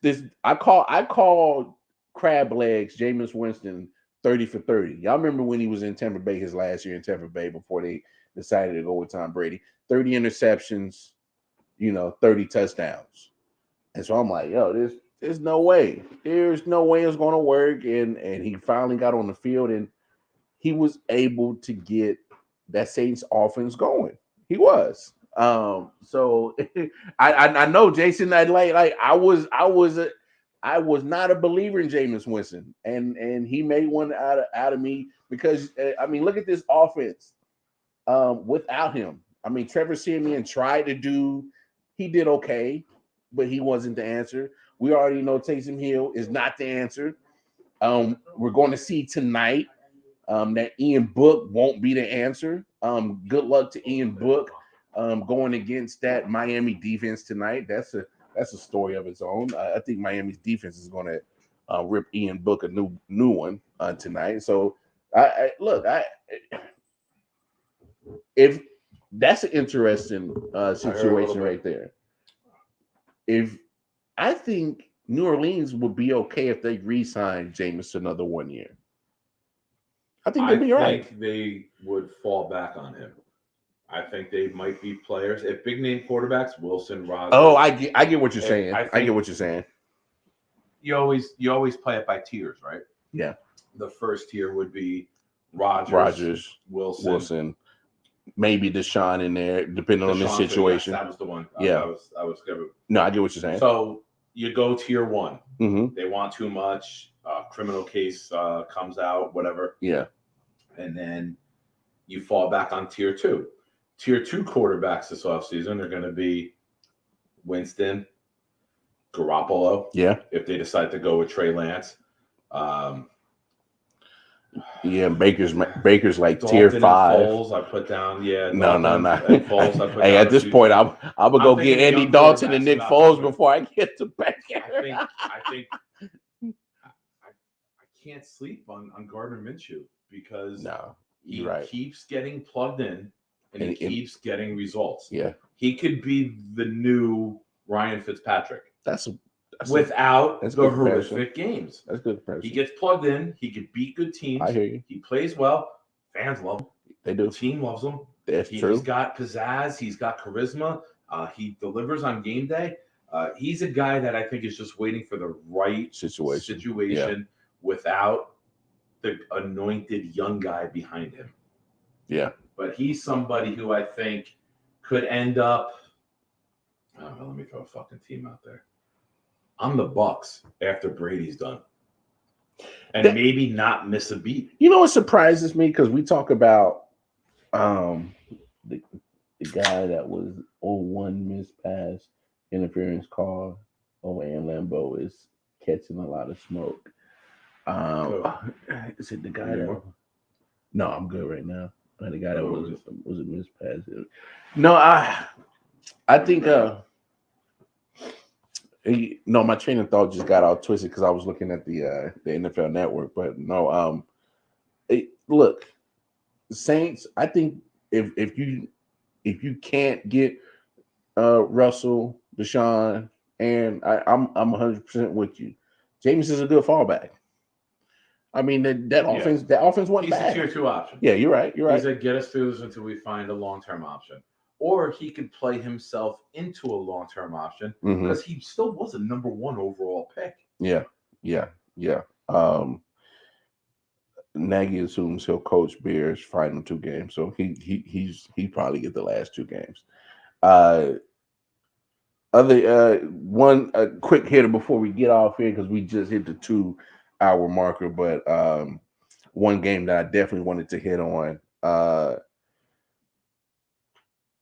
I call crab legs Jameis Winston 30 for 30. Y'all remember when he was in Tampa Bay his last year in Tampa Bay before they decided to go with Tom Brady? 30 interceptions, 30 touchdowns. And so I'm like, yo, there's no way. There's no way it's gonna work. And he finally got on the field and he was able to get that Saints offense going. He was. So I know Jason. I was not a believer in Jameis Winston, and he made one out of me because I mean, look at this offense. Without him, I mean, Trevor Siemian tried to do, he did okay, but he wasn't the answer. We already know Taysom Hill is not the answer. We're going to see tonight that Ian Book won't be the answer. Good luck to Ian Book going against that Miami defense tonight. That's a story of its own. I think Miami's defense is going to rip Ian Book a new one tonight. So if that's an interesting situation right there. If I think New Orleans would be okay if they re-sign Jameis another 1 year. I think they'd be all right. I think they would fall back on him. I think they might be players. If big name quarterbacks, Wilson, Rodgers. Oh, I get what you're saying. I get what you're saying. You always play it by tiers, right? Yeah. The first tier would be Rodgers, Wilson, maybe Deshaun in there, depending on the situation. Yes, that was the one. Yeah. I was gonna. No, I get what you're saying. So you go tier one. Mm-hmm. They want too much. Criminal case comes out, whatever. Yeah. And then you fall back on tier two. Tier two quarterbacks this offseason are going to be Winston, Garoppolo. Yeah. If they decide to go with Trey Lance. Yeah, Baker's like Dalton tier 5. Foles, I put down. Yeah. No. Foles, I put hey, down at this point, I'm gonna go get Andy Dalton and Nick Foles before I get to Baker. I think I can't sleep on Gardner Minshew because he keeps getting plugged in and he keeps getting results. Yeah. He could be the new Ryan Fitzpatrick. Without the horrific games. That's good. He gets plugged in. He can beat good teams. I hear you. He plays well. Fans love him. They do. The team loves him. That's true. He's got pizzazz. He's got charisma. He delivers on game day. He's a guy that I think is just waiting for the right situation without the anointed young guy behind him. Yeah. But he's somebody who I think could end up. Let me throw a fucking team out there. I'm the Bucks after Brady's done. And maybe not miss a beat. You know what surprises me? Because we talk about the guy that was 0-1 missed pass interference call over in Lambeau is catching a lot of smoke. Is it the guy that? No, I'm good right now. The guy that was a missed pass. No, I think my train of thought just got all twisted because I was looking at the NFL Network. But no, look, Saints. I think if you can't get Russell, Deshaun, and I'm 100% with you. Jameis is a good fallback. I mean that offense wasn't bad. He's a tier 2 option. Yeah, you're right. He's a get us through this until we find a long-term option. Or he could play himself into a long-term option because he still was a number 1 overall pick. Yeah. Nagy assumes he'll coach Bears final 2 games, so he probably get the last 2 games. Other one quick hitter before we get off here because we just hit the 2-hour marker, but one game that I definitely wanted to hit on.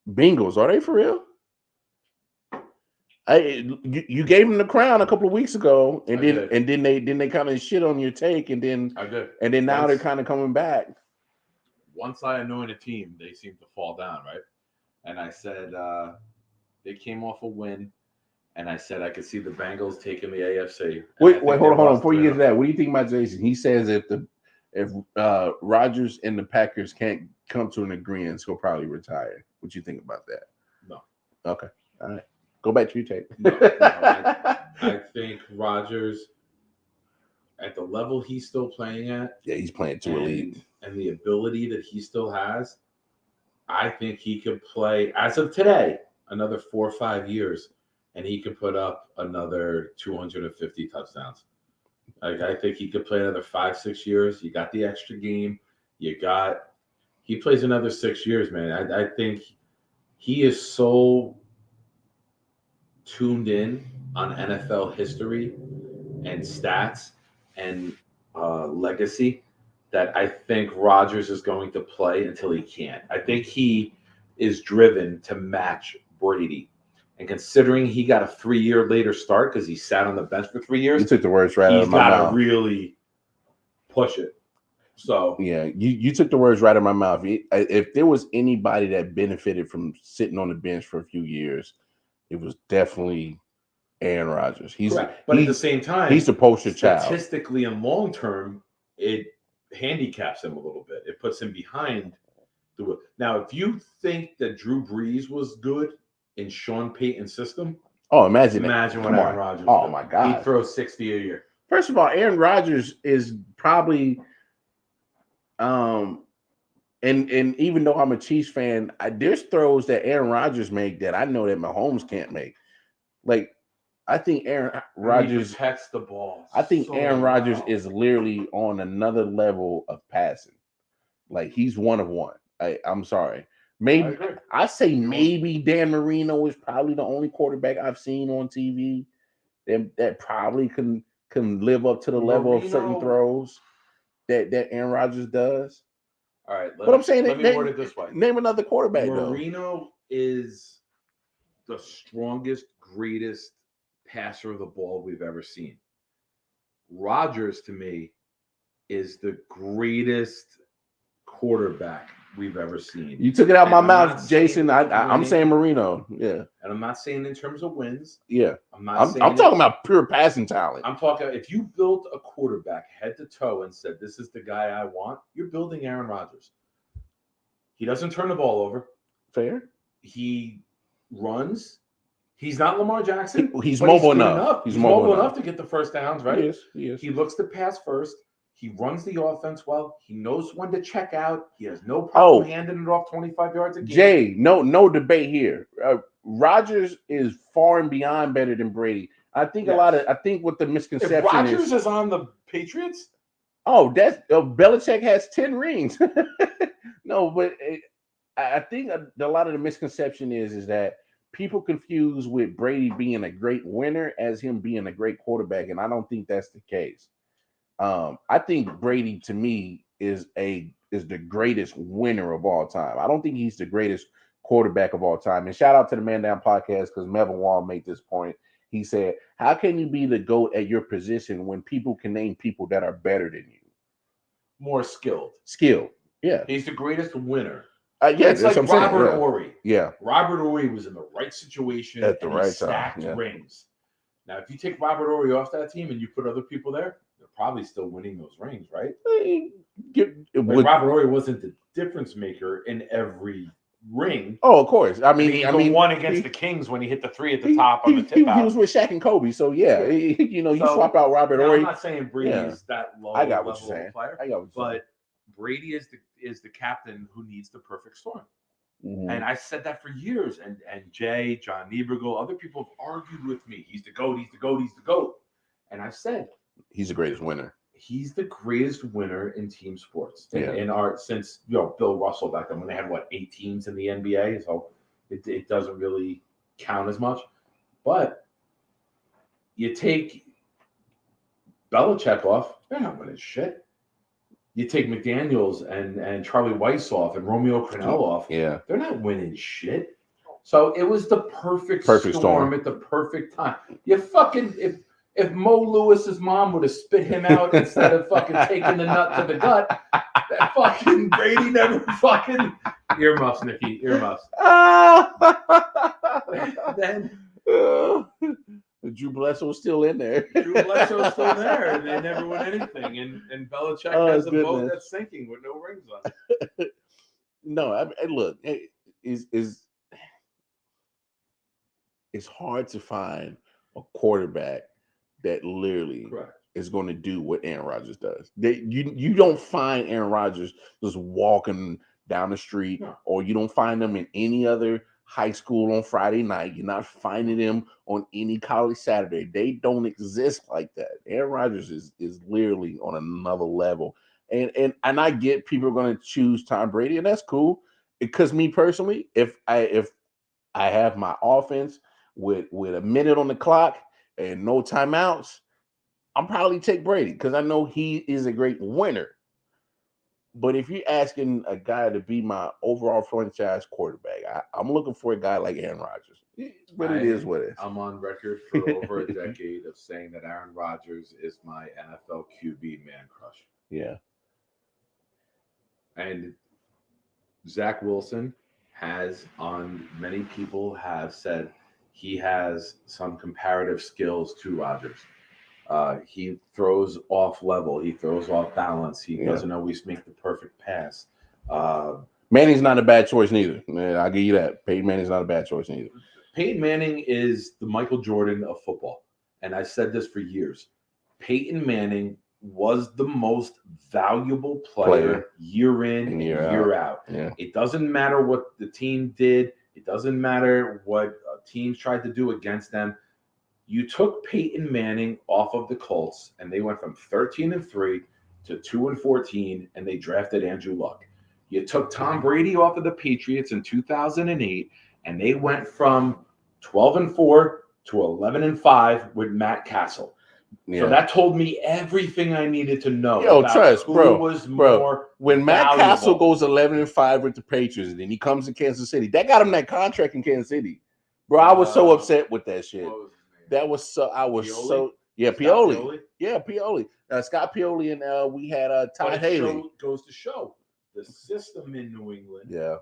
Bengals, are they for real? You gave them the crown a couple of weeks ago, and then they kind of shit on your take, and then now they're kind of coming back. Once I anoint a team, they seem to fall down, right? And I said they came off a win, and I said I could see the Bengals taking the AFC. Wait, hold on. Before you get to that, what do you think about Jason? He says if Rodgers and the Packers can't come to an agreement, he'll probably retire. What do you think about that? No. Okay. All right. Go back to your tape. No, I think Rodgers, at the level he's still playing at, he's playing too elite, and the ability that he still has, I think he could play as of today another 4 or 5 years, and he could put up another 250 touchdowns. I think he could play another 5, 6 years. You got the extra game. He plays another 6 years, man. I think he is so tuned in on NFL history and stats and legacy that I think Rodgers is going to play until he can't. I think he is driven to match Brady. And considering he got a 3-year later start because he sat on the bench for 3 years, you took the words right out of my mouth. He's got to really push it. So yeah, you took the words right out of my mouth. If there was anybody that benefited from sitting on the bench for a few years, it was definitely Aaron Rodgers. But at the same time, he's the poster child. Statistically and long term, it handicaps him a little bit. It puts him behind the. Now, if you think that Drew Brees was good in Sean Payton's system, imagine what Aaron Rodgers. Oh my God, he'd throw 60 a year. First of all, Aaron Rodgers is probably, and even though I'm a Chiefs fan, there's throws that Aaron Rodgers make that I know that Mahomes can't make. Like, I think Aaron Rodgers protects the ball. I think Aaron Rodgers is literally on another level of passing. Like, he's one of one. I'm sorry. Maybe I say maybe Dan Marino is probably the only quarterback I've seen on TV that probably can live up to the level of certain throws that Aaron Rodgers does. All right, but I'm saying let me word it this way. Name another quarterback. Marino is the strongest, greatest passer of the ball we've ever seen. Rodgers, to me, is the greatest quarterback we've ever seen. You took it out of my mouth, Jason. I'm saying Marino. Yeah. And I'm not saying in terms of wins. Yeah. I'm talking about pure passing talent. I'm talking, if you built a quarterback head to toe and said, this is the guy I want, you're building Aaron Rodgers. He doesn't turn the ball over. Fair. He runs. He's not Lamar Jackson. He's mobile enough. He's mobile enough to get the first downs, right? He is. He looks to pass first. He runs the offense well. He knows when to check out. He has no problem handing it off 25 yards a game. Jay, no debate here. Rodgers is far and beyond better than Brady. I think I think what the misconception if Rodgers is on the Patriots. Belichick has 10 rings. No, but I think a lot of the misconception is that people confuse with Brady being a great winner as him being a great quarterback, and I don't think that's the case. I think Brady, to me, is the greatest winner of all time. I don't think he's the greatest quarterback of all time. And shout out to the Man Down Podcast, because Melvin Wall made this point. He said, how can you be the GOAT at your position when people can name people that are better than you? More skilled. Yeah. He's the greatest winner. It's like Robert Horry. Yeah. Robert Horry was in the right situation at the right time. Stacked rings. Now, if you take Robert Horry off that team and you put other people there, they're probably still winning those rings, right? Robert Horry wasn't the difference maker in every ring. Oh, of course. I mean, he won against the Kings when he hit the 3 at the top on the tip out. He was with Shaq and Kobe, so yeah. You swap out Robert Horry. I'm not saying Brady's that low. I got what you're saying. Player, I got what you're saying. But Brady is the captain who needs the perfect storm. Mm-hmm. And I said that for years. And Jay, John Niebergel, other people have argued with me. He's the GOAT. He's the GOAT. He's the GOAT. And I said he's the greatest winner. He's the greatest winner in team sports. In our since Bill Russell back then when they had 8 teams in the NBA, so it doesn't really count as much. But you take Belichick off, they're not winning shit. You take McDaniels and Charlie Weiss off and Romeo Crennel off, Yeah. they're not winning shit. So it was the perfect storm at the perfect time. You fucking if Mo Lewis's mom would have spit him out instead of fucking taking the nut to the gut, that fucking Brady never fucking earmuffs, Nikki, earmuffs. Then Drew Bledsoe's still in there. Drew Bledsoe's still there, and they never won anything. And Belichick has a boat that's sinking with no rings on it. No, I look, it's hard to find a quarterback that literally is going to do what Aaron Rodgers does. You don't find Aaron Rodgers just walking down the street, or you don't find them in any other high school on Friday night. You're not finding them on any college Saturday. They don't exist like that. Aaron Rodgers is literally on another level. And I get people are going to choose Tom Brady, and that's cool. Because me personally, if I have my offense with a minute on the clock and no timeouts, I'll probably take Brady because I know he is a great winner. But if you're asking a guy to be my overall franchise quarterback, I'm looking for a guy like Aaron Rodgers. But it is what it is. I'm on record for over a decade of saying that Aaron Rodgers is my NFL QB man crush. Yeah. And Zach Wilson many people have said he has some comparative skills to Rodgers. He throws off level. He throws off balance. He doesn't always make the perfect pass. Manning's not a bad choice neither. Man, I'll give you that. Peyton Manning's not a bad choice neither. Peyton Manning is the Michael Jordan of football. And I said this for years. Peyton Manning was the most valuable player year in and year out. Yeah. It doesn't matter what the team did. It doesn't matter what teams tried to do against them. You took Peyton Manning off of the Colts, and they went from 13-3 to 2-14, and they drafted Andrew Luck. You took Tom Brady off of the Patriots in 2008, and they went from 12-4 to 11-5 with Matt Castle. Yeah. So that told me everything I needed to know. Yo, trust, bro. More when Matt Castle goes 11-5 with the Patriots, and then he comes to Kansas City, that got him that contract in Kansas City. Bro, I was so upset with that shit. That was so. I was Pioli? So. Yeah, Pioli. Yeah, Pioli. Scott Pioli, and we had Todd Haley. Goes to show the system in New England. Yeah.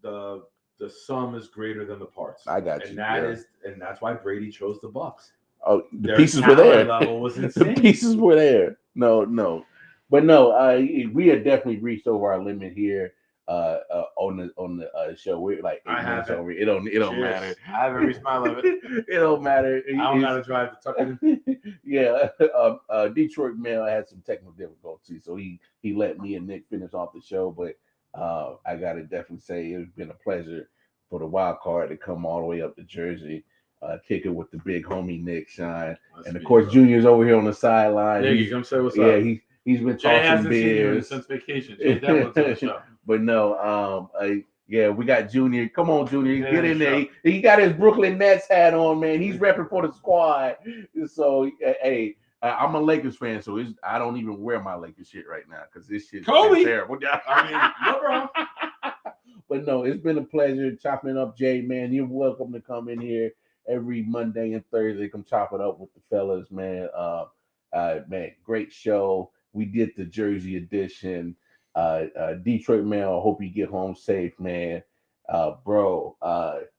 The sum is greater than the parts. I got you. And that's why Brady chose the Bucs. Oh, the pieces were there. Level was insane. The pieces were there. No. But no, we had definitely reached over our limit here on the show. We're like 8 minutes over. It don't matter. I haven't reached my limit. It don't matter. I don't gotta drive to Tuckerton. Yeah. Detroit Mel had some technical difficulties, so he let me and Nick finish off the show. But I gotta definitely say it's been a pleasure for the wild card to come all the way up to Jersey. Kicking with the big homie Nick Shine, and of course Junior's over here on the sideline. Yeah, come say what's up. Yeah, he's been talking beers since vacation. Jay definitely the show. But no, we got Junior. Come on, Junior, get in there. He got his Brooklyn Nets hat on, man. He's repping for the squad. So hey, I'm a Lakers fan, so I don't even wear my Lakers shit right now because this shit's terrible. LeBron. But no, it's been a pleasure chopping up, Jay. Man, you're welcome to come in here every Monday and Thursday. Come chop it up with the fellas, man. Man, great show. We did the Jersey edition. Detroit Mel, hope you get home safe, man. Bro,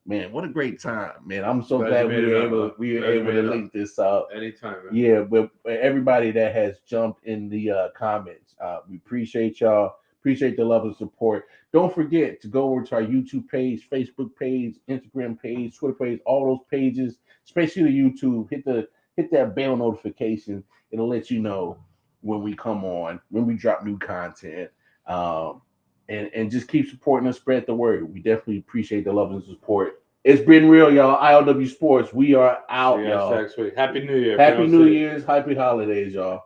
man, what a great time, man. I'm so glad we were able to link this up. Anytime, man. Yeah, but everybody that has jumped in the comments, we appreciate y'all. Appreciate the love and support. Don't forget to go over to our YouTube page, Facebook page, Instagram page, Twitter page, all those pages, especially the YouTube. Hit that bell notification. It'll let you know when we come on, when we drop new content. And just keep supporting us, spread the word. We definitely appreciate the love and support. It's been real, y'all. I.O.W Sports. We are out, y'all. Next week. Happy New Year. Happy New Year's. Happy holidays, y'all.